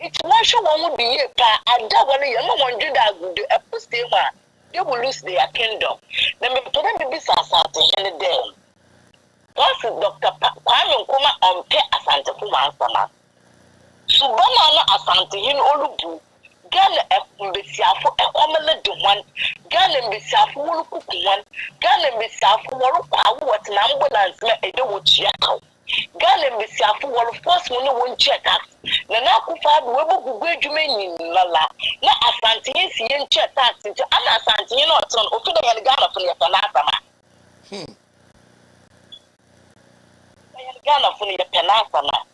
It's one show one would be a pa, and that one, you know, one do that would do a postema. They will lose their kingdom. Then we put them in this asante in the day. Once Dr. Kwame Nkuma on pay asante for one summer. Subana asante in Olubu. Ghana mbesiafo ekomele de one. Ghana mbesiafo wonu kuku one. Ghana mbesiafo wonu kwawo wotena ambulance me ede wo chiaka. Ghana mbesiafo wonu force mo no won check tax. Na na akufa do we bogugu adwuma nyinala. Na asante yin si yin check tax nti ana asante yin no ton ofi de yan Ghana fo ne na asama. Ghana fo ne na asama.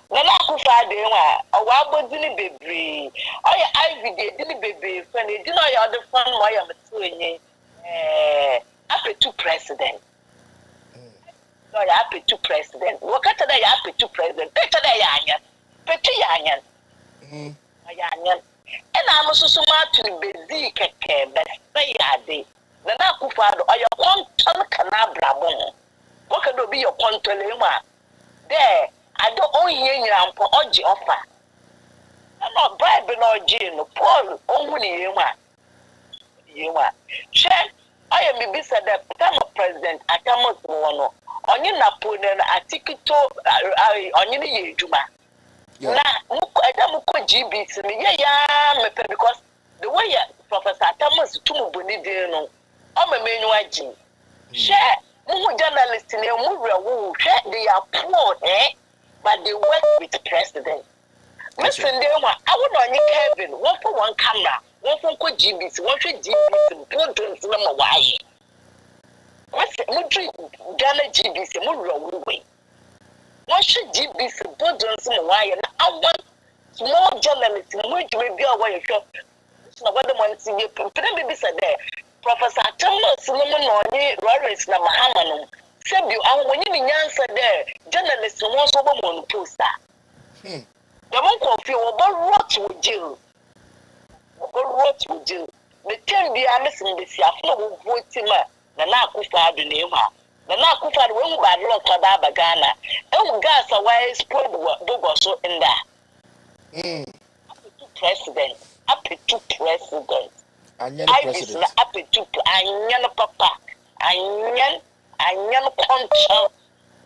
Nana kufa de wa owa bodini bebre oya ivy de dini bebre fan e dino ya de fan mo ya metu enye apetu president no ya apetu president wakata da ya apetu president peta da ya anya petu ya anya ya anya e na amususu ma tu bezi keke be se ya de nana kufa do oya kontol kana brabon wakado bi yo kontol e ma there I don't own here for Oji offer. I'm not bribing or Jane, Paul, only you are. Share, I am beside the former president at Amos Mono. On your Napoleon, I take it to on your Juma. Now, I don't go GBs, yeah, because the way Professor Thomas Tumubuni, I'm a main share, more journalists in a movie, they are poor, but they work with the president. Listen, I would only Kevin, one for one camera, one for GBs, one for GBs, and put on some Hawaii. Ghana GBs, and move away. One should GBs, and put on some Hawaii, and I want small journalists, which may be away. So, what the one thing you put them be said there. Professor Thomas Solomon or Lawrence Namahaman. Said you are when you answer there, journalists once over on poster. The monk of you about what would you? What would you? The 10 be a missing this year, flow of voting, the Nakufa the name. The Nakufa won't bad luck for Bagana. Oh, gas away spread what Bogoso in there. President, up to president. I was up to I papa. I never control.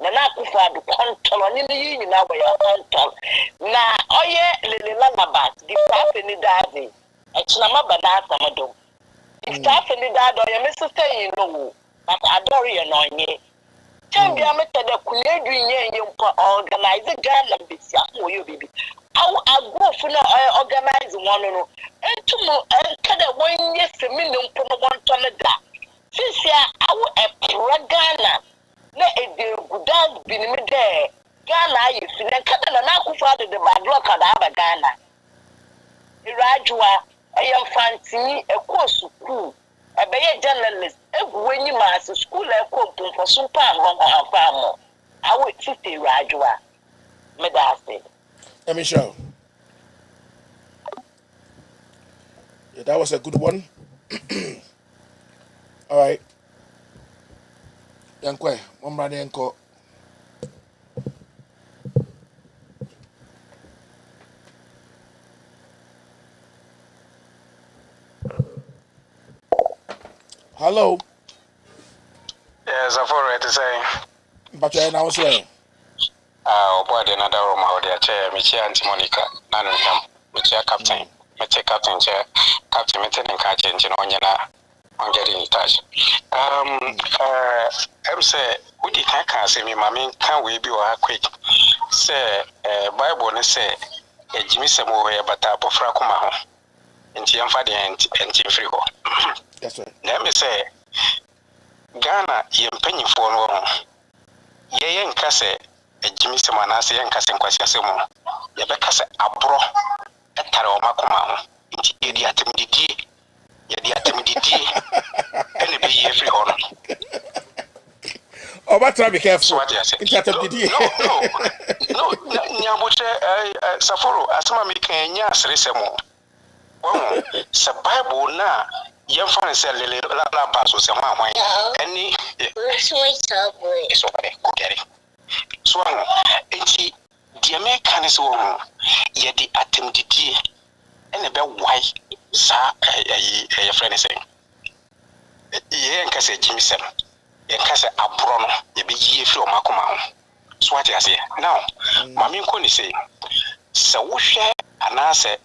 Nana Kufa do control on the union now by your control. Now, oh yeah, Lily Lalabat, give staff any daddy. It's not my banana, madam. If staff any dad or your Mr. Say, no, but I don't annoy ye. Tell me, I met the Kuledu you organize a gun and be for you, baby. I'll go for no organize one and two more and cut a 1 year a million for 1 ton of that. Since I will a Ghana, let it good dance be there. Ghana, if you can't know father the bad luck of Ghana. Irajua, I am fancy a course school, a bay journalist, when you master school a cook for super long farmer. I will sit Irajua, Medasi. Let me show. Yeah, that was a good one. All right. Yankwe, one brother yanko. Hello. Yes, I've already say. But you're now saying. Boy, another room out there, chair, Michia Auntie Monica, none of them, Michia Captain, Michia Captain Chair, Captain Mitten and Catch Engine on Yana. I'm getting in touch. I'm say, we can't say me, mammy, can't we be quick? Say, Bible, say, a Jimmy Samuel, but a Pofracuma, and Tiamfadi and Timfrigo. That's right. Let me say, Ghana, you penny for no. Ye and Casse, a Jimmy Samanasi and Cassin Quasiasimo, Yabecas abro, a Taromacuma, idiot, and be every honor. Oh, but try be careful. No, Sapporo, as my Kenya, Resemo. Oh, the Bible na young fan say lele la baso say one any so okay okay so enti the American is one ye the attempted and a bit why sa a friend saying ye nka say Jimmy Sam ye nka say abro no ye be ye fi o makoma ho so what you say now mami nko ni say so wo hwe anase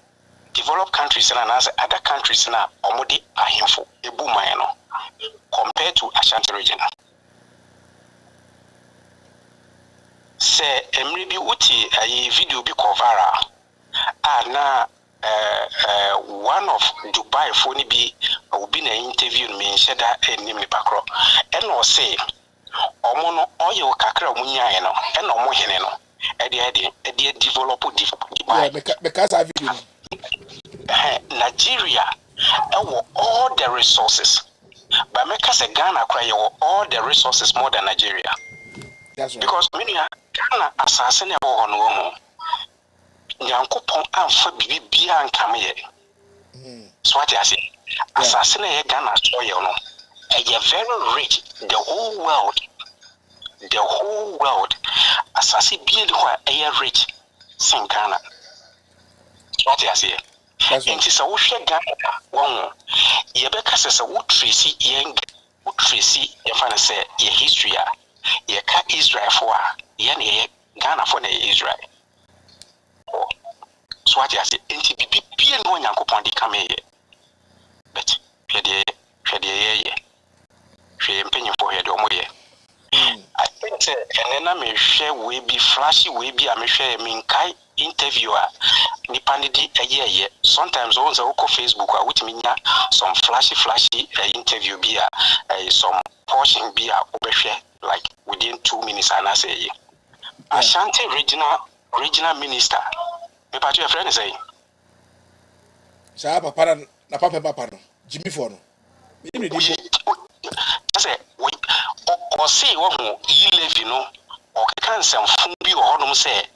developed countries and other countries na omodi ahemfo ebu man no compared to Ashanti region. Say emri bi uti a video bi cover na one of Dubai phone bi obi na interview me sheda enim ni bakro e no say omo no oye o kakra omo nyae no e no omo hene no e develop Dubai because I video Nigeria all the resources but make us a Ghana cry all the resources more than Nigeria. That's right. Because many Ghana assassin on one Yankopon and for Bibia and Camille. So what I say assassin Ghana soil no a very rich the whole world assassin being a rich St. Ghana. So what I say and it's a ocean Ghana one Yebeka says a wood tracy young wood tracy if I say your history ye ka Israel for ye Ghana for Israel. So what I say enti bibi no Nyankopon di come here but hwede ye mpenyin for here do mo ye I think say enena me hwe we be flashy we be am hwe me nkai interview nipa ne di eye sometimes on say go Facebook with me some flashy interview be some portion be obehwe like within 2 minutes and I say Ashanti regional minister me pa your friend say sa papa na papa no Jimmy for no me di say o say wo yi levy no o kan sem fun bi o honum say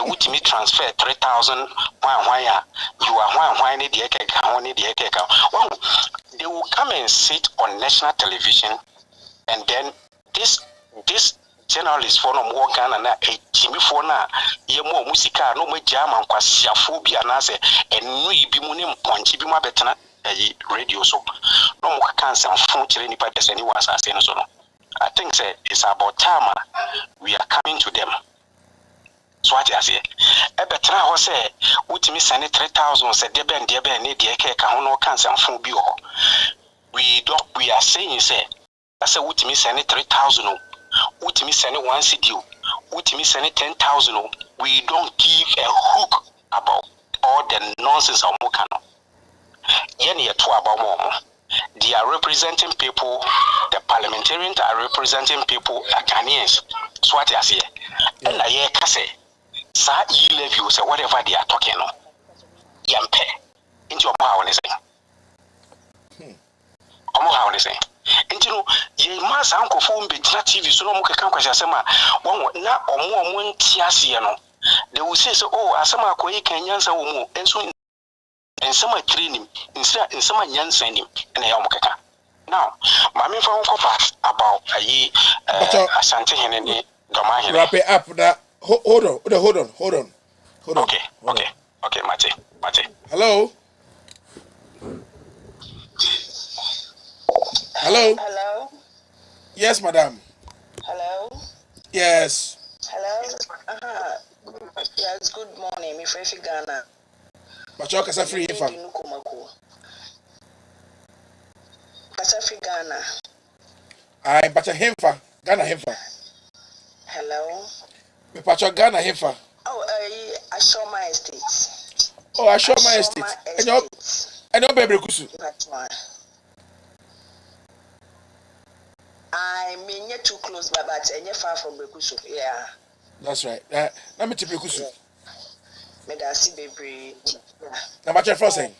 with me transfer 3,000 why you are why need theeka need theeka they will come and sit on national television and then this journalists for no more Ghana na Jimmy for na ye mo musika no mo jama nkwasiafo bi anase enu ibi mu ne mponchi bi mo betena radio so no mo kan sem fun kire nipa dese ni wasase no so no I think say it's about time we are coming to them. So what I say, e betra ho say utimi send 3,000 say de ben ne de ke ka ho no kan sem fun bi ho. We are saying say I say utimi send 3,000 utimi send 1 cedi utimi send 10,000 we don't give a hook about all the nonsense of mukano. Yen ye to about more. They are representing people, the parliamentarians are representing people, Ghanaians. So what I say, and I hear say, sa ye levy say whatever they are talking on, yampe into your power is saying. How they say, and you know, ye must uncle phone be TV so no more can question sema one na omo tiasiano. They will say so oh asama ko ye kan yansa wo mu enso and some are training in some sending and I am now. Mammy found about Asante Henny Domain. Wrap it up that hold on. Okay, Mate. Hello. Yes, madam. Hello. Yes. Hello. Yes, good morning. Me Frefi Ghana. Macho kasa free info. Kasa free Ghana. I bacha himfa. Ghana himfa. Hello. Me pacho Ghana himfa. Oh, Ashoma Estate. Oh, Ashoma Estate. And your baby kusu. I mean you're too close, but you're far from Bekusu. Yeah. That's right. Let me tip you kusu. Me da si baby. Na macho first thing.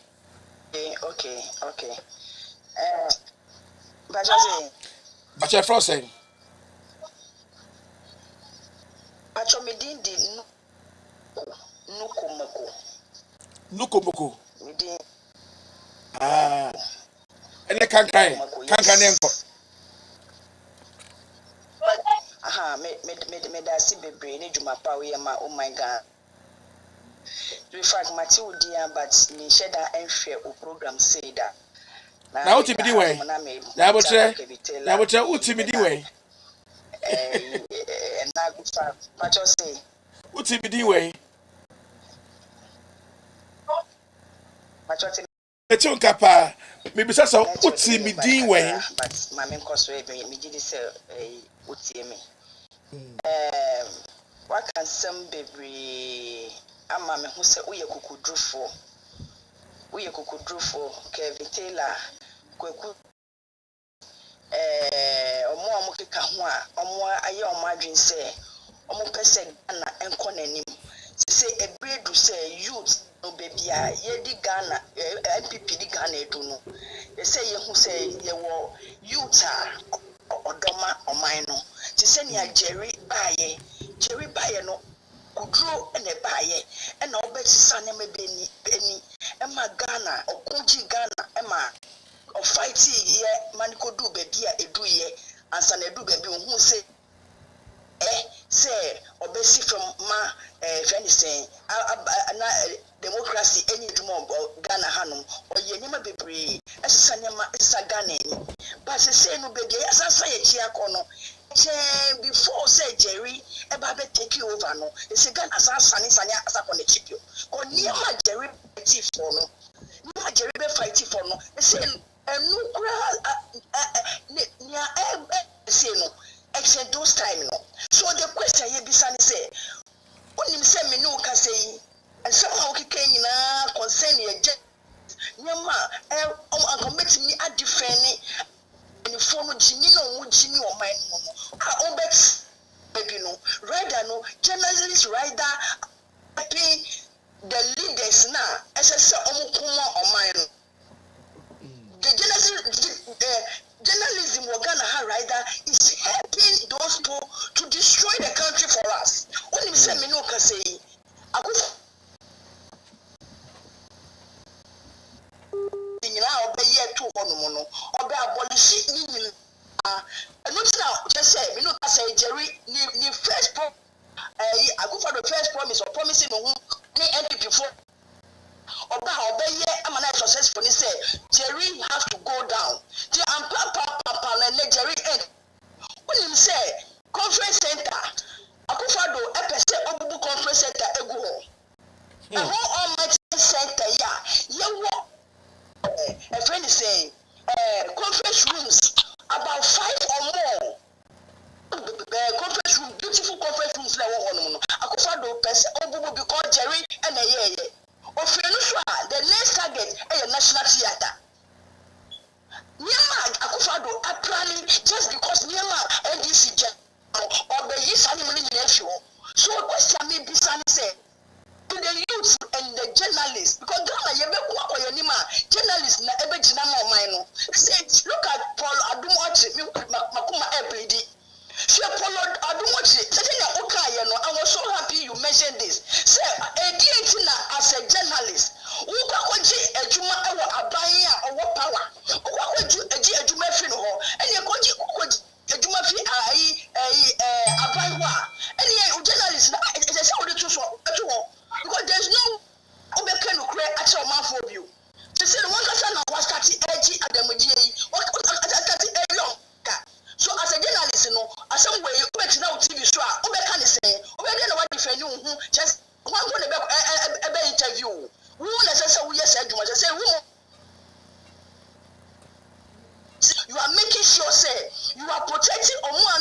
Okay. Bacha first thing. Bacha me din di Nukomoko. me din Ah. And the cancan enko. Aha, me da si bebre ne dwuma pa we ma oh my god. In fact, Matilda, but me share that enfre o program say that. Now uti midi way. Ya botre uti midi way. Na go fa pacho say. Uti midi way. Pacho Etu nkapa me bisa so uti midi way. But mama nkoso e me gidi say uti me. Waka nsɛm bebree ama me ho sɛ woyɛ kukudrufo Kevin Taylor kwaku ɔmo a keka ho a ɔmo ayɛ ɔmo adwen sɛ ɔmo pɛ sɛ Ghana ɛnkɔ n'anim sɛ ebredu sɛ youth no baby a yɛdi Ghana MPP di Ghana edu no sɛ yɛhu sɛ yɛwɔ youth a ɔdɔma ɔman no te sɛ nea Jerry baayɛ no kuduro ene baayɛ ɛna ɔbɛsisa ne mebeni ɛma Ghana ɔkunji Ghana ɛma ɔfighti yɛ manikodu baby a edu yɛ ansa na edu baby ohun sɛ say obesi from ma friend saying democracy any dwuma Ghana hanum oye nyema bebre esesa nyema esesa Ghana ni but say no bege asasa ye chia kono before say Jerry eba be take over no say Ghana asasa ni sanya asako ne chipio ko nyema Jerry fight for no nyema Jerry be fight for no say enu kura nya say no except those time no. So the question here be say onim say me no ka say and somehow keke na concern ye nyama committee me a defend any form of jimmy no jimmy or my no obet baby no rather no journalists rather pay the leaders now as I say omukuma or mine the journalism we're gonna have rather is helping those people to destroy the country for us. Only say me no can say I go now obey year 2 no obey abolish ni and not now just say me no can say Jerry ni first I go for the first promise or promising no NPP for obey am I successful ni say Jerry has to go down. The papa and Jerry end. When him say conference center, Akufado epese obubu conference center egu ho. The whole almighty center a friend is saying conference rooms about 5 or more. Conference room, beautiful conference rooms like one. Akufado pese obubu because Jerry and the next target is a national theater. Niama Akufado are planning just because Niama NDC or the youth animal nephew. So a question me be say to the youth and the journalists because Ghana journalists na ebe jinama omino. Say look at Paul Adumochi Makuma Ebridi. Say Paul Adumochi saying okay no I was so happy you mentioned this. Say as a journalist who kwaji ejuma ewo abanya owo power kwaji ejuma fi no ho ene kwaji ejuma fi abai ene journalist na e say we do so eto ho because there's no obeka no kre acha man for you they say one person na was start eji adamuji what start eyo so as a journalist no asem way obeka na TV show obeka ne say obeka na what defend you just one go ebe interview who necessary yes say you are making sure say you are protecting omo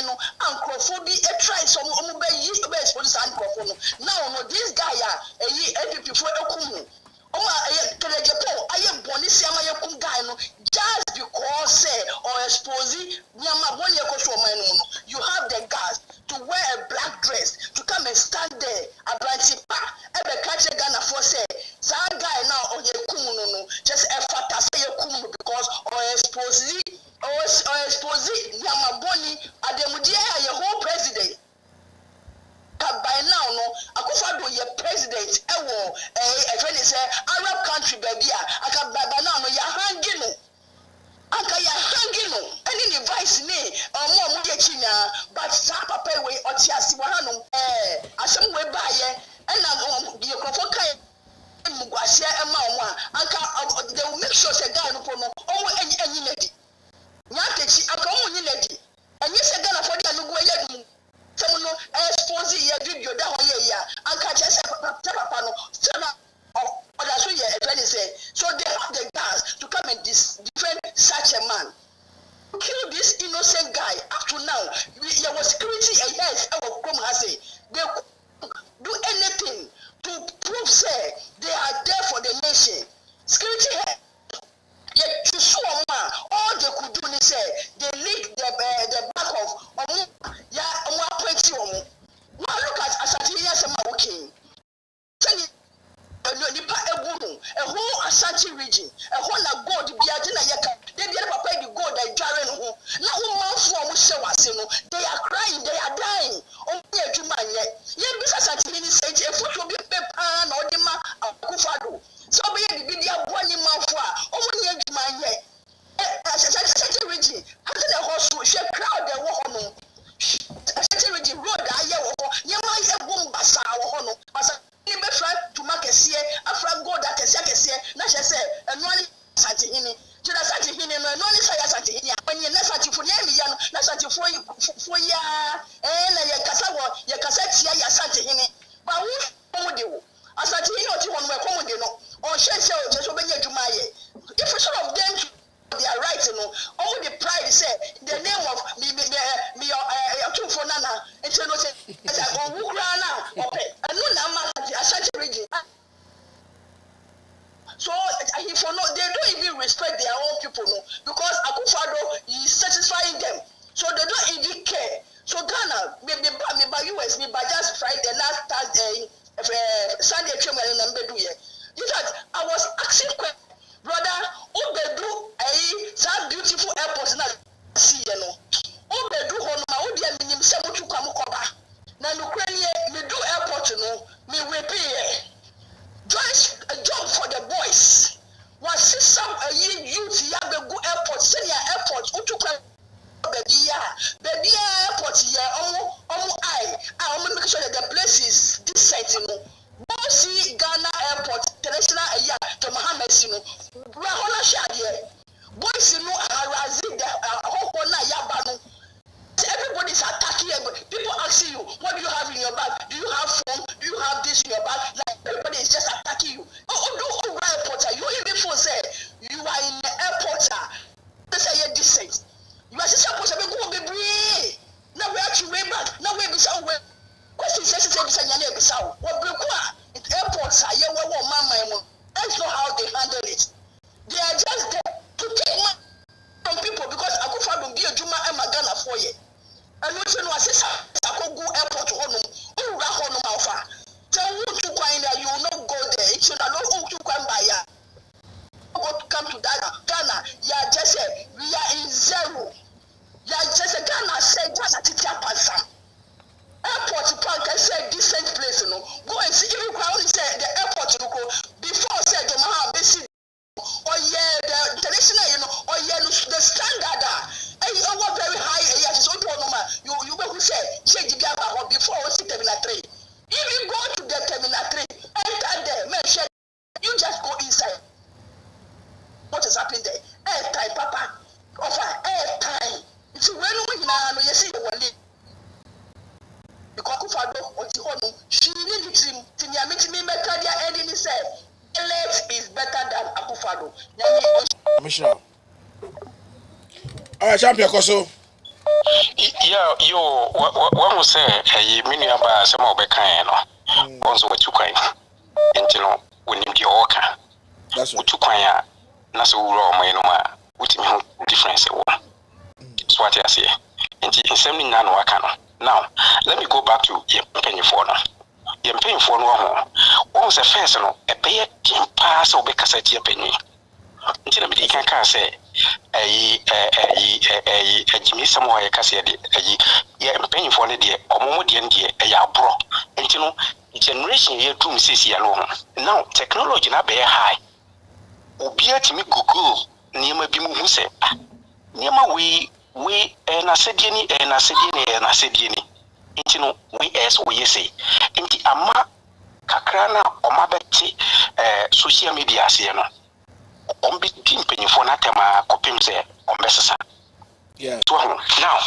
no and crofodi a try some omo be yi be expose and crofo now no this guy APP for ekumu omo telejepo aye boni siama yekum guy no just because say or expose nyama boni ekoso oman no you have the guts to wear a black dress to come and stand there abranti pa ebe catch Ghana for say that guy now on yekum no just effort say yekum because or expose nyama boni ademudi your whole president by now no Akufo-Addo ye president ewo a friend say Arab country baby aka by now no ya hanging no aka ya hanging no any device ni omo ye chinya but sa papa we oti ase wa hanom asem we baye na ye krofo kai mugwase ema omo anka they will make sure say guy no no omo enyi nedi nya techi aka omo nyi nedi enyi se Ghana for dia no go ye some no expose your video that one year and catch us papa no so so they have the gas to come and defend such a man. Kill this innocent guy up to now. There was security and yes, they do anything to prove say they are there for the nation. Security yet to show all they could do is say they leak the back of now look at Ashanti working. Nipa ebunu a whole Ashanti region a whole gold biadina yeka they be papa the gold that jarring ho na wo manfo they are crying, they are dying onye adwuma ye bisa Ashanti ni say efuto bi pepa na odima Akufo-Addo so be bi dia boni manfo a omunye adwuma ye Ashanti region after the hustle she crowd the wo no Ashanti region road aye wo nyema ye bom basa wo no be try to mark a see after go that kese na she say enwani Ashanti hini to the Ashanti hini no enwani say Ashanti hini when you na Ashanti fo na mi ya no na Ashanti fo ya na ye kasa tia ya Ashanti hini ba wo de wo Ashanti hini oti won me komo de no on she say o je so benya adwuma ye if some of them they are right, you know. All the pride say the name of me for Nana. It's no say Ukraina. Okay, and no nama Ashanti region. So he for no, they don't even respect their own people, no, because Akufo-Addo is satisfying them. So they don't even care. So Ghana, me by US, me by just Friday last Thursday, Sunday, I was asking questions. Brother, Obedu that beautiful airport na see no. Obedu ho no ma odi aminim se mutu kwamu koba. Na nukranye me do airport no, me we pay. Just a job for the boys. Was some youth ya be go airport, senior airport utu kwa baby airport ya omo I make sure that the place is decent, you know. See Ghana Airport International to Mohammed Sino. Rahona Shadia. Boys you know harassing the Hokona Yabano. Everybody's attacking everybody. People asking you, what do you have in your bag? Do you have phone? Do you have this in your bag? Like everybody is just attacking you. Oh airport. You even phone say you are in the airport. They say you're decent. You are supposed to go be. Now we have to way back. Now we be so well. Question says Nyane Bissau. What airports are here where mama. That's not how they handle it. They are just there to take money from people because Akufo-Addo be a Juma and Magana for you. And what you know, I say, Sakogu airport honum, who ran honum alpha. Tell you to find that you will not go there. It should not go to come by ya. Come to Ghana. Yeah, just say we are in zero. Yeah, just a Ghana said Ghana to Japan. Airport park I say decent place, you know. Go and see if you can only say the airport you go before say the Maha basic or the international, you know, or the standard and you are very high yes, so you will say change the gap before terminal 3. If you go to the terminal 3, enter there, make sure you just go inside. What is happening there? Airtime, Papa. Offer airtime. It's when we now you see the one. Because Akufo-Addo oti hono she need him to me better their enemy said elect is better than Akufo-Addo. Commissioner. All right, champion Koso. Yeah, yo, what was say a mini about some of the kind of also what you kind until when you do okay. That's what you kind Naso raw my which difference. So what I say. And in 79 now, let me go back to Yempany for now. Yempany for no one was a first a pay pass or because I penny. Until I can say a Jimmy Samoa Cassia, penny for the dear, or Momodian dear, a yabro. And you know, generation here to Missy alone. Now, technology not very high. Obia to me Google, Nima Bimu who said, Nima we and I said any and I said any and I said any. You know, we as we say, into Ama Kakrana or Mabeti social media, Siano. On be timping for Natama Copimse on Bessa. Yeah. Now,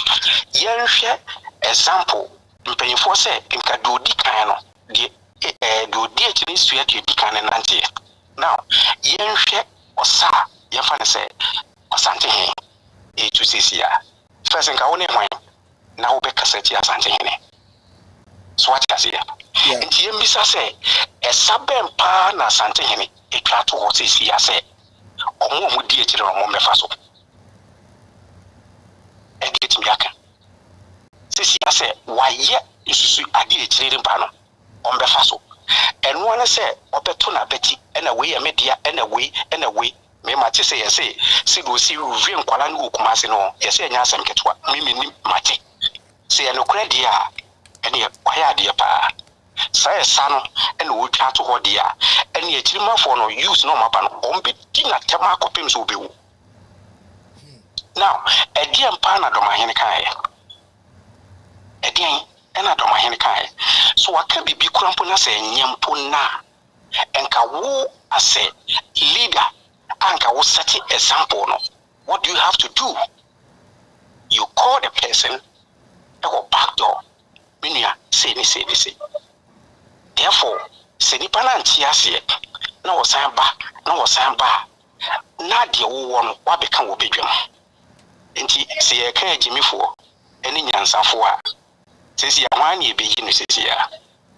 young share example, paying for say, in Kadu Dicano, the do dear Chinese to your Dican and Auntie. Now, young share or sa, your father say, or something, a to see first and Kaone wine, now be cassette as something. So what I say, and Yembisa say, a sub-ben pa na something, a try to what is here say, or more would dear children on Mefaso. And get me aka. Sisi I say, why yet you see a dear children panel on Befaso. And one say, Opetuna Betty, and away a media, and away, may Mati say, see, we see Rian Kualan Kumasino, yes, and Yasam Ketwa, Mimi Mati. Say, no credit, and yet, why dear pa? Say a son, and we try to hold dear, and yet, Jima for no use no map on be dinner Tamako Pims will be. Now, a dear pana domahenekai. A dear, and a domahenekai. So I can be crumpuna say, Nyampuna, and Kawu as a leader, and Kawu set example. What do you have to do? You call the person, go back door. Minia, say. Therefore, Senipana and Tiasia, no samba, Nadia won what become obedient. And see a care Jimmy for any answer for. Says ya one ye begin to say,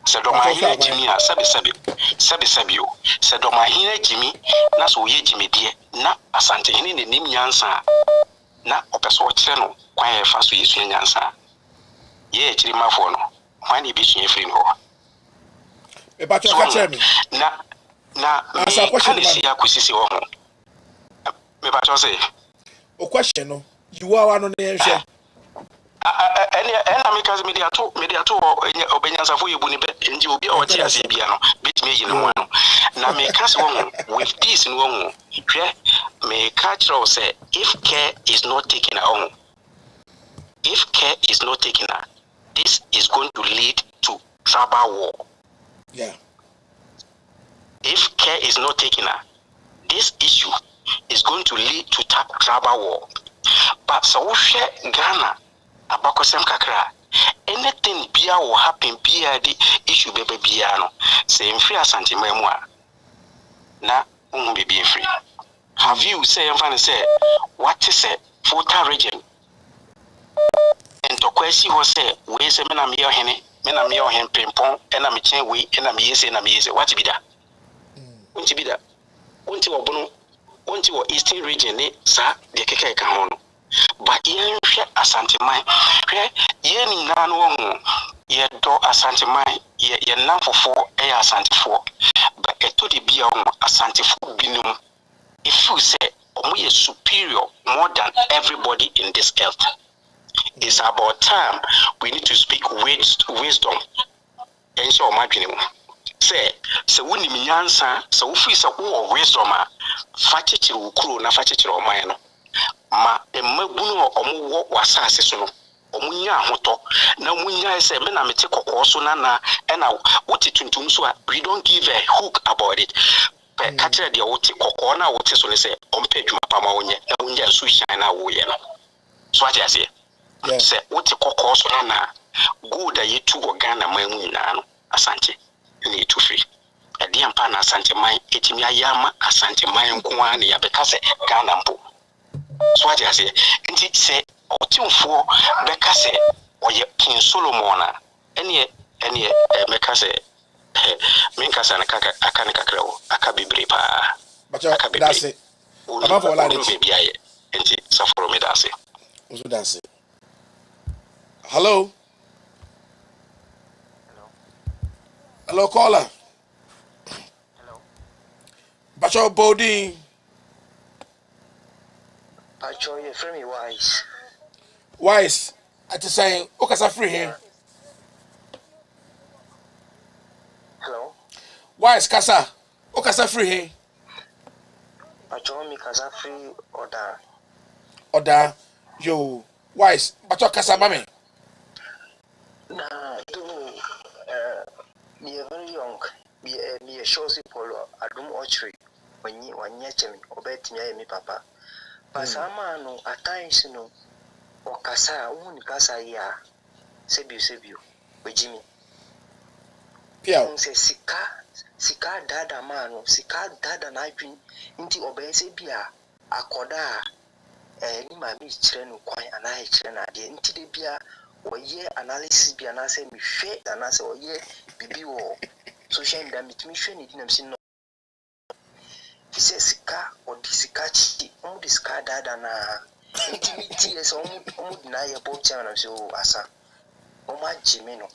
said my here Jimmy, Sabio, said my here Jimmy, Naso ye Jimmy dear, not a Santa in the name Yansa, not a person channel, quiet fast with his Yansa. Ye, Chima for no, when he be free no. About your catcher me. Na, question is here, Quissy or home. Maybe I say, a question, no, you are one on the answer. And because media to Obenians for you, and you will be our tears, Biano, bit me in one. Now, make us one with this in one. May catch or say, if care is not taken home, if care is not taken, this is going to lead to tribal war. Yeah. If care is not taken, this issue is going to lead to tribal war. But so share Ghana, Abakosem Kakra, anything Bia will happen, Bia the issue baby Biano, saying free as anti memoir. Na be free. Have you say and say what is a Fota region? And to question was say, where's a man here, Henny, men are mere hen pimpon, and I'm a chain way, and I'm yes, and I'm yes, what to be that? Won't you be that? Won't you open? Won't you Eastern region, sir, the Kaka? But yen asante mai, yen nan ye do asante mai, ye nan for asante for, but a to the beer asante for binum. If you say, we are superior more than everybody in this earth, it's about time we need to speak wisdom. And so, my opinion, say, so when you answer, so if we say, wisdom, fatty will crew, na fatty or mine. Ma emabunu omo wasa aseso no omunya ahoto na munya say me na mete kokoso na na wote tuntum so we don't give a hook about it pe katre de wote kokko na wote so ne say ompe adwuma pa ma wonye na wonya so hyan na wo ye no so ati ase say wote kokoso na good a yetu Ghana man nyina no asante ni to free ade ampa na asante man etimi ayama asante man nko an ya beka say Ghana mpo. So what I say, and it say, or 2 4 Becca or King Solomon, any Mecca say, Minkas and a canica crow, a cabby bripa. But that's it. Above all, maybe I and suffer me, that's it. So that's it. Hello? Hello, caller. Hello. But your body. Actually, you're very wise. Wise, I just saying, okay, so free here. Hello. Wise, Kasa, okay, so free here. I join me Kasa free Order, yo, Wise, but your Kasa, mommy. Nah, me very young. Me a shows polo. I don't watch when you me or bet me papa. But some man no at times no or Kasa, only Kasa ya. Sebu, with Jimmy. Pia. Say sika dada man, sika dada na dream into obey bia akoda ni ma mi chire no kwan ana he chire na de nti de bia oye analysis bia na say mi hwe ana say oye bibi wo social media mitimi hwe ni dinam sin no sika or sika chi omu de sika dada na nti mi tie so omu na ye bo chama na so asa omu ajimi no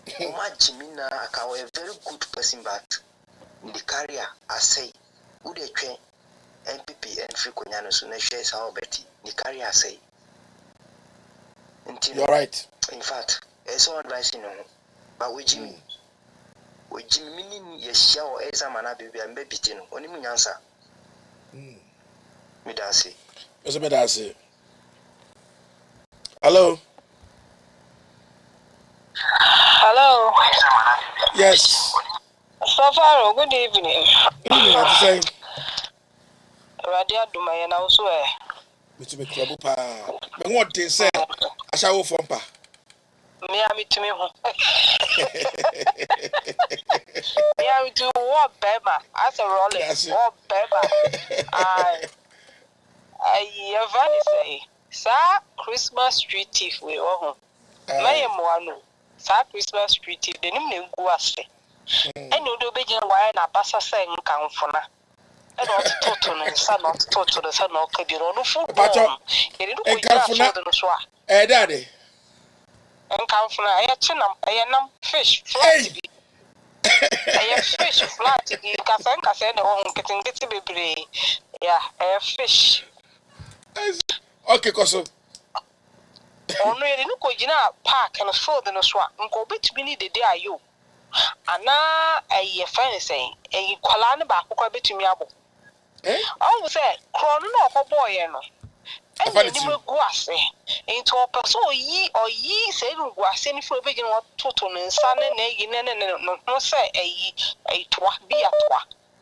Jimina akawa a very good person, but in the career, I say, would a train MPP and Friconiano soon as shares our Betty, the career, I say. You're right. In fact, as one advice, but with Jimmy, meaning yes, show as a man, baby, and baby, only me answer. Me that's it. What's a that's it? Hello. Hello. Yes. So far, good evening. Good evening, what you saying? Radia Dumaya now, swear. Mr. McCrabupa. But what they say, I shall go from Pa. Me, I meet me. Me, I do what Bema as a rolling. What Bema. I have say, sir, Christmas tree thief we all. My moano, sir, Christmas tree thief, the name was. And you do begin why na basa saying come for na. And not total and son not total the son of Kabiro no food. But you didn't go for na. Daddy. And come for a chinam, fish, flat. A fish flat, Casanka said, oh, getting baby. Yeah, a fish. Okay, Koso. Only you go in a park and a sword and a swat and go bit to be the day are you. And now a friend saying, a colana back will be to me. I was say, Cronin of a boy, and then you go into a person ye say, was any for a vision or total and son and egg and no say a twa be a twa.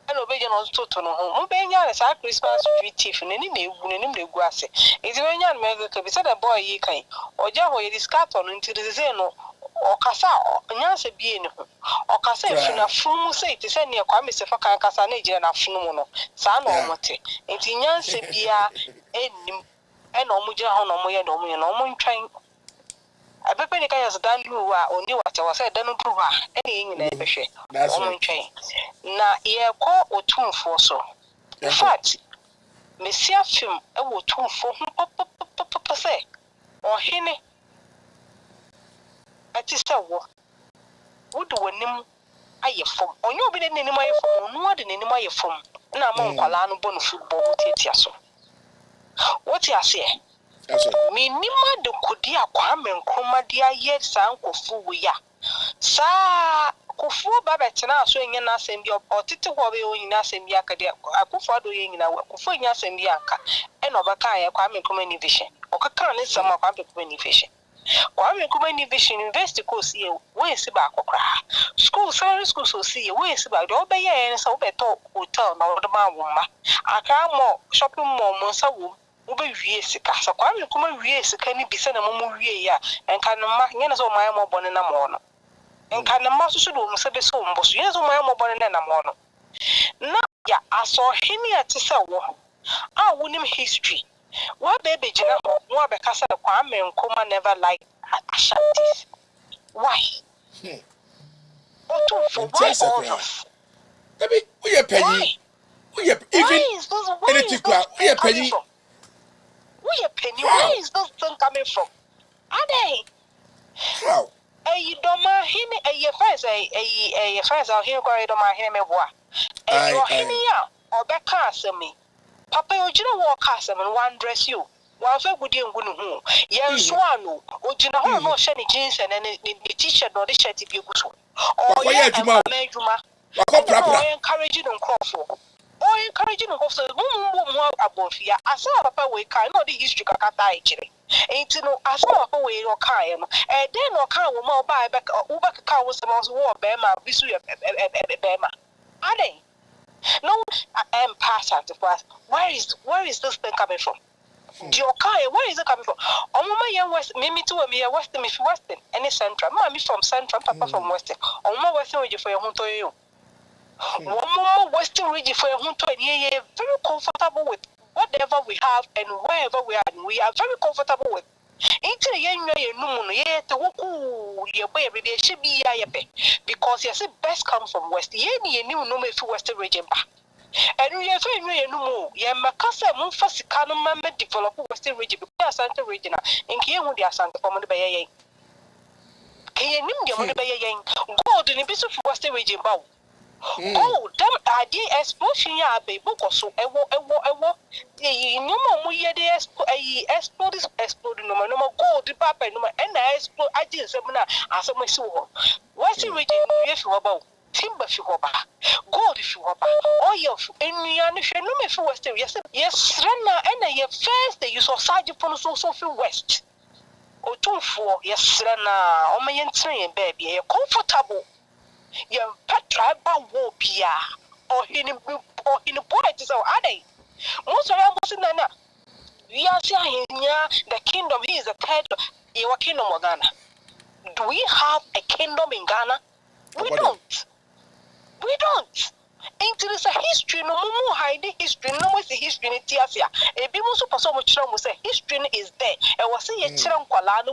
And obey on total home, obeying as a Christmas tree thief and any name de grassy. Is when young man to be said a boy ye can, or Javo is carton into the Zeno, or Casa, or Nancy being, or Casa, a fool say to send your commiss if I can Casanage and a fumono, San or Mote. It's in Yancy Bia, and Omuja Honomoya Domi and Omon train. I bet the guy has done you or knew what I was said, done do anything in every shade. That's one train. Now, ye call or two for so. In fact, Monsieur Film, I will two for say, or Henny. At is a war. Would do a name I from, or you be any my phone, more than any my phone. Now, Mon Colano Bon football, Tiaso. What you say? Me nima de kudia kwame nkroma dia ye san kofu we ya sa kofu baba tena so enye na asem bi otete ho be onyina asem bi aka de akofo ado ye nyina kofu nya asem bi aka e no baka ye kwame nkroma ni vision okaka ne sama kwame nkroma ni vision kwame nkroma ni vision university course ye we si ba akokra school secondary school so see we si ba de obeye ye so beto hotel na odama woma aka mo shopping mall mo sa wo ube wie sika so kwa me kuma wie sika ni bisa na mo wie ya enka no ma nyene so man mo bone na mo no enka no ma so so do mo se be so mbo so nyene so man mo bone na mo no na ya aso hini ati se wo a wonim history wa bebe jina ho wa be kasa de kwa me nkoma never like Ashantis why to for why all this we are penny we are even anything we are penny. Where penny? Where is this thing coming from? Are they? How? You don't mind him. Your friends, your friends are here. Go don't mind him. And you're here or back castle me. Papa, you don't walk castle and one dress you. Wa fa gudi ngunu hu. Yen so ano. Ojina ho no hye ne jeans and ne t-shirt no de shirt bi guso. Oh yeah, adwuma. Wakọ encouraging nkrofo. Oh encouraging nkrofo. Mo abofia. Asa papa we kai no the history kakata ejire. Enti no asa papa we no kai no. Den no kai wo ma oba be uba ka wo se mo so wo be ma bisu ye be ma. Ade. No pass and pass. Where is this thing coming from? Where is it coming from? Mama young west, me too, me western, if western, any central. Mammy from central, papa from western. Mama western region for your home to you. Mama western region for your home to you. Very comfortable with whatever we have and wherever we are. We are very comfortable with. Into the young no yet to walk your baby, should be because you see best come from west. Ye new no me for western region back. And we are very no more. Yamakasa Mufasicano member develop Western region because Santa Region in Kiamudia Santa Command by a Kayanim by a gold in the bishop of Western region bow. Oh, damn idea explosion ya baby book or so. I walk. No more we exploding no more gold, the papa, no more, and I explode. I did seminar as a soul. Western region, if you about. Timber if you go back, gold if you go back, oil and you no me for west. Yes, Rana and your first day you saw Sergeant Pono so for west. O 2-4, yes, Rana, o my train, baby, you're comfortable. You're petra about wopia or in a boy to so are they? Most of them was Nana. We are saying the kingdom is a third your kingdom of Ghana. Do we have a kingdom in Ghana? We don't. We don't. Into this a history, no more hiding history, no more history in Tiasia. A people super so much will say history is there. And was say a chiran kwala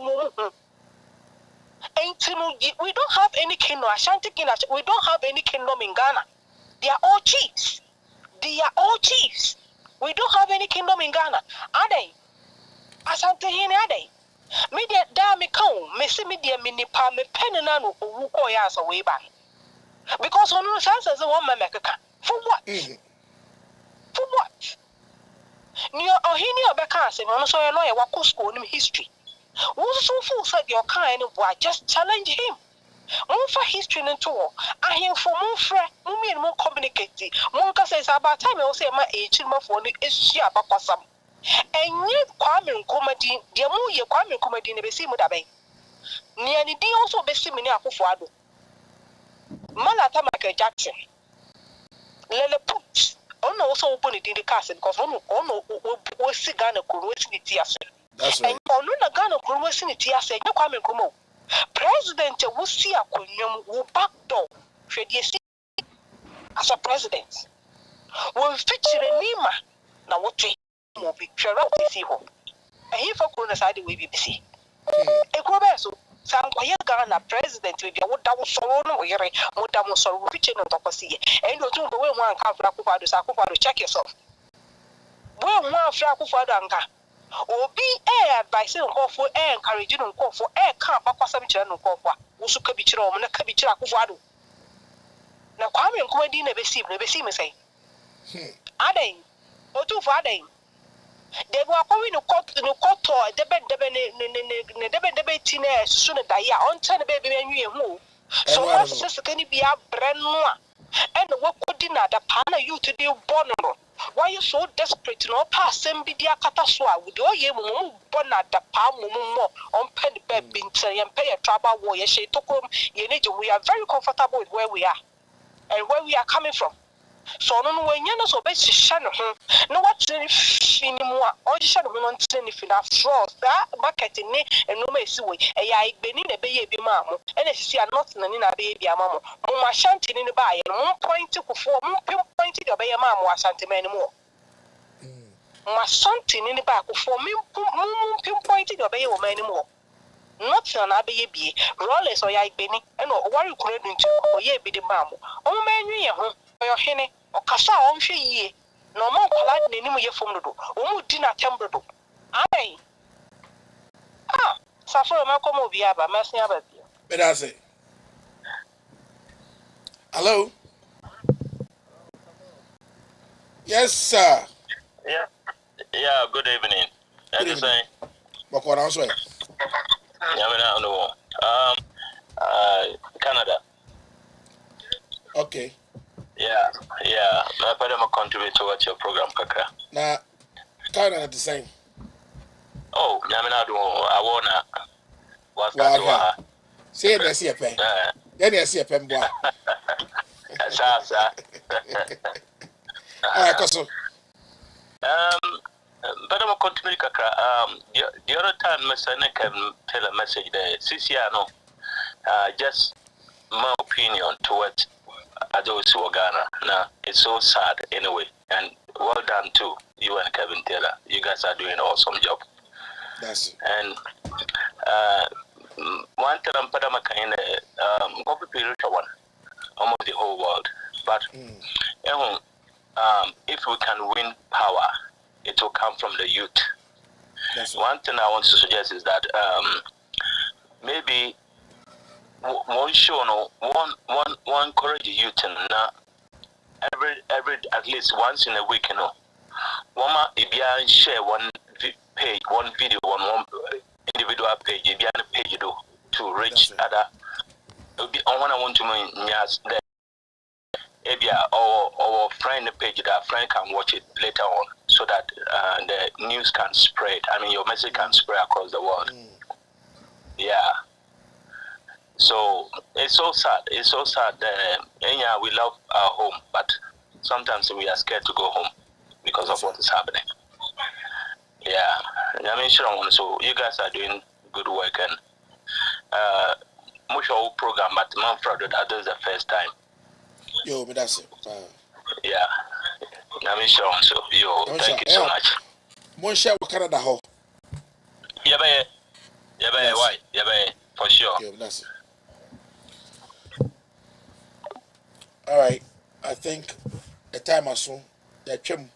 we don't have any kingdom. Ashanti kingdom. We don't have any kingdom in Ghana. They are all chiefs. They are all chiefs. We don't have any kingdom in Ghana. Are they? Asante hini are they? Media da me count. Me see media mini pa me penenano who call us away back. Because on the chances of one man for what? For what? Near Ohini or Becas, and also a lawyer, what school in history. Who's so full said your kind of why just challenge him. More for history and tour. I hear for more fresh, more communicating. Monka says about time I will say my age in my phone is she about some. And yet, Kwame comedy, dear more your Kwame comedy never see Mudabe. Near the day also best me near Kufuado. Malata Michael Jackson. Lele put. Ono also open it in the castle because ono we see Ghana Kurwesi ni tiase. That's right. And ono na Ghana Kurwesi ni tiase. Nye Kwame Nkrumah. President we see akonyam we backdoor. Hwede see as a president. We feature Nima na wote mo bi hwere wote see ho. Ehi fa kuro na side we bi see. Ekuro so Sankoya Ghana president will be what that was so no yere muda mo so preaching on top of see and you don't we one come fra Akufo-Addo Akufo-Addo check yourself we one fra Akufo-Addo anka obi advice nkofo encourage nkofo kan bakwasa bi kire nkofo wo so ka bi kire o mo na ka bi kire Akufo-Addo na Kwame Nkrumah di na be see me say aden otufo aden they were going to cut the court or debe tine soon die on turn baby and you who. So what's this can be a brand new and what could dinner the pana you to do bonner? Why you so desperate no pass and be the cataswa with all ye bonner the palm more on penny bed and pay a trouble warrior she took home. We are very comfortable with where we are and where we are coming from. So no when you know so best shano no what's anymore or shano on anything after that market in and no me see way I beni na be bi mamu and see are not na ni na be bi amamu mo ma shanti ni ba ye mo point to for mo pinpoint the be mamu ashanti me anymore ma shanti ni ba ko for me pinpoint the be wo anymore not na be bi rollers or ya beni and o worry kure dunti o ye bi de mamu o ma nwi ye ho your hene or Kasa on ye, no more collide in any from the door, or dinner temple. Aye. Suffer a Malcolm will be about messing up. But I say, hello? Yes, sir. Yeah, good evening. Good evening. What can I say? Canada. Okay. Yeah. My brother will contribute towards your program, Kaka. Now, Canada the same. Oh, I wanna. Wow. Say it, see a pen. Then I see a pen boy. Sasa. All right, Koso. But I'm continue, Kaka. The other time, Mr. Nick can tell a message there. Sisiano, just my opinion towards those who are Ghana. Now, it's so sad anyway. And well done too, you and Kevin Taylor. You guys are doing an awesome job. That's it. And one time, Padamaka copy period one, almost the whole world. But if we can win power, it will come from the youth. That's one thing I want to suggest is that maybe one show, one encourage the youth, and every at least once in a week, one share one page, one video on one individual page, page to reach other. I want to mean or friend page that friend can watch it later on, so that the news can spread. I mean, your message can spread across the world. Yeah. So it's so sad. It's so sad. We love our home, but sometimes we are scared to go home because of what is happening. Yeah. I mean, sure. So you guys are doing good work, and much of program, but Manfred, that is the first time. Yo, but that's it. Yeah. I mean, sure. So thank you so much. One share with Canada, ho. Yeah, why? Yeah, for sure. Yo, that's it. All right, I think the time is soon. The trim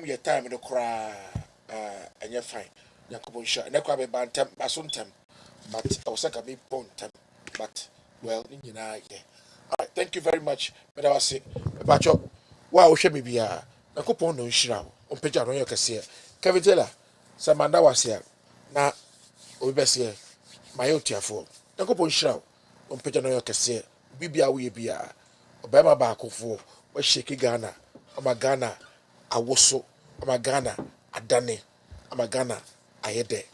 your time in the cry, and you're fine. You're going to shut. Never be bantam, basuntam, but I was like a big pontam, but well, you know, yeah. All right, thank you very much. But I was saying, but you, wow, should be here. I could pon no shroud on page on your cassia. Kevin Taylor, Samanda was here. Now, we best here. My old tear for. I could pon shroud on page on your cassia. Bibia we be a. Obama back for what shaky Ghana. I'm a Ghana, I was so. I'm a Ghana, I done it. I'm a Ghana, I had it.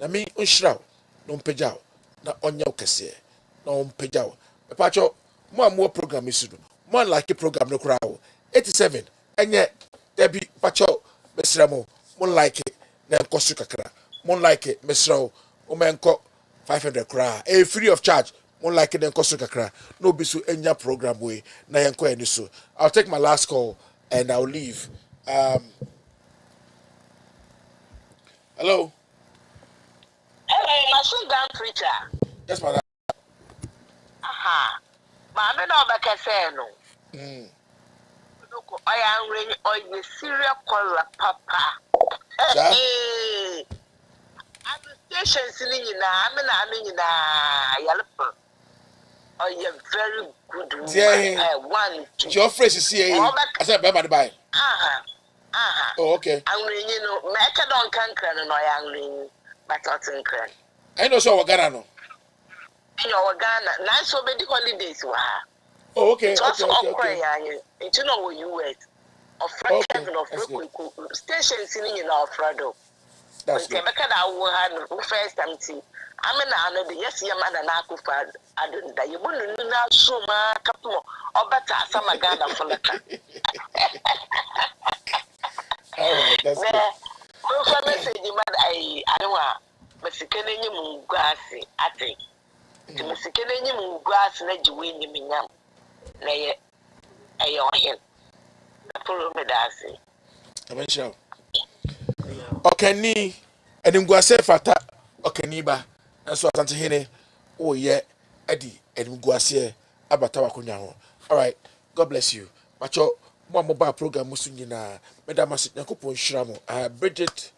Na me unshroud, no pejao, na on your cassier, no pejao. A patch of more program is one like a program no crowd. 87, and yet there be patcho, Messramo, one like it, then Kosukakra, one like it, Messro, Omanco, 500 cra, a free of charge. One like it then Kosukakra. No bisu enya program way. Na yanko eniso. I'll take my last call and I'll leave. Hello. Hello, my son down preacher. Yes, madam. Aha. Mama no bakase no. I am really or serial caller papa. Hey. I'm the station sitting in Yalapa. Oh, you're very good woman. One. Your phrase is here. I said, bye bye. Oh, okay. I'm reading, make a don't canker and I am reading, but not in cran. I know so Ghana. No. In your Ghana, nice so many holidays. Oh, okay. It's also okay. It's not what you wait. Of French Kevin of station sitting in our Frado. That's good. First time. I'm an yes, your man and Akufa. I don't die. You wouldn't know so much. Couple or better, some Ghana for the all right, that's good. No message, I don't want Mexican grassy. I think the Mexican grass, let you win him in yam. Lay a on him. Follow me, Darcy. I'm sure. Okay, ni and in Guase Fata, okay, Niba, and so Santa Hene, oh, yeah, Eddie, and Guase, Abatawa Kunyaho. All right, God bless you. Macho, one mobile program, Musunina, Madame Yakupo Shramo, Bridget,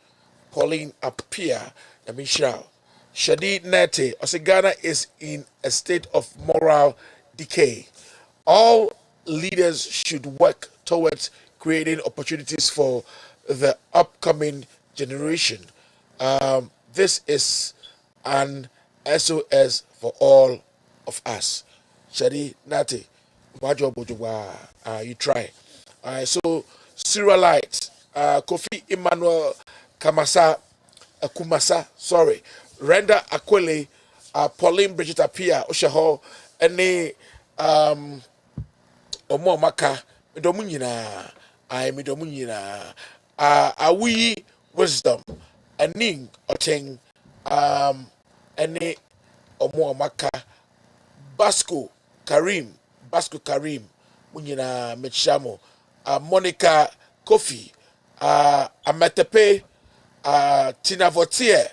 Pauline Apia, and Michelle. Shadi Nete, Ghana is in a state of moral decay. All leaders should work towards creating opportunities for the upcoming generation. This is an SOS for all of us. Shadi Nati, you try. So Light, Kofi Emmanuel Kumasa, sorry, Renda Aquile, Pauline Bridget Apia, Oshaho, any Omo Maka, Midomunina, Midomunina, Awi Wisdom, Aning Oteng, any Omo Maka, Basco Karim, Munyina Mechamo, Monica Kofi, Amatepe, Tina Vautier,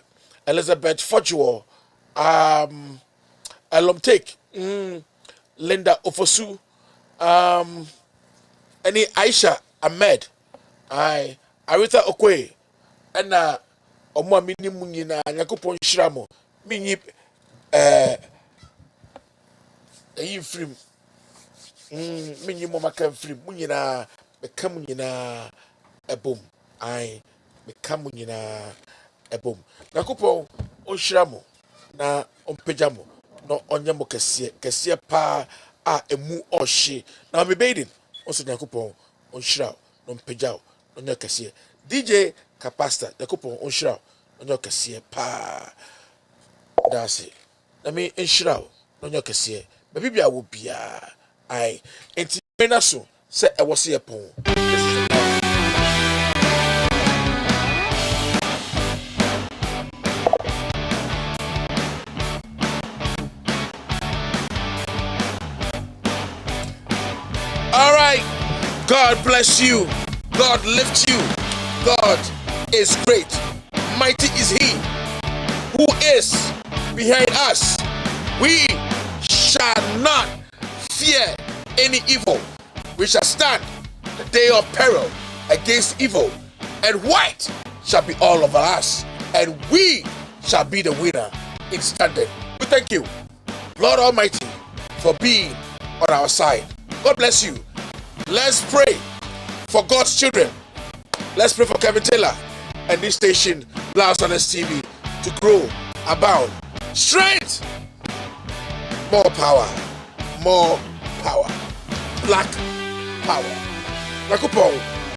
Elizabeth Fojuo, Alomtek, Linda Ofosu, any Aisha Ahmed, Arita Okwe, and Omwa Mini Munyina, Yakupon Shramo, Mini Film. Mini Mama can free Munina, become Munina a boom. Become Munina a boom. Nakupo on Shramo, na on Pejamo, no on Yamo Cassia pa emu or she. Now be bathing, also Nakupo on Shroud, non Pejao, on your Cassia. DJ Capasta, Nakupo on Shroud, on your Cassia pa. That's it. Let me in Shroud, on your Cassia. Maybe I will be I enti mena so say I was here pon. All right. God bless you. God lift you. God is great. Mighty is he who is behind us. We shall not fear any evil. We shall stand the day of peril against evil, and white shall be all over us, and we shall be the winner in standing. We thank you, Lord Almighty, for being on our side. God bless you. Let's pray for God's children. Let's pray for Kevin Taylor and this station, Blast on TV, to grow, abound, strength, more power, more power, black power. Nakupong.